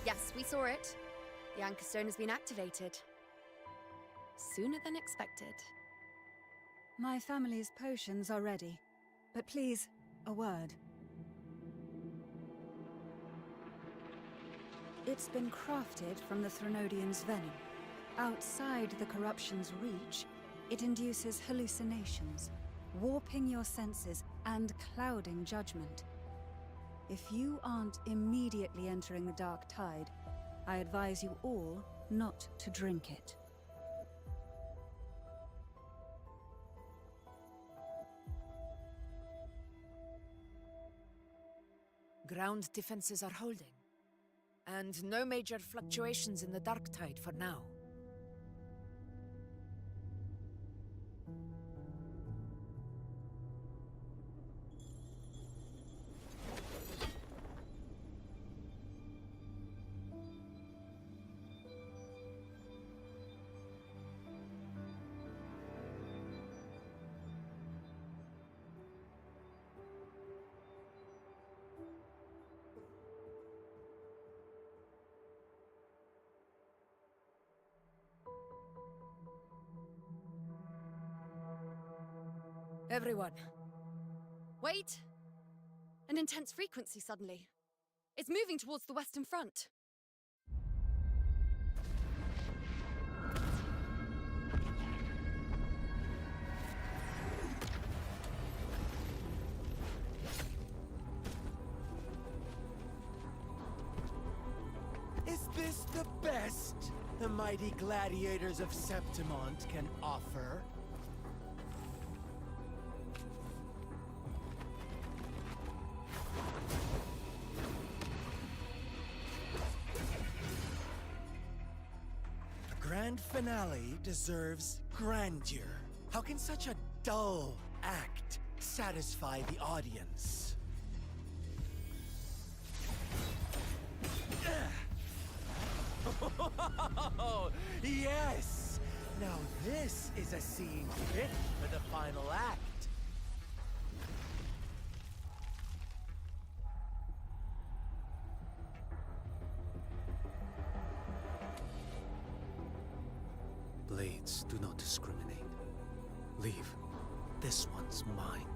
Yes, we saw it. The Anchor Stone has been activated. Sooner than expected. My family's potions are ready. But please, a word. It's been crafted from the Threnodian's venom. Outside the corruption's reach, it induces hallucinations, warping your senses and clouding judgment. If you aren't immediately entering the dark tide, I advise you all not to drink it. Ground defenses are holding. And no major fluctuations in the dark tide for now. Everyone. Wait! An intense frequency suddenly. It's moving towards the Western Front. Is this the best the mighty gladiators of Septimont can offer? A grand finale deserves grandeur. How can such a dull act satisfy the audience? Oh, yes! Now this is a scene fit for the final act. Blades do not discriminate. Leave. This one's mine.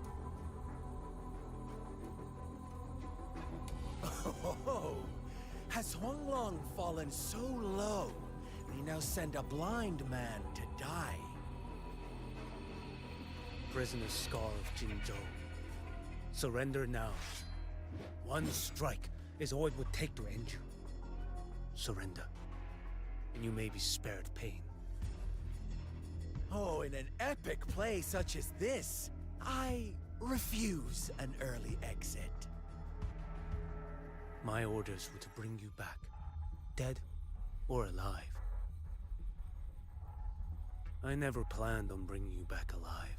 Oh, has Huanglong fallen so low, we now send a blind man to die? Prisoner's Scar of Jinzhou. Surrender now. One strike is all it would take to end you. Surrender, and you may be spared pain. Oh, in an epic play such as this, I refuse an early exit. My orders were to bring you back, dead or alive. I never planned on bringing you back alive.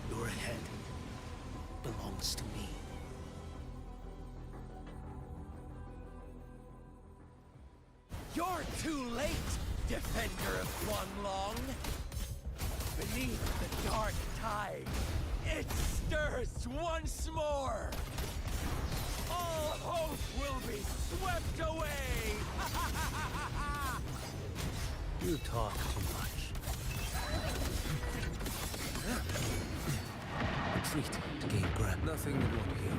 Your head belongs to me. You're too late, defender of Huanglong! Beneath the dark tide, it stirs once more! All hope will be swept away! You talk too much. Retreat to gain ground. Nothing will heal.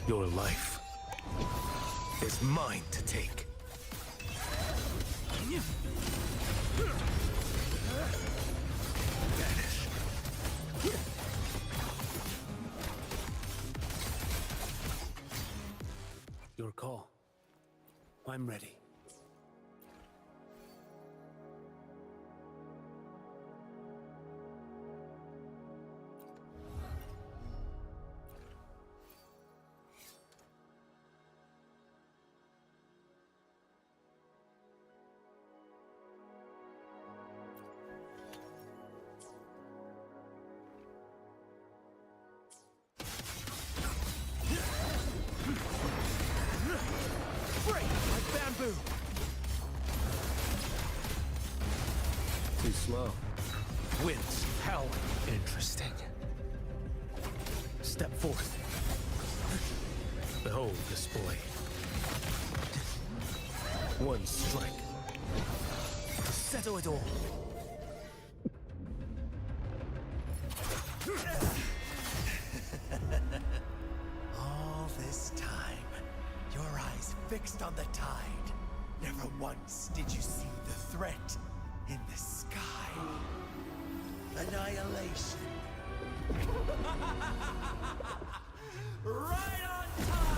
Your life is mine to take. Vanish. Your call. I'm ready. Break like bamboo! Too slow. Winds howling. Interesting. Step forth. Behold this boy. One strike. settle it all. All this time, your eyes fixed on the tide. Never once did you see the threat in the sky. Annihilation. Right on time!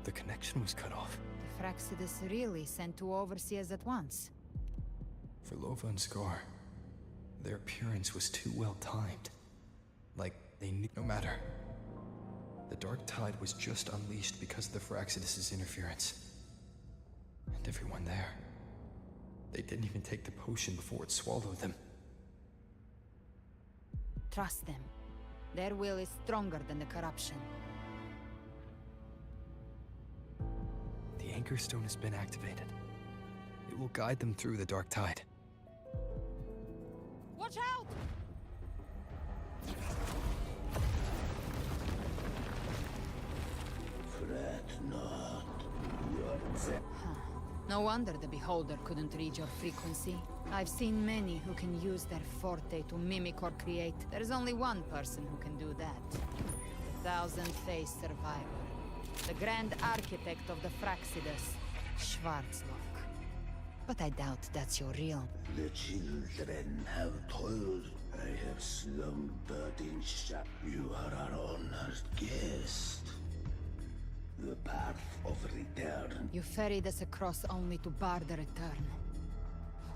The connection was cut off. The Fraxidus really sent two overseers at once. For Lova and Scar, their appearance was too well timed. Like, they knew no matter. The Dark Tide was just unleashed because of the Fraxidus' interference. And everyone there. They didn't even take the potion before it swallowed them. Trust them. Their will is stronger than the corruption. The Anchor Stone has been activated. It will guide them through the Dark Tide. Watch out! Fret not. No wonder the Beholder couldn't read your frequency. I've seen many who can use their forte to mimic or create. There's only one person who can do that. The Thousand-Faced Survivor. The Grand Architect of the Fraxidus, Schwarzlock. But I doubt that's your real... The children have toiled. I have slumbered in shadow. You are our honored guest. The path of return. You ferried us across only to bar the return.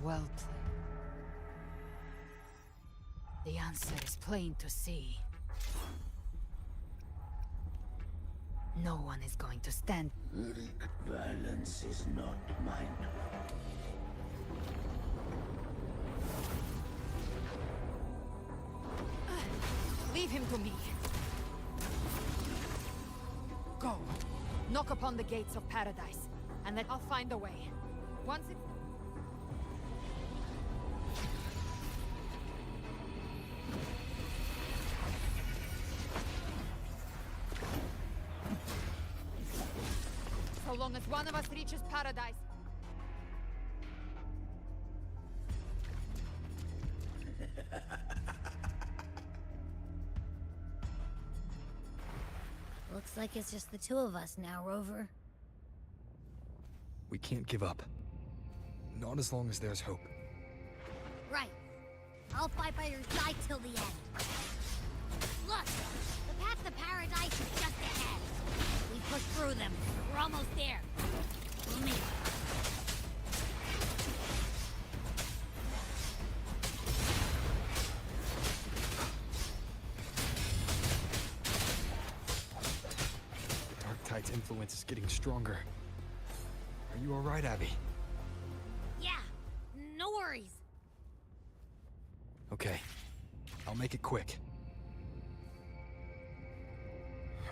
Well played. The answer is plain to see. No one is going to stand. Violence is not mine. Leave him to me. Go. Knock upon the gates of paradise, and then I'll find a way. Once it... So long as one of us reaches paradise... Looks like it's just the two of us now, Rover. We can't give up. Not as long as there's hope. Right. I'll fight by your side till the end. Look! The path to paradise is just ahead. We push through them. We're almost there. We'll meet. Tide's influence is getting stronger. Are you alright, Abby? Yeah, no worries. Okay, I'll make it quick.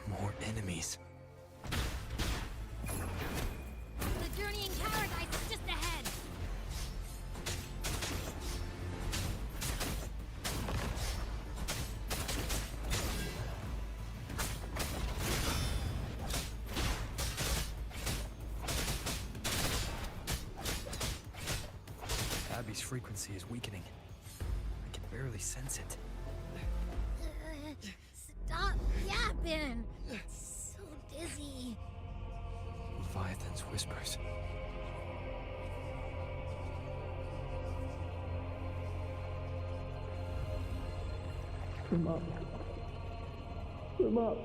More enemies. The journey in paradise is just ahead. Abby's frequency is weakening. I can barely sense it. Stop yapping. It's so dizzy. Leviathan's whispers. Come up. Come up.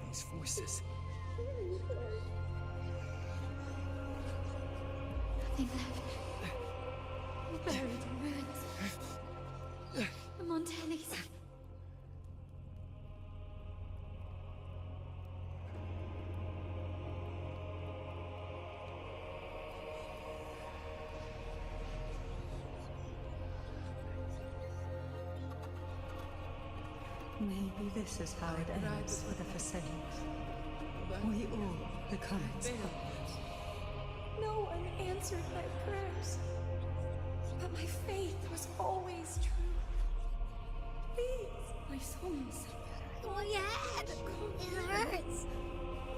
These voices. Nothing left. Buried in ruins. The Montellis. Maybe this is how it ends for the Fresenius. We all become its puppets. No one answered my prayers. But my faith was always true. Please, my souls. My head! It hurts!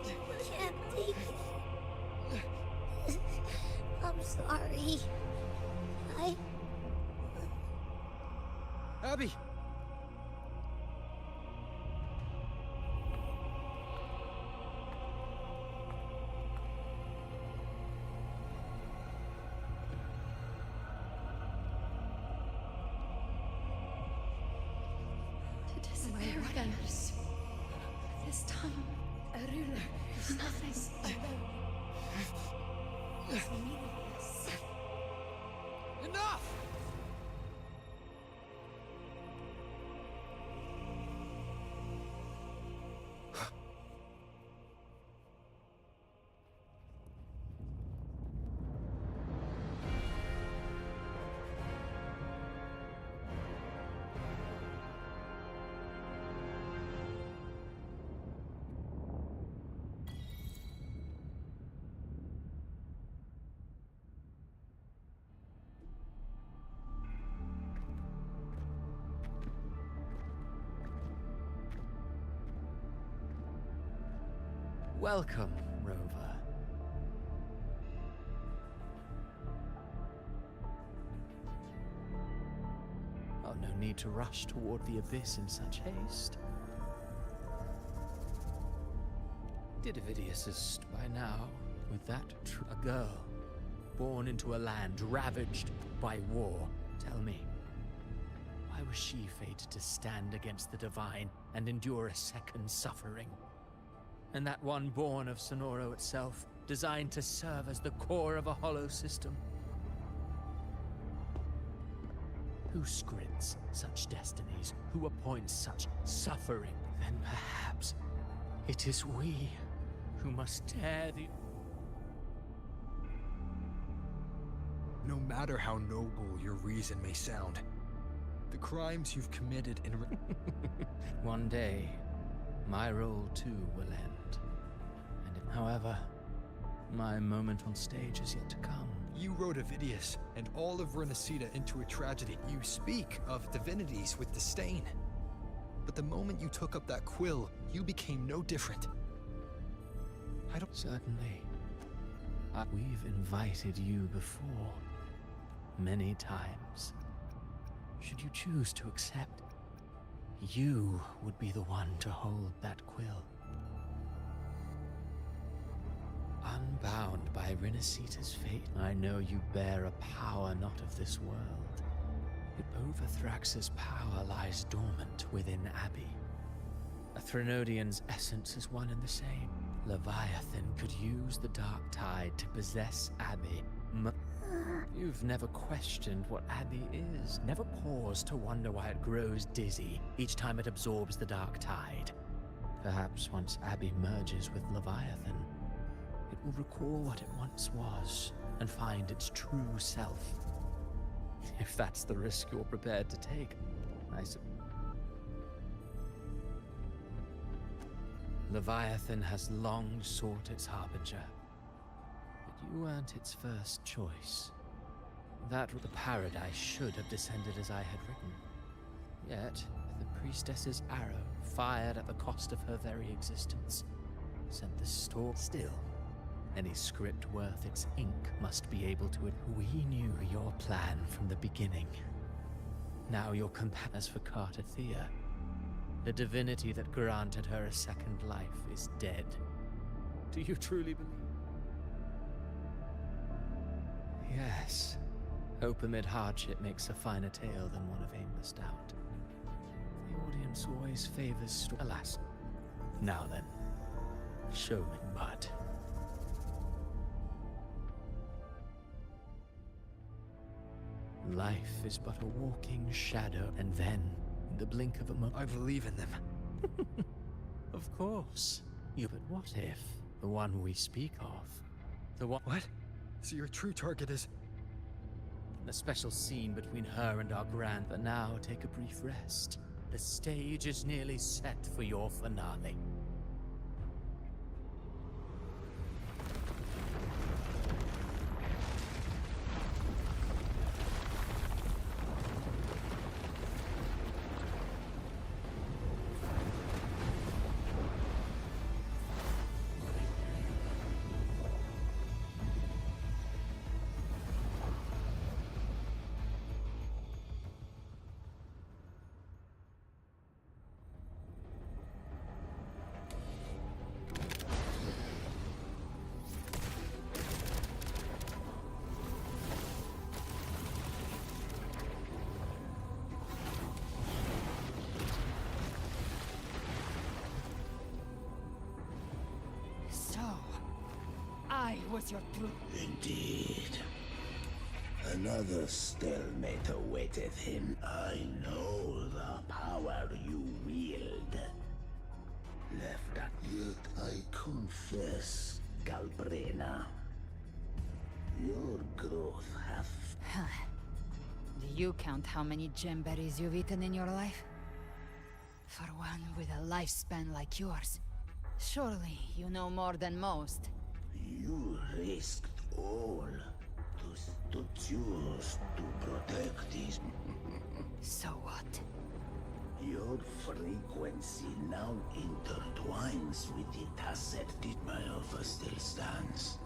I can't take it. I'm sorry. Abby! To disappear again. This time, Aruna is nothing. It's meaningless. Enough! Welcome, Rover. Oh, no need to rush toward the abyss in such haste. Did Avidius by now, with that a girl, born into a land ravaged by war? Tell me, why was she fated to stand against the divine and endure a second suffering? And that one born of Sonoro itself, designed to serve as the core of a hollow system? Who scripts such destinies? Who appoints such suffering? Then perhaps it is we who must tear the... No matter how noble your reason may sound, the crimes you've committed in... One day, my role too will end. However, my moment on stage is yet to come. You wrote Avidius and all of RINASCITA into a tragedy. You speak of divinities with disdain. But the moment you took up that quill, you became no different. I don't... Certainly. We've invited you before. Many times. Should you choose to accept, you would be the one to hold that quill. Unbound by RINASCITA's fate, I know you bear a power not of this world. But Overthrax's power lies dormant within Abbey. A Threnodian's essence is one and the same. Leviathan could use the dark tide to possess Abbey. You've never questioned what Abbey is, never paused to wonder why it grows dizzy each time it absorbs the dark tide. Perhaps once Abbey merges with Leviathan, it will recall what it once was and find its true self. If that's the risk you're prepared to take, I suppose. Leviathan has long sought its harbinger, but you weren't its first choice. That the paradise should have descended as I had written. Yet, the priestess's arrow, fired at the cost of her very existence, sent the storm. Still, any script worth its ink must be able to... We knew your plan from the beginning. Now your companions for Cartathea. The divinity that granted her a second life is dead. Do you truly believe? Yes. Hope amid hardship makes a finer tale than one of aimless doubt. The audience always favors... Alas. Now then. Show me mud. Life is but a walking shadow, and then, in the blink of a moment... I believe in them. Of course. But what if the one we speak of, the one... What? So your true target is... A special scene between her and our grand... But now take a brief rest. The stage is nearly set for your finale. I was your true... Indeed. Another stalemate awaiteth him. I know the power you wield. Left at yet, I confess, Galbrena. Your growth hath... Do you count how many gemberries you've eaten in your life? For one with a lifespan like yours, surely you know more than most. You risked all to choose to protect his... So what? Your frequency now intertwines with the tacit. Did my offer still stands?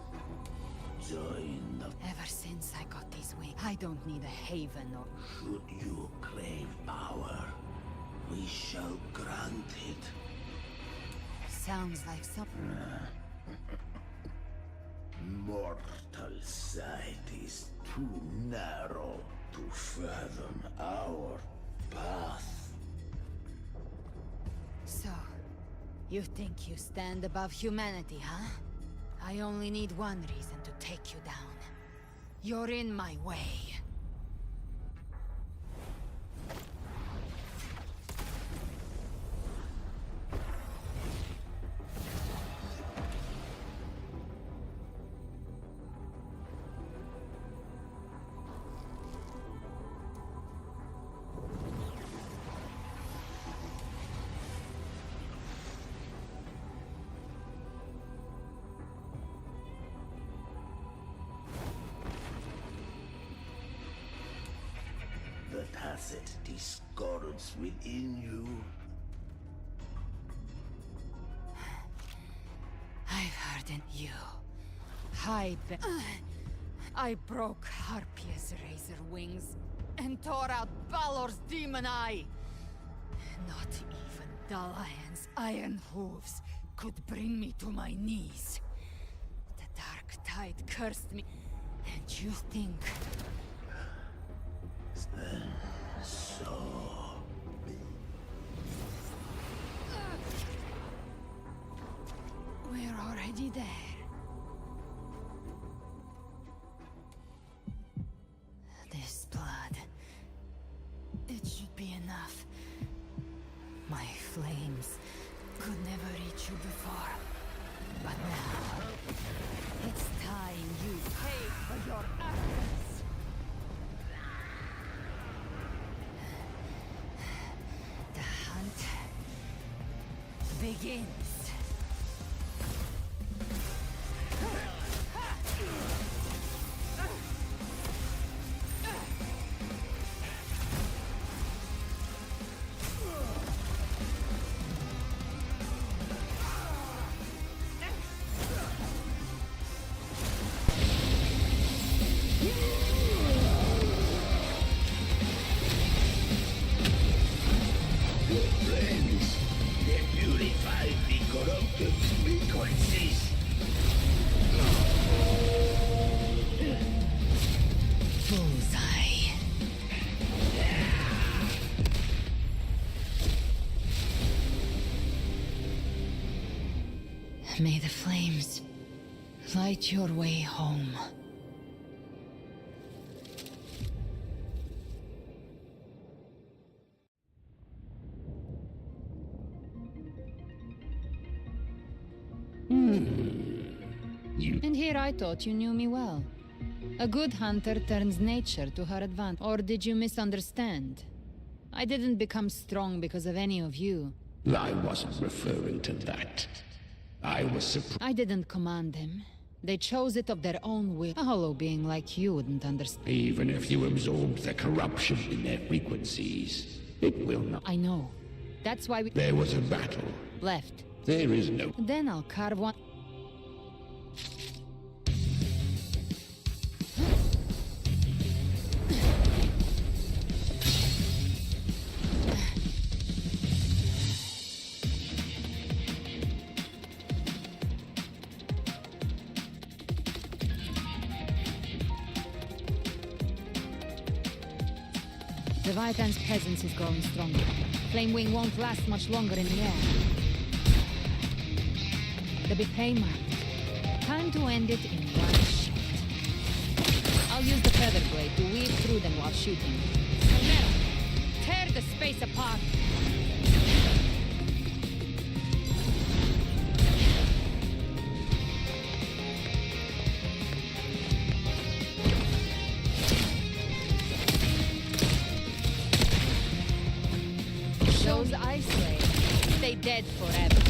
Join the... Ever since I got these wings, I don't need a haven or... Should you crave power, we shall grant it. Sounds like something... Mortal sight is too narrow to fathom our path. So, you think you stand above humanity, huh? I only need one reason to take you down. You're in my way. The tacit discords within you. I've heard it. You. I broke Harpia's razor wings and tore out Balor's demon eye. Not even Dalahan's iron hooves could bring me to my knees. The dark tide cursed me, and you think... So... We're already there. This blood... It should be enough. My flames could never reach you before. But now... It's time you pay for your actions! The hunt begins. Bullseye. May the flames light your way home. And here I thought you knew me well. A good hunter turns nature to her advantage. Or did you misunderstand? I didn't become strong because of any of you. I wasn't referring to that. I was surprised. I didn't command them. They chose it of their own will. A hollow being like you wouldn't understand. Even if you absorbed the corruption in their frequencies, it will not. I know. That's why we... There was a battle. Left. There is no... Then I'll carve one... Leviathan's presence is growing stronger. Flame Wing won't last much longer in the air. The big mark. Time to end it in one shot. I'll use the feather blade to weave through them while shooting. Chimera, tear the space apart! Those I slay, stay dead forever.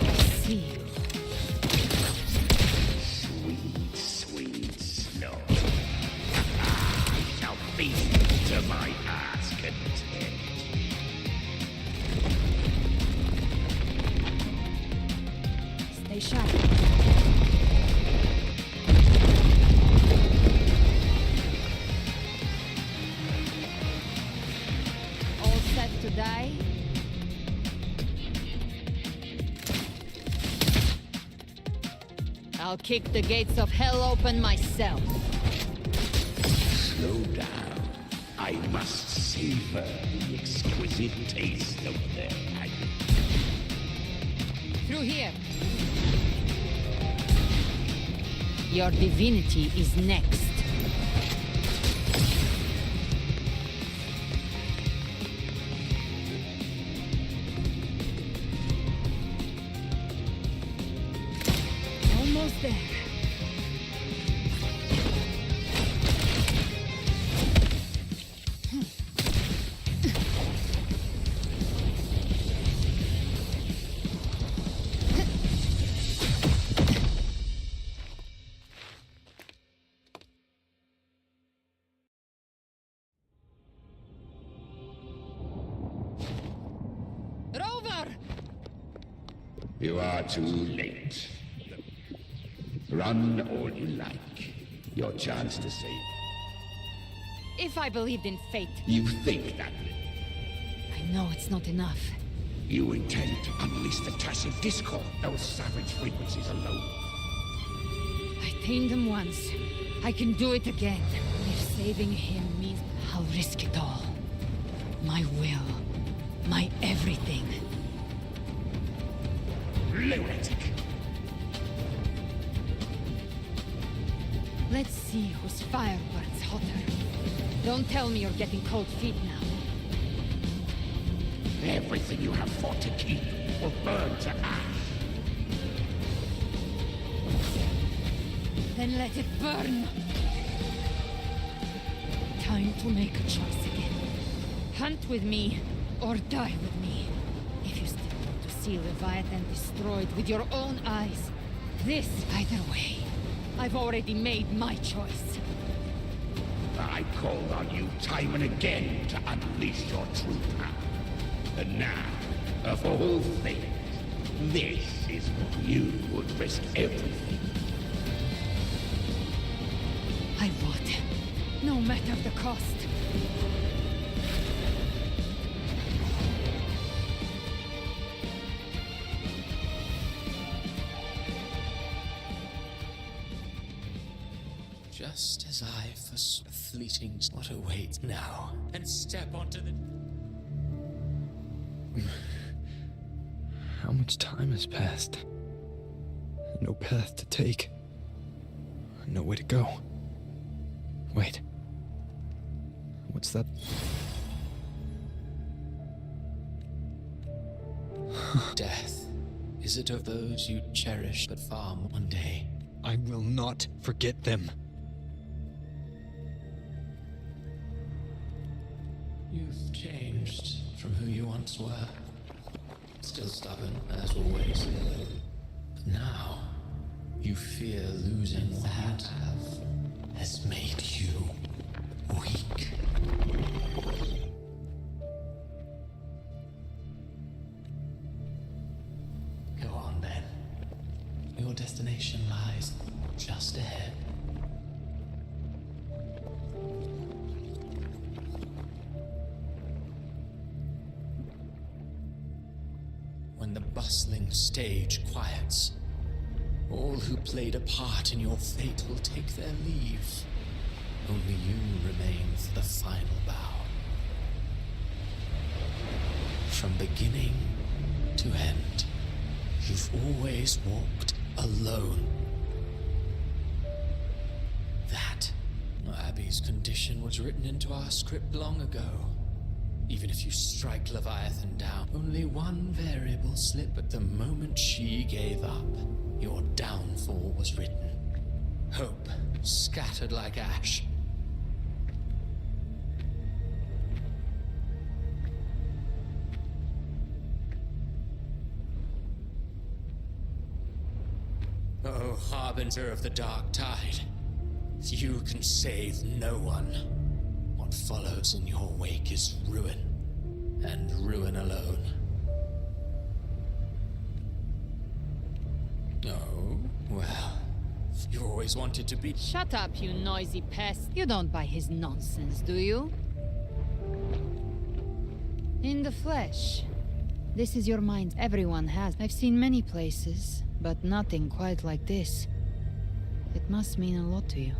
I see you. Sweet, sweet snow. I shall feast to my heart's content. Stay sharp. To die? I'll kick the gates of hell open myself. Slow down. I must savor the exquisite taste of their agony. Through here. Your divinity is next. Almost there. You are too late. Run all you like. Your chance to save. If I believed in fate... You think that. I know it's not enough. You intend to unleash the tacit discord. Those savage frequencies alone. I tamed him once. I can do it again. If saving him means I'll risk it all. My will. My everything. Lunatic. Let's see whose fire burns hotter. Don't tell me you're getting cold feet now. Everything you have fought to keep will burn to ash. Then let it burn. Time to make a choice again. Hunt with me, or die with me. If you still want to see Leviathan destroyed with your own eyes, this either way. I've already made my choice. I called on you time and again to unleash your true power. And now, of all things, this is what you would risk everything. I would. No matter the cost. Just as I foresaw, a fleeting what awaits now, and step onto the... How much time has passed? No path to take. Nowhere to go. Wait. What's that? Death. Is it of those you cherish but farm one day? I will not forget them. changed from who you once were. Still stubborn, as always. But now, you fear losing that has made you weak. Go on then. Your destination lies just ahead. When the bustling stage quiets, all who played a part in your fate will take their leave. Only you remain for the final bow. From beginning to end, you've always walked alone. That, Abby's condition, was written into our script long ago. Even if you strike Leviathan down, only one variable slipped at the moment she gave up. Your downfall was written. Hope scattered like ash. Oh, harbinger of the dark tide. You can save no one. What follows in your wake is ruin, and ruin alone. Oh, well, you always wanted to be— Shut up, you noisy pest. You don't buy his nonsense, do you? In the flesh. This is your mind. Everyone has. I've seen many places, but nothing quite like this. It must mean a lot to you.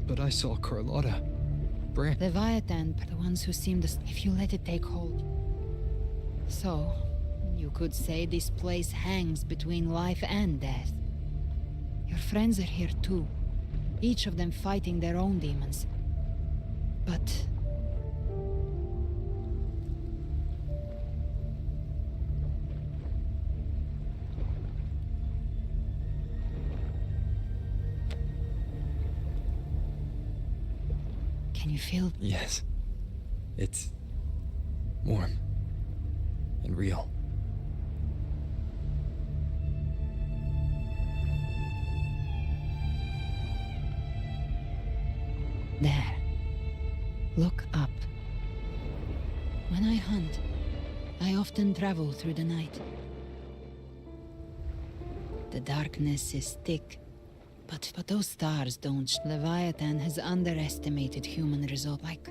But I saw Carlotta. Brand. Leviathan, the ones who seem to— if you let it take hold. So, you could say this place hangs between life and death. Your friends are here too, each of them fighting their own demons. But... can you feel— Yes. It's warm and real. There. Look up. When I hunt, I often travel through the night. The darkness is thick, but those stars don't. Leviathan has underestimated human resolve, like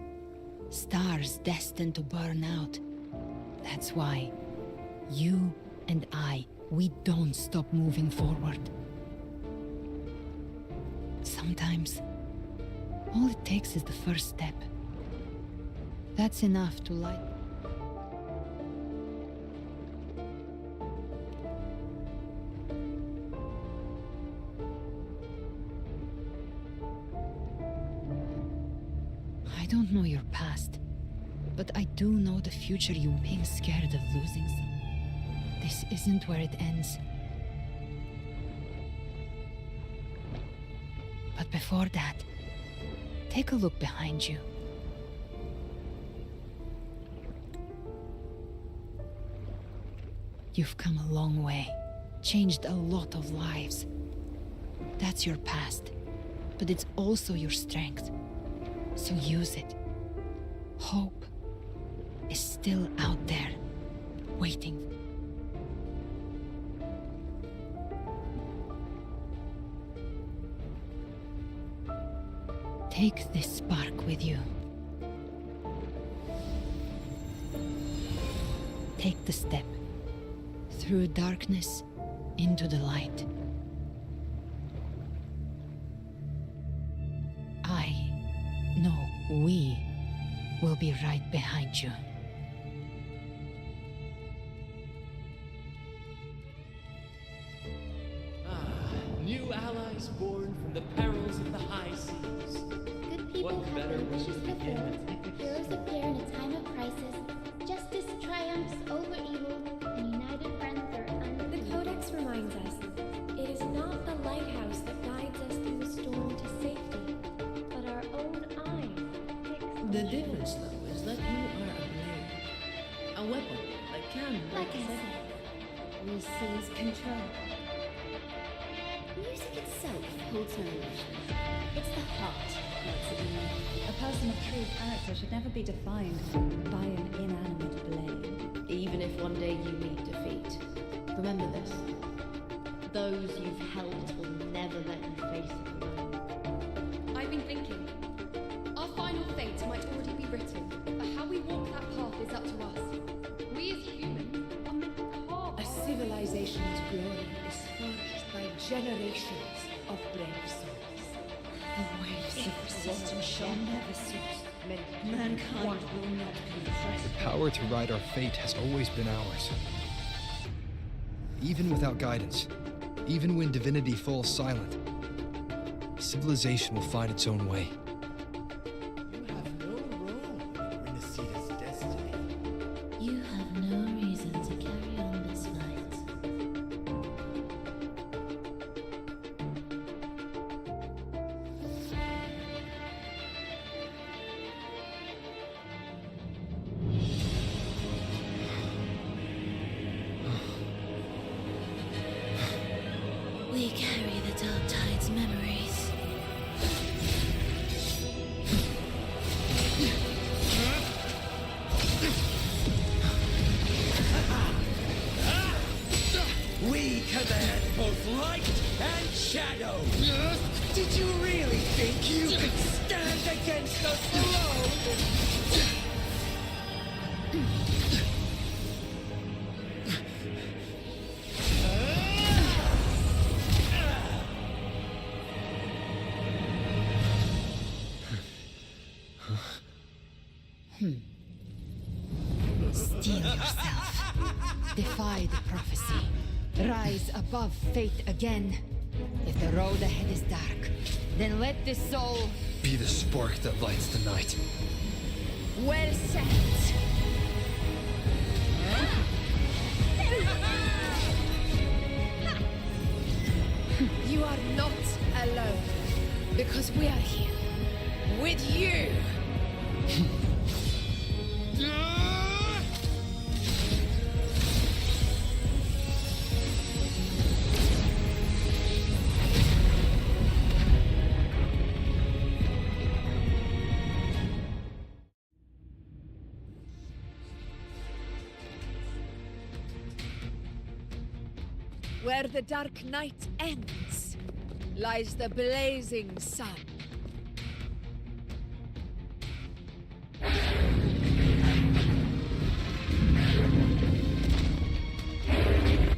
stars destined to burn out. That's why you and we don't stop moving forward. Sometimes, all it takes is the first step. That's enough to light. I don't know your past, but I do know the future. You being scared of losing some. This isn't where it ends. But before that, take a look behind you. You've come a long way, changed a lot of lives. That's your past, but it's also your strength. So use it. Hope is still out there, waiting. Take this spark with you. Take the step. Through darkness, into the light. I know we will be right behind you. New allies born from the perils of the high seas. Good people What have better their way wishes to begin? fulfilled. Heroes appear in a time of crisis. Justice triumphs over evil, and united friends are undefeated. The Codex reminds us, The difference, though, is that you are a blade. A weapon that can Like I said, we seize control. Music itself holds no emotion. It's the heart that makes it unique. A person of true character should never be defined by an inanimate blade. Even if one day you meet defeat, remember this. Those you've helped will never let you face it alone. I've been thinking. Our final fate might already be written, but how we walk that path is up to us. We as humans are meant to carve A civilization's glory is forged by generations of brave souls. The waves of resistance shall never cease. Mankind will not be oppressed. The power to ride our fate has always been ours. Even without guidance, even when divinity falls silent, civilization will find its own way. You have no role in RINASCITA's destiny. You have no reason to carry on this fight. We carry the Dark Tide's memories. We command both light and shadow. Did you really think you could stand against us alone? Steel yourself. Defy the prophecy. Rise above fate again. If the road ahead is dark, then let this soul Be the spark that lights the night. well set. You are not alone, because we are here with you. Where the dark night ends, lies the blazing sun.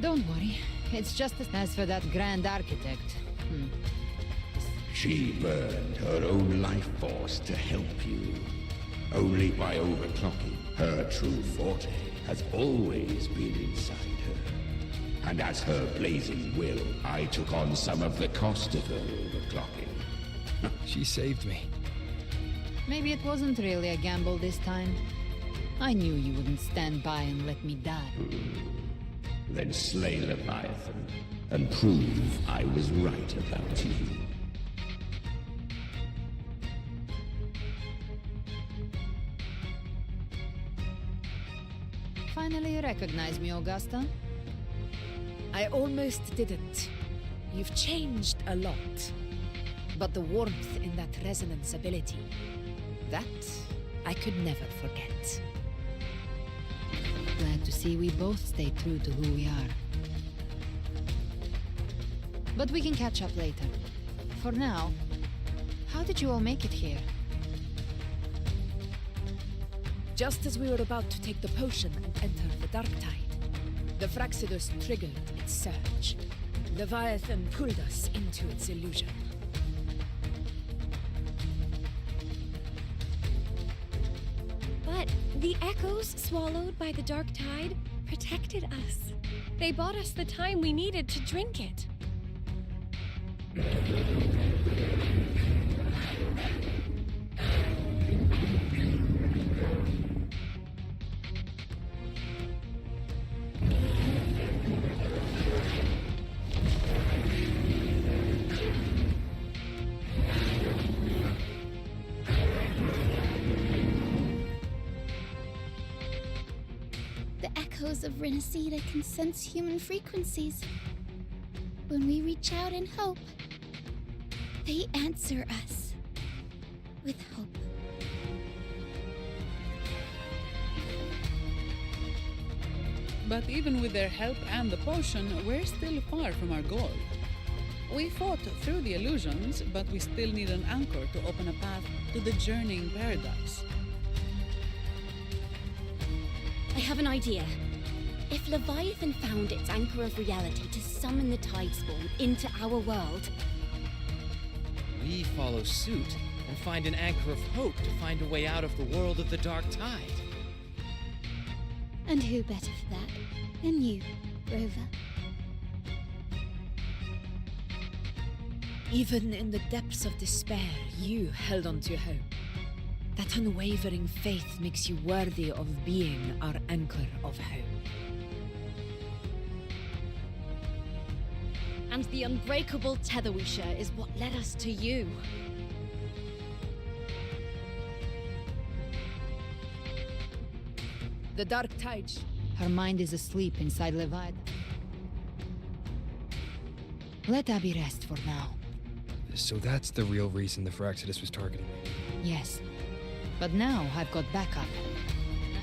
Don't worry. It's just as for that Grand Architect. She burned her own life force to help you. Only by overclocking, her true forte has always been inside her. And as her blazing will, I took on some of the cost of her overclocking. She saved me. Maybe it wasn't really a gamble this time. I knew you wouldn't stand by and let me die. Then slay Leviathan and prove I was right about you. Finally you recognize me, Augusta? I almost didn't. You've changed a lot. But the warmth in that resonance ability, that I could never forget. Glad to see we both stay true to who we are. But we can catch up later. For now, how did you all make it here? Just as we were about to take the potion and enter the Dark Tide, the Fraxidus triggered its surge. Leviathan pulled us into its illusion. But the echoes swallowed by the Dark Tide protected us. They bought us the time we needed to drink it. echoes of RINASCITA can sense human frequencies. When we reach out in hope, they answer us with hope. But even with their help and the potion, we're still far from our goal. We fought through the illusions, but we still need an anchor to open a path to the journeying paradise. I have an idea. If Leviathan found its anchor of reality to summon the Tidespawn into our world, We follow suit and find an anchor of hope to find a way out of the world of the Dark Tide. And who better for that than you, Rover? Even in the depths of despair, you held on to hope. That unwavering faith makes you worthy of being our anchor of hope. and the unbreakable tether we share is what led us to you. The Dark Tide. Her mind is asleep inside Leviathan. Let Abby rest for now. So that's the real reason the Fraxidus was targeting me. Yes. But now I've got backup.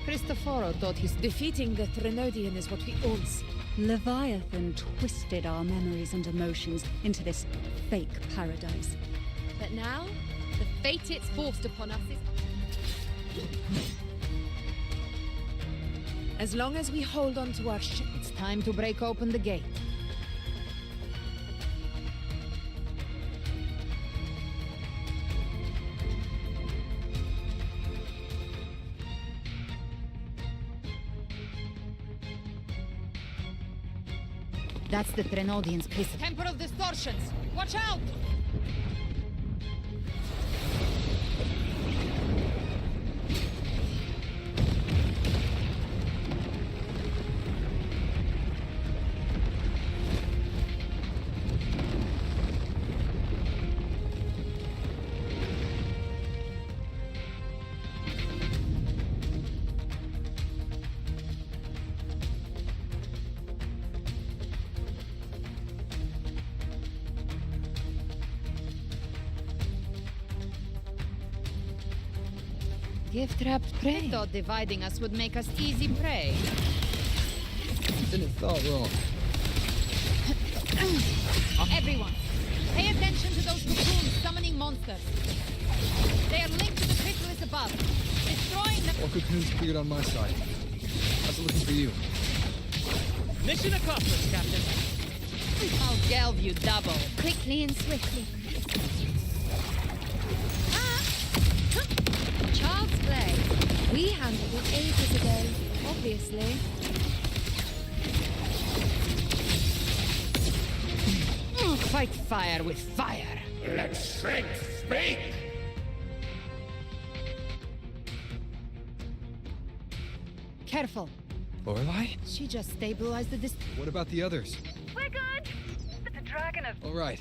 Cristoforo thought his defeating the Threnodian is what we all see. Leviathan twisted our memories and emotions into this fake paradise. But now, the fate it's forced upon us is... As long as we hold on to our ship, it's time to break open the gate. That's the Threnodian's prison. Temper of Distortions! Watch out! Gift-wrapped prey. I thought dividing us would make us easy prey. Didn't thought wrong. Everyone, pay attention to those cocoons summoning monsters. They are linked to the chrysalis above. Destroying them. All cocoons cleared on my side. How's it looking for you? Mission accomplished, Captain. I'll delve you double. Quickly and swiftly. Child's play. We handled it ages ago, obviously. Fight fire with fire. Let strength speak! Careful. Lorelei? She just stabilized the What about the others? We're good. The dragon of... All right.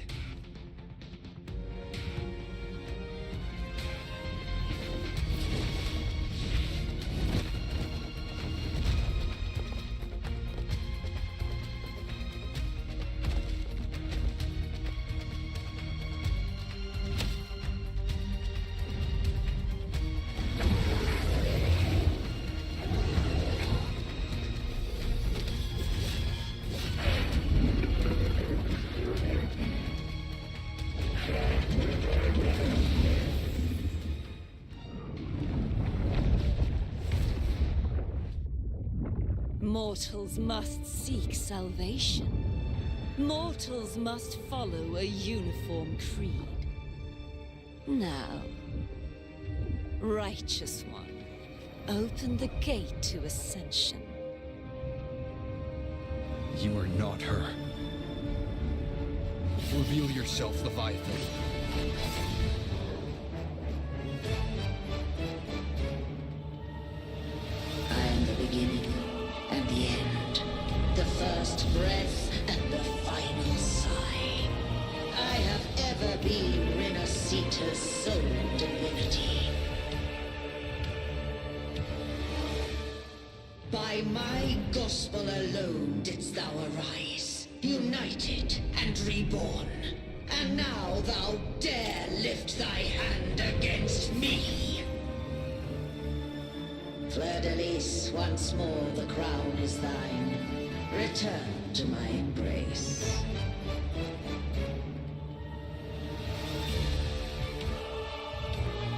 Mortals must seek salvation. Mortals must follow a uniform creed. Now, Righteous One, open the gate to ascension. You are not her. Reveal yourself, Leviathan. I am the beginning and the end, the first breath and the final sigh. I have ever been RINASCITA's sole divinity. By By my gospel alone didst thou arise, united and reborn. And now thou dare lift thy hand against me. Fleur-de-Lis, once more the crown is thine. Return to my embrace.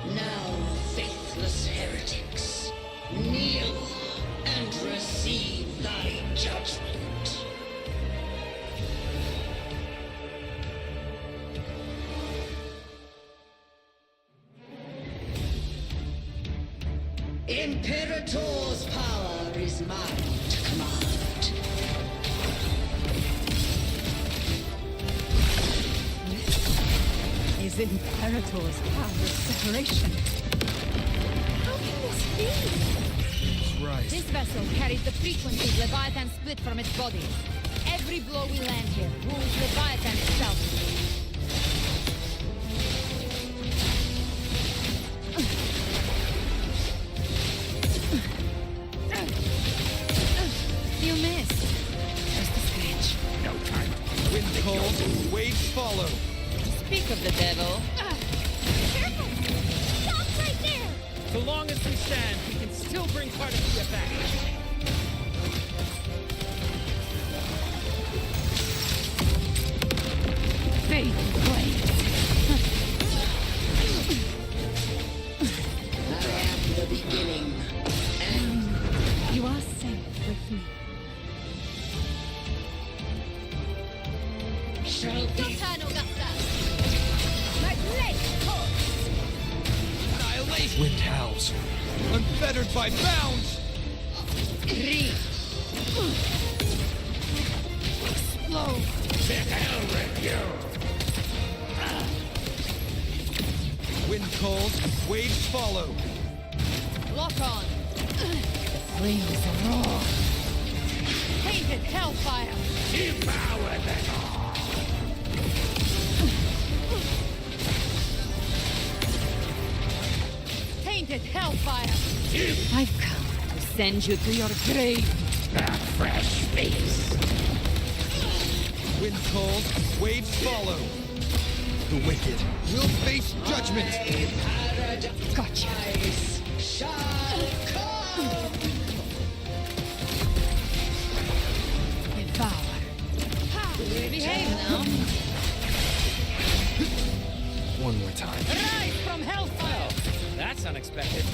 Now, faithless heretics, kneel and receive thy judgment. Imperator's power is mine to command. Is Imperator's power of separation? How can this be? He's right. This vessel carries the frequencies Leviathan split from its body. Every blow we land here rules Leviathan itself. You missed. Just a scratch. No time. Wind cold, waves follow. Speak of the devil. Careful! Stop right there! So long as we stand, we can still bring Cardacia back. Fate plays. I am the beginning. And You are safe with me. shall be turn, Augusta. My blade hooks. Annihilation! Wind howls. Unfettered by bounds! Explode. To hell with you! Wind calls, waves follow. Lock on. Flames roar. Tainted hellfire. Devour them all! Tainted hellfire. I've come to send you to your grave. A fresh face. Wind calls, waves follow. The wicked will face judgment. Gotcha. shall come. Devour. Behave now. One more time. Rise from hellfire. That's unexpected.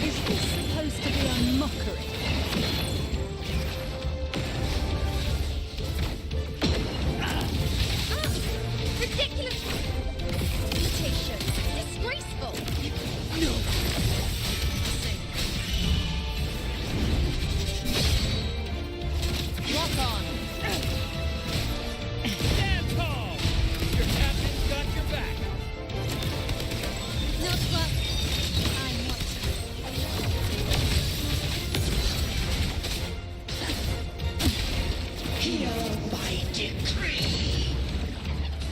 Is this supposed to be a mockery? Ridiculous! Imitation! Disgraceful! No! Lock on. Stand tall! Your captain's got your back. Not what I want. Here by decree.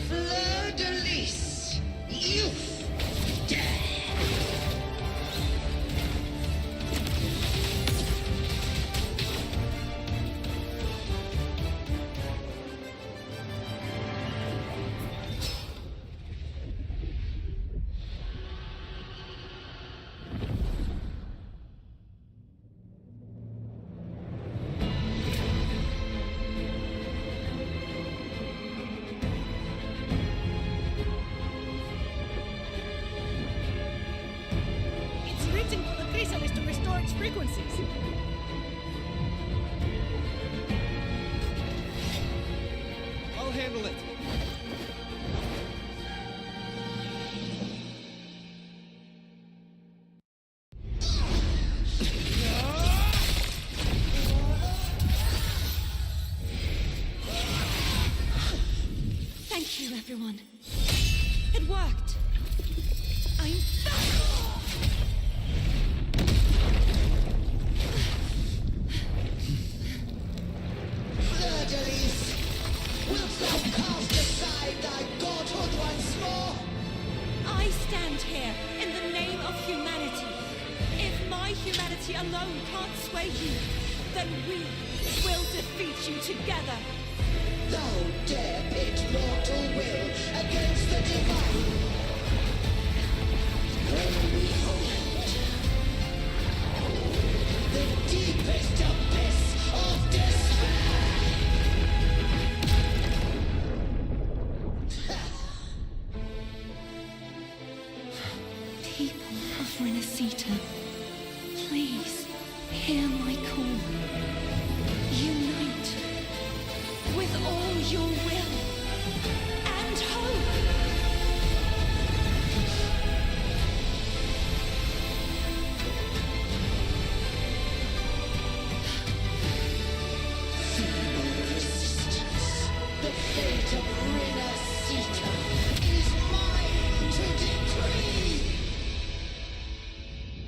Fleur-de-Lis, youth, dead. It's written for the chrysalis to restore its frequencies. I'll handle it. Thank you, everyone. It worked. I'm back. Fleur-de-Lis, wilt thou cast aside thy godhood once more? I stand here in the name of humanity. If my humanity alone can't sway you, then we will defeat you together. Thou dare pit mortal will against the divine. When we hold the deepest abyss of despair. People of RINASCITA, please hear my call. Unite with all your will and hope. The fate of RINASCITA is mine to decree!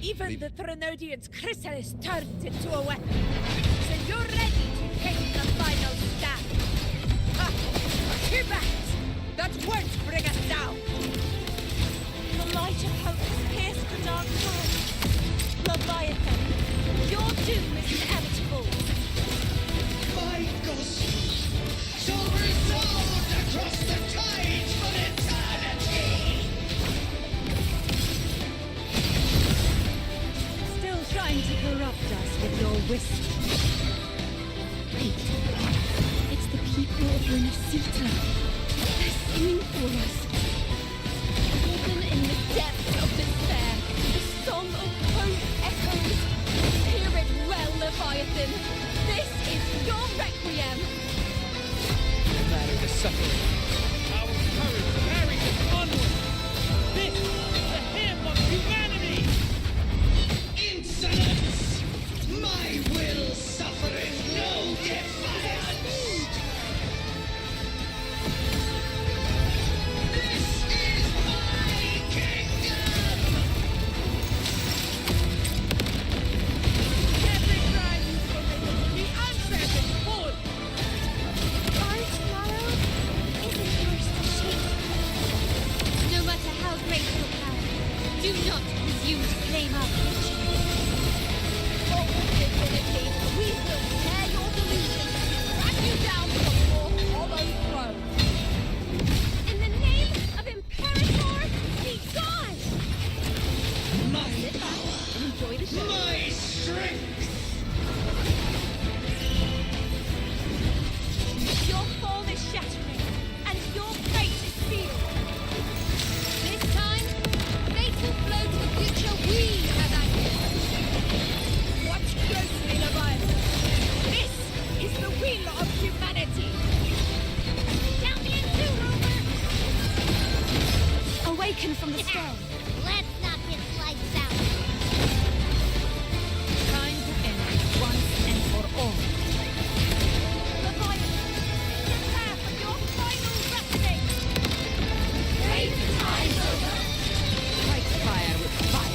Even the Threnodian's chrysalis turned into a weapon. So you're ready to take the final stand. Ha! Too bad! That won't bring us down! The light of hope has pierced the dark tide. Leviathan, your doom is inevitable. My gospel shall resound across the tides for eternity! Still trying to corrupt us with your wisdom. Wait. It's the people of RINASCITA. They're singing for us. Even in the depths of despair, the song of hope echoes. Hear it well, Leviathan. This is your requiem. Vary the suffering. Our courage carries us onward. This is the hymn of humanity. Insolence! My will suffereth no defiance! This is my kingdom! Every crime you commit will be answered in full! Our tomorrow isn't yours to shape. No matter how great your power, do not presume to claim our future. Forward, divinity! We will tear your delusions, drag you down to the fourth hollow throne! In the name of Imperator, be gone! My Sit back power! and enjoy the show. My strength! Your fall is shattering, and your fate is sealed. This time, fate will flow to the future we have anchored. Watch closely, Leviathan! This is the will of humanity! Count me in two, Rover! Awaken from the storm. Let's knock his lights out. Time to end it once and for all. Leviathan, prepare for your final reckoning. Raise the tide, Rover! Fight fire with fire.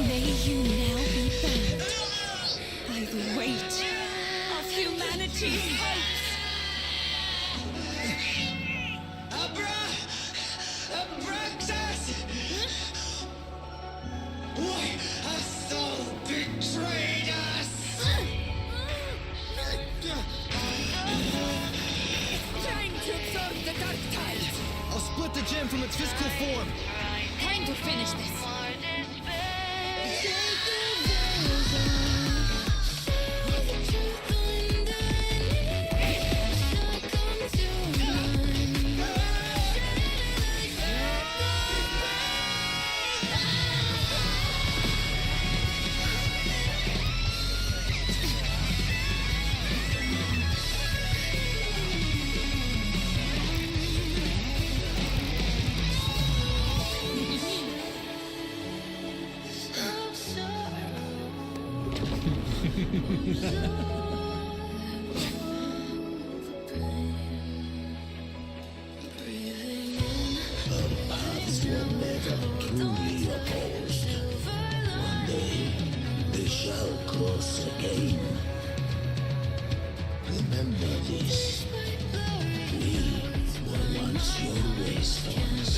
May you now be bound by the weight Of humanity's hopes. Abraxas! Why hast thou betrayed us? Time to absorb the dark tide! I'll split the gem from its physical form. Time to finish this. Remember this. We were once your wastelands.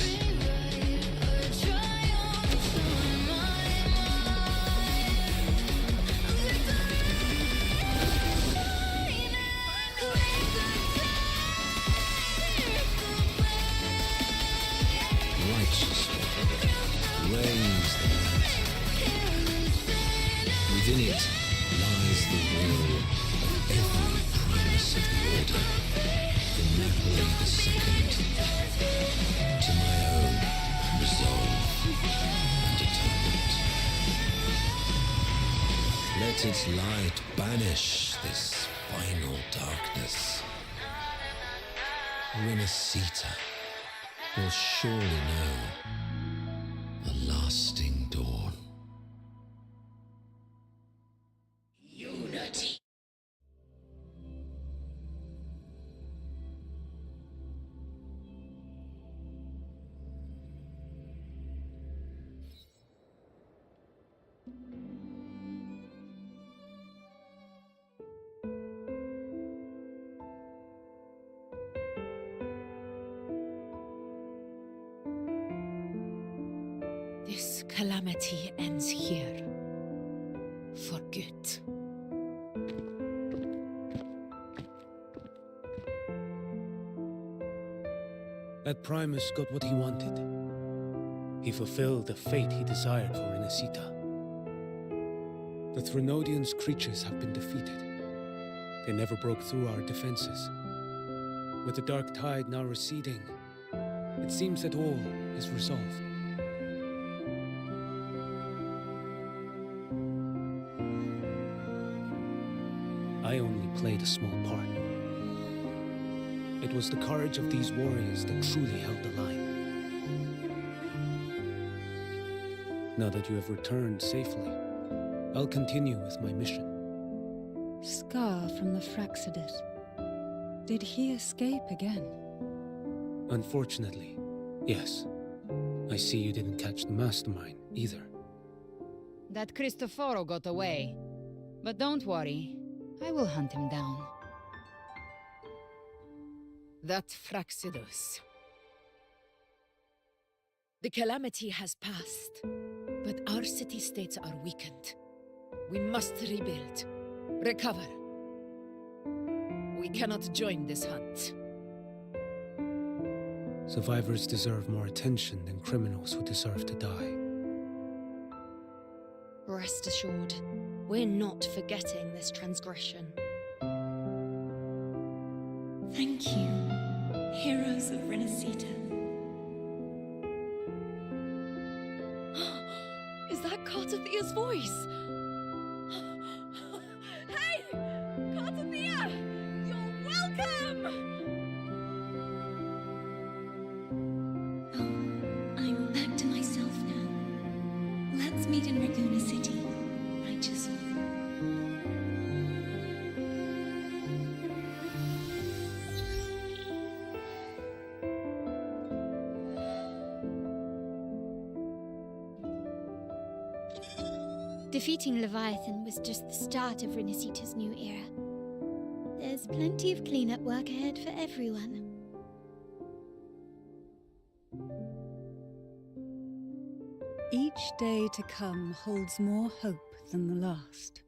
Righteous one, raise the land. Within it lies the will of every primus of the Order, from Napoleon II to my own resolve and atonement. Let its light banish this final darkness. RINASCITA will surely know a lasting dawn. Unity. This calamity ends here. For good. That Primus got what he wanted. He fulfilled the fate he desired for RINASCITA. The Threnodians' creatures have been defeated. They never broke through our defenses. With the dark tide now receding, it seems that all is resolved. I only played a small part. It was the courage of these warriors that truly held the line. Now that you have returned safely, I'll continue with my mission. Scar from the Fraxidus. Did he escape again? Unfortunately, yes. I see you didn't catch the mastermind either. That Cristoforo got away. But don't worry, I will hunt him down. That Fraxidus. The calamity has passed, but our city-states are weakened. We must rebuild, recover. We cannot join this hunt. Survivors deserve more attention than criminals who deserve to die. Rest assured, we're not forgetting this transgression. Thank you, heroes of RINASCITA. Is that Cartathia's voice? Hey! Cartathia! You're welcome! I'm back to myself now. Let's meet in Raguna City, righteous one. Defeating Leviathan was just the start of RINASCITA's new era. There's plenty of cleanup work ahead for everyone. Each day to come holds more hope than the last.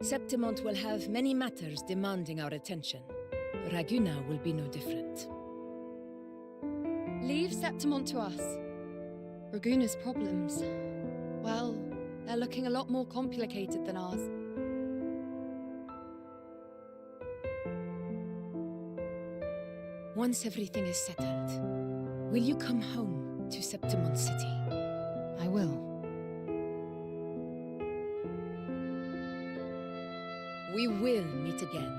Septimont will have many matters demanding our attention. Raguna will be no different. Leave Septimont to us. Raguna's problems, well, they're looking a lot more complicated than ours. Once everything is settled, will you come home to Septimont City? I will. We will meet again,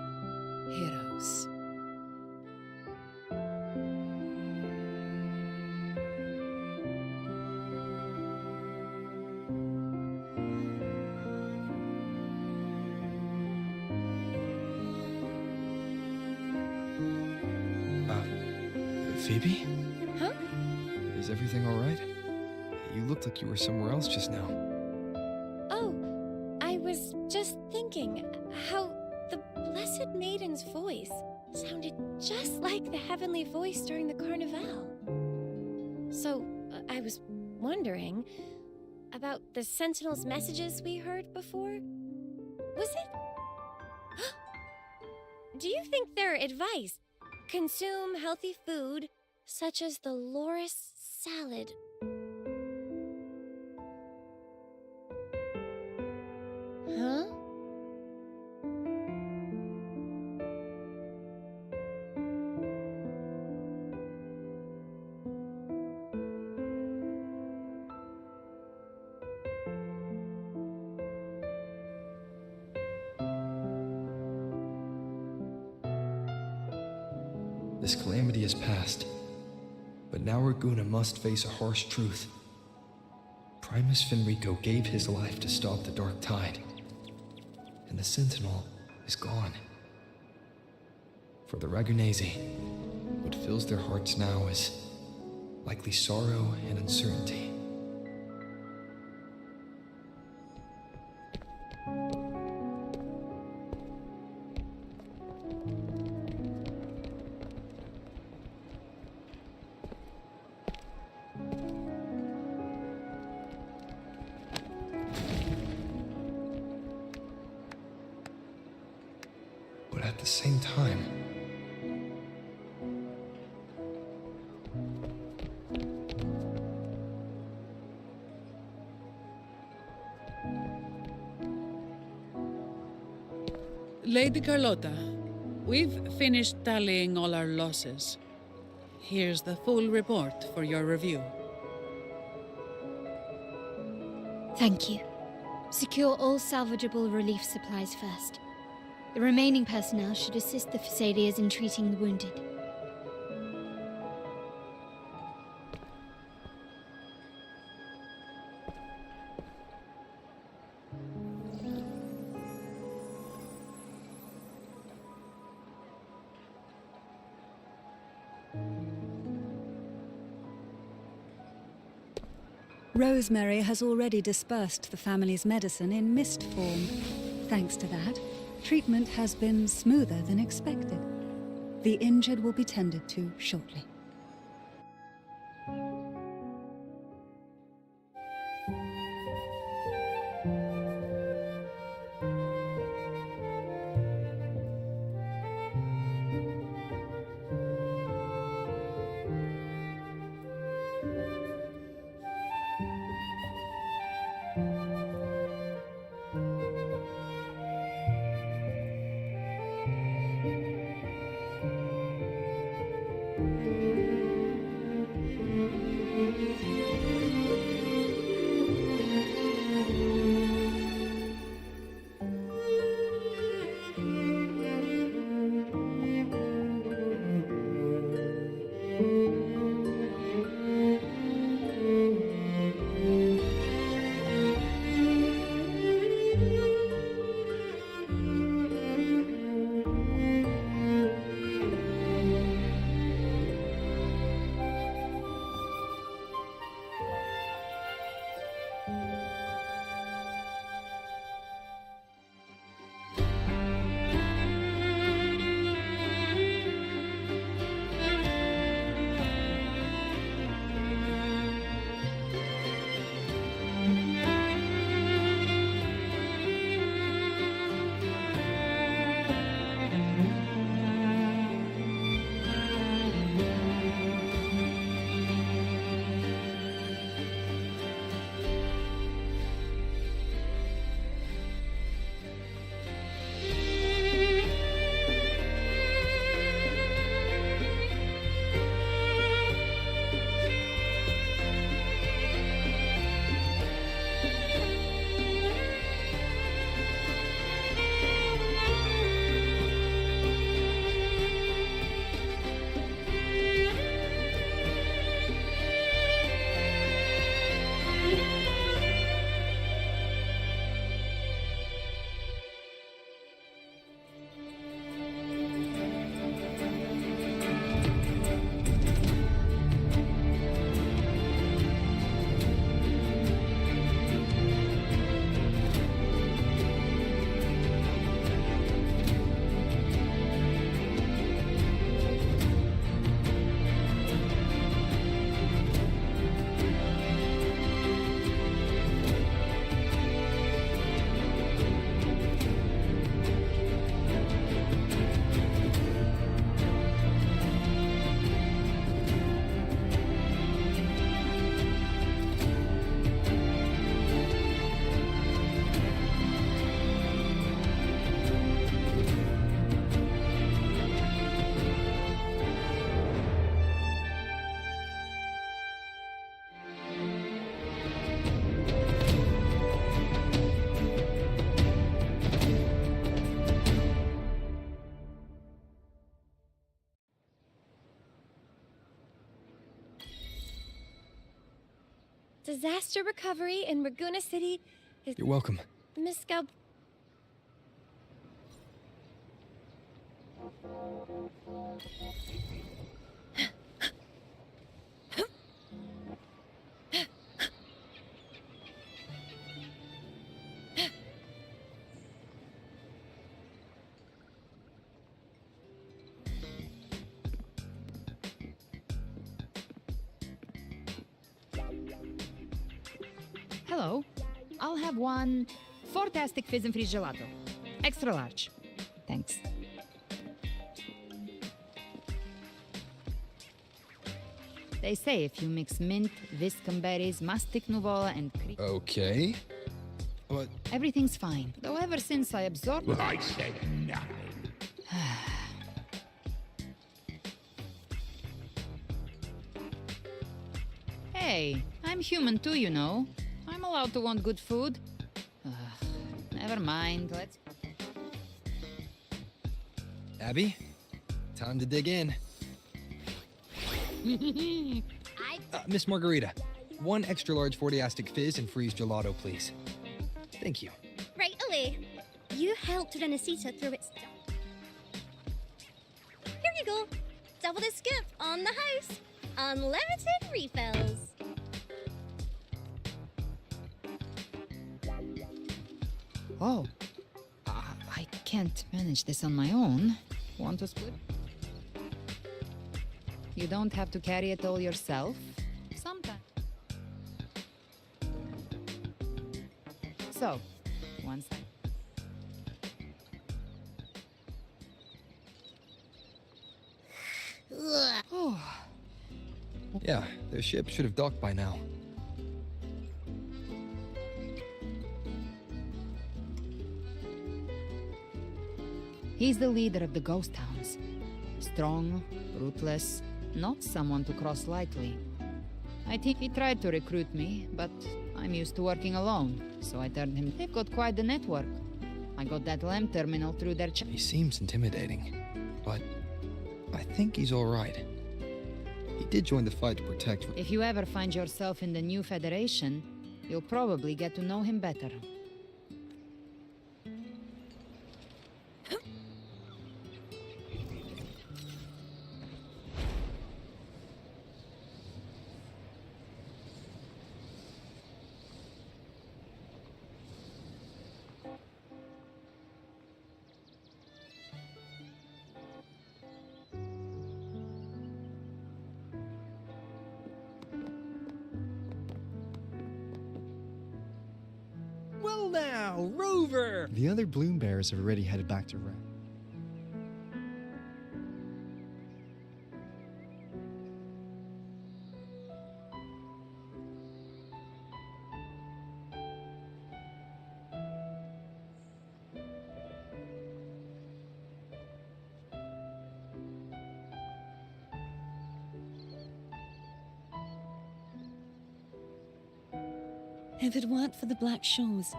heroes. Phoebe? Huh? Is everything all right? You looked like you were somewhere else just now. Oh, I was just thinking how the Blessed Maiden's voice sounded just like the heavenly voice during the Carnival. So, I was wondering about the Sentinel's messages we heard before. Was it? Do you think their advice, consume healthy food, such as the loris salad? Huh? This calamity is past, but now Raguna must face a harsh truth. Primus Finrico gave his life to stop the Dark Tide, and the Sentinel is gone. For the Ragunesi, what fills their hearts now is likely sorrow and uncertainty. But at the same time, Lady Carlotta, we've finished tallying all our losses. Here's the full report for your review. Thank you. Secure all salvageable relief supplies first. The remaining personnel should assist the Thessalians in treating the wounded. Rosemary has already dispersed the family's medicine in mist form. Thanks to that, treatment has been smoother than expected. The injured will be tended to shortly. Disaster recovery in Raguna City is... You're welcome. Miss Galb... Hello. I'll have one fantastic fizz and freeze gelato. Extra large. Thanks. They say if you mix mint, viscum berries, mastic nuvola, and Okay. But... everything's fine. Though ever since I absorbed... Well, I said nothing. Hey, I'm human too, you know. I'm allowed to want good food. Never mind, let's... Abby? Time to dig in. Miss Margarita, one extra large 40-astic fizz and freeze gelato, please. Thank you. Right away. You helped RINASCITA through its... Here you go. Double the scoop on the house. Unlimited refills. Oh. I can't manage this on my own. Want to split? You don't have to carry it all yourself. Sometimes. So, one side. Oh. Yeah, their ship should have docked by now. He's the leader of the ghost towns. Strong, ruthless, not someone to cross lightly. I think he tried to recruit me, but I'm used to working alone, so I turned him. They've got quite the network. I got that LEM terminal through their He seems intimidating, but I think he's all right. He did join the fight to protect... If you ever find yourself in the new Federation, you'll probably get to know him better. Well now, Rover! The other Bloom Bearers have already headed back to Ren. If it weren't for the Black Shores,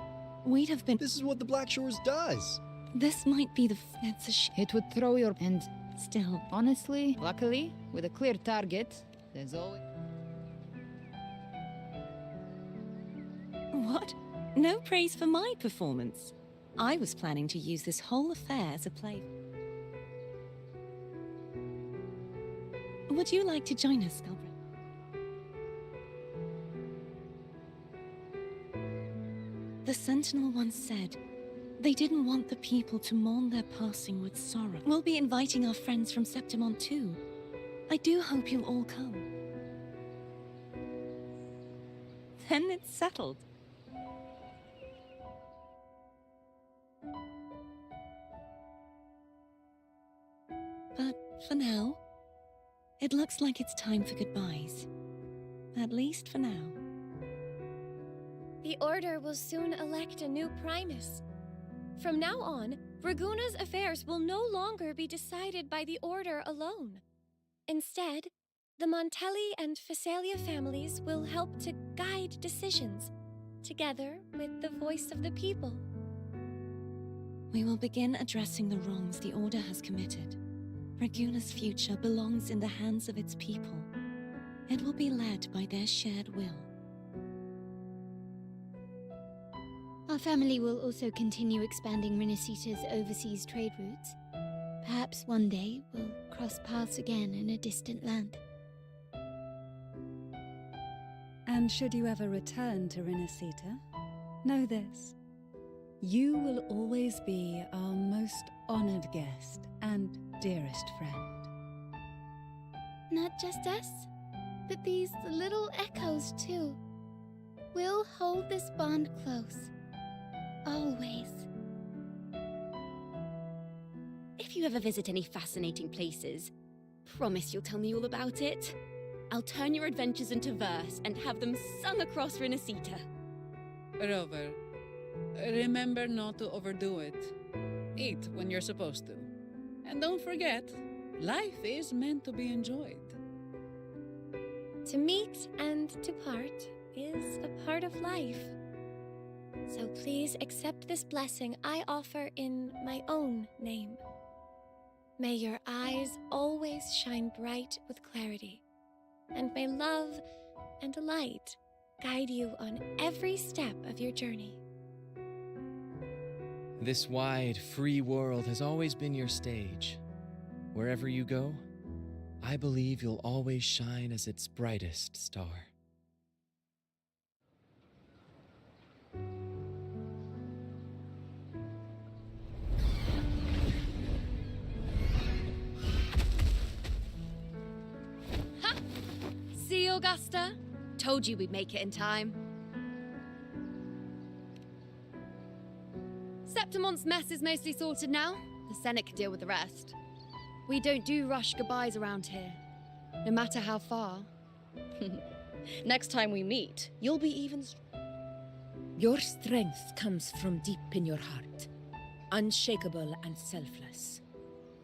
we'd have been... This is what the Black Shores does! This might be the... It would throw your... And... Still... Honestly, luckily, with a clear target, there's always... What? No praise for my performance. I was planning to use this whole affair as a play. Would you like to join us, Galbrena? The Sentinel once said, they didn't want the people to mourn their passing with sorrow. We'll be inviting our friends from Septimont too. I do hope you'll all come. Then it's settled. But for now, it looks like it's time for goodbyes. At least for now. The Order will soon elect a new Primus. From now on, Raguna's affairs will no longer be decided by the Order alone. Instead, the Montelli and Phasalia families will help to guide decisions, together with the voice of the people. We will begin addressing the wrongs the Order has committed. Raguna's future belongs in the hands of its people. It will be led by their shared will. family will also continue expanding RINASCITA's overseas trade routes. Perhaps one day we'll cross paths again in a distant land. And should you ever return to RINASCITA, know this. You will always be our most honored guest and dearest friend. Not just us, but these little echoes too. We'll hold this bond close. Always. If you ever visit any fascinating places, promise you'll tell me all about it. I'll turn your adventures into verse and have them sung across RINASCITA. Rover, remember not to overdo it. Eat when you're supposed to. And don't forget, life is meant to be enjoyed. To meet and to part is a part of life. So please accept this blessing I offer in my own name. May your eyes always shine bright with clarity, and may love and light guide you on every step of your journey. This wide, free world has always been your stage. Wherever you go, I believe you'll always shine as its brightest star. Ha! See, Augusta? Told you we'd make it in time. Septimon's mess is mostly sorted now. The Senate can deal with the rest. We don't do rush goodbyes around here, no matter how far. Next time we meet, you'll be even Your strength comes from deep in your heart, unshakable and selfless.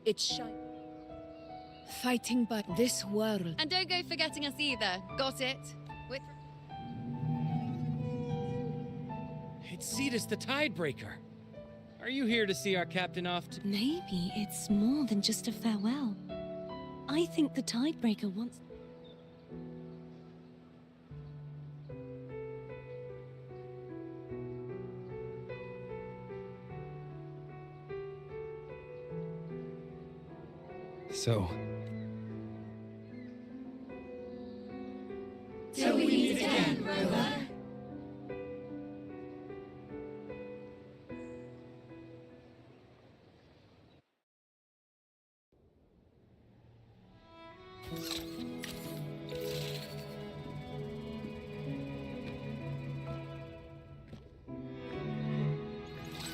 It shines. Fighting by this world. And don't go forgetting us either. Got it? It's Cetus the Tidebreaker. Are you here to see our captain off to— Maybe it's more than just a farewell. I think the Tidebreaker wants... So... Till we meet again, Rover.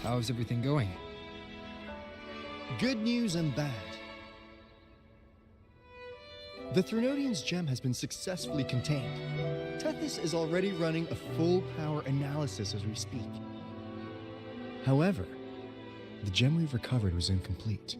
How's everything going? Good news and bad. The Threnodian's gem has been successfully contained. Tethys is already running a full power analysis as we speak. However, the gem we've recovered was incomplete.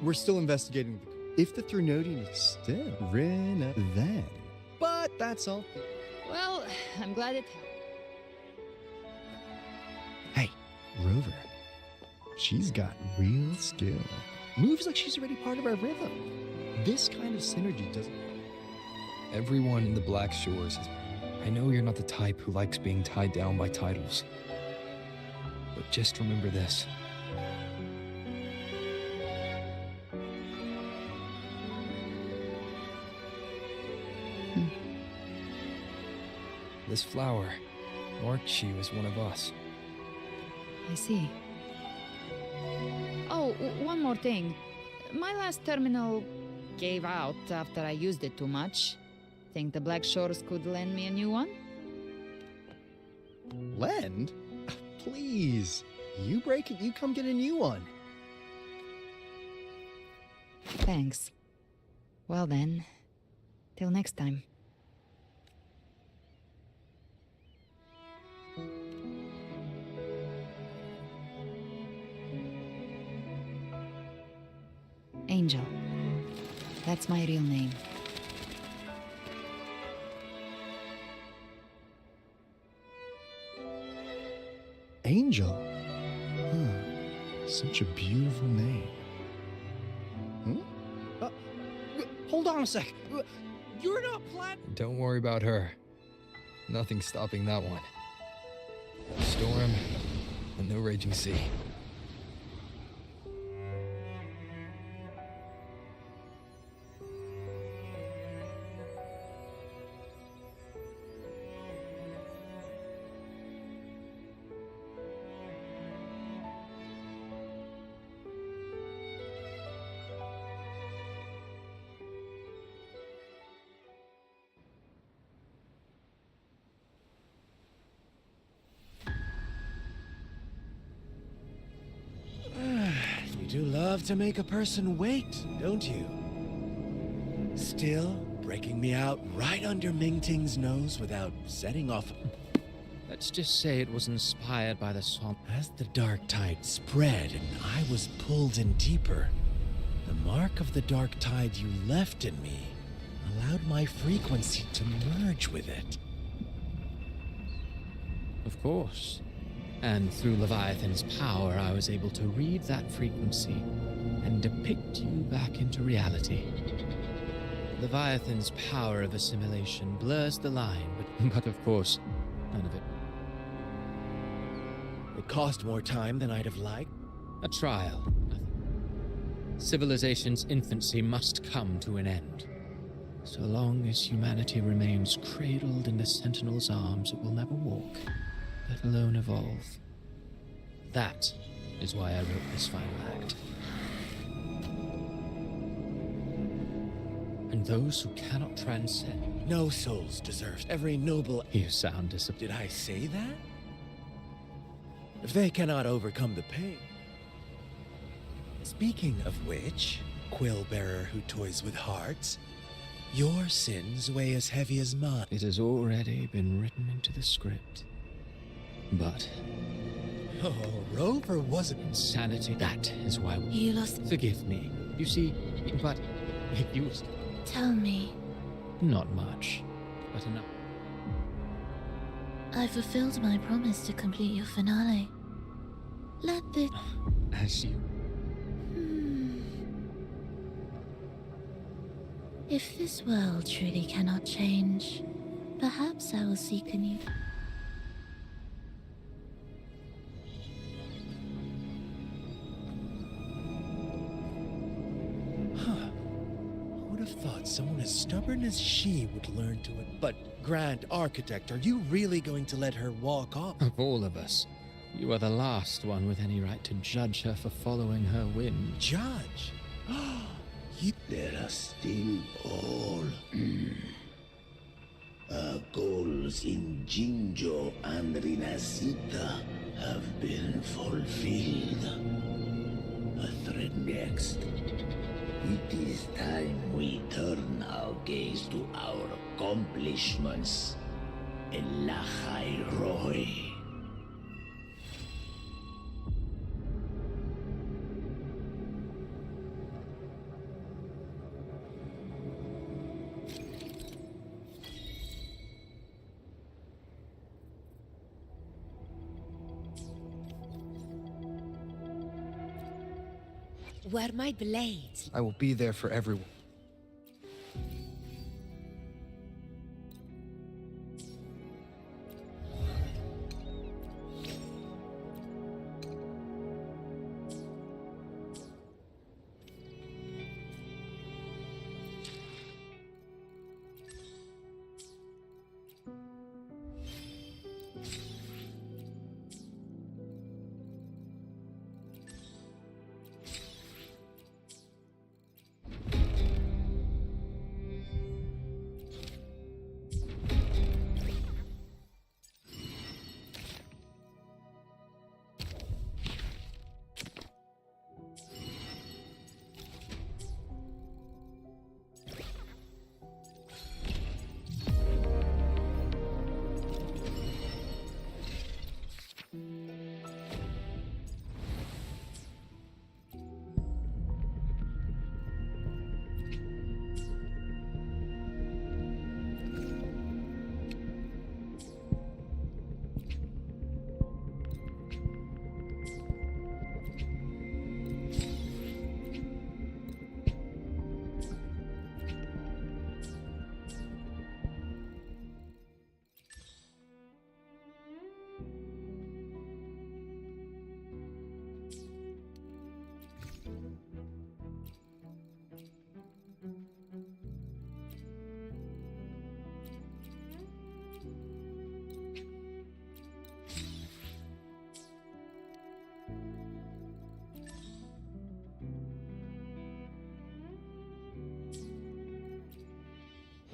We're still investigating if the Threnodian is still Rina then. But that's all. Well, I'm glad it helped. Hey, Rover. She's got real skill. Moves like she's already part of our rhythm. This kind of synergy doesn't... Everyone in the Black Shores is... I know you're not the type who likes being tied down by titles. But just remember this. This flower marked you as one of us. I see. Oh, one more thing. My last terminal gave out after I used it too much. Think the Black Shores could lend me a new one? Lend? Please. You break it, you come get a new one. Thanks. Well then, till next time. Angel. That's my real name. Angel. Such a beautiful name. Hold on a sec. You're not planning. Don't worry about her. Nothing's stopping that one. Storm and no raging sea. You do love to make a person wait, don't you? Still breaking me out right under Mingting's nose without setting off. Let's just say it was inspired by the swamp. As the dark tide spread and I was pulled in deeper, the mark of the dark tide you left in me allowed my frequency to merge with it. Of course. And through Leviathan's power, I was able to read that frequency and depict you back into reality. Leviathan's power of assimilation blurs the line, but of course, none of it. It cost more time than I'd have liked. A trial, nothing. Civilization's infancy must come to an end. So long as humanity remains cradled in the Sentinel's arms, it will never walk, let alone evolve. That is why I wrote this final act. And those who cannot transcend... No souls deserve every noble... You sound disappointed. Did I say that? If they cannot overcome the pain... Speaking of which, quill-bearer who toys with hearts, your sins weigh as heavy as mine. It has already been written into the script. But... Oh, Rover wasn't... Insanity. That is why we... You lost... Forgive me. You see, but if you... Tell me. Not much, but enough. I fulfilled my promise to complete your finale. Let the... As you... If this world truly cannot change, perhaps I will seek a new... I would have thought someone as stubborn as she would learn to it. But, Grand Architect, are you really going to let her walk off? Of all of us, you are the last one with any right to judge her for following her whim. Judge? There are still all our goals in Jinjo and RINASCITA have been fulfilled. A threat next. It is time we turn our gaze to our accomplishments. Elahai Roy. Where my blades? I will be there for everyone.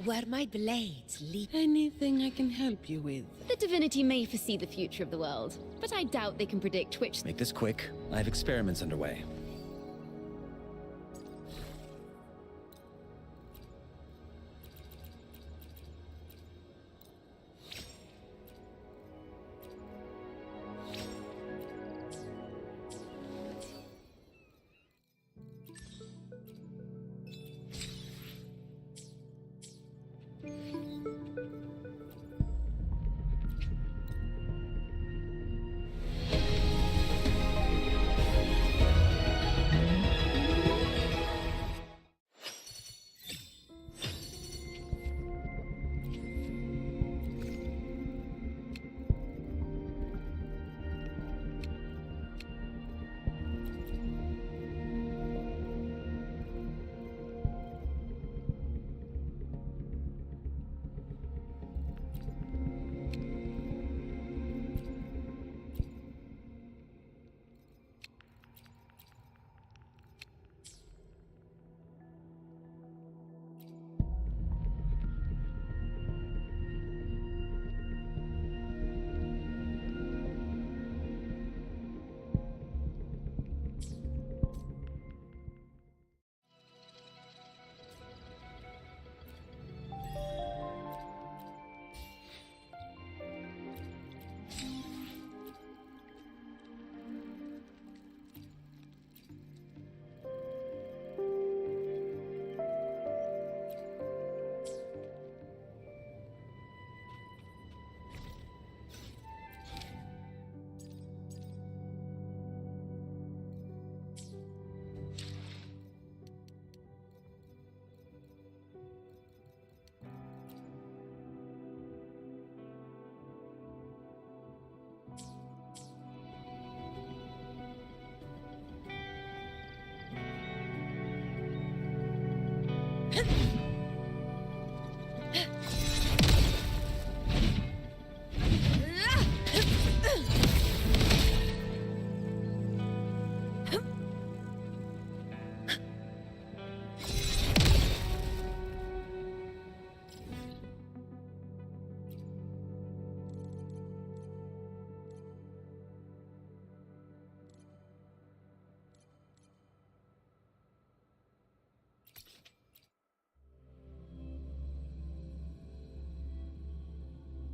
where my blades lead. Anything I can help you with? The divinity may foresee the future of the world, but I doubt they can predict which. Make this quick. I have experiments underway.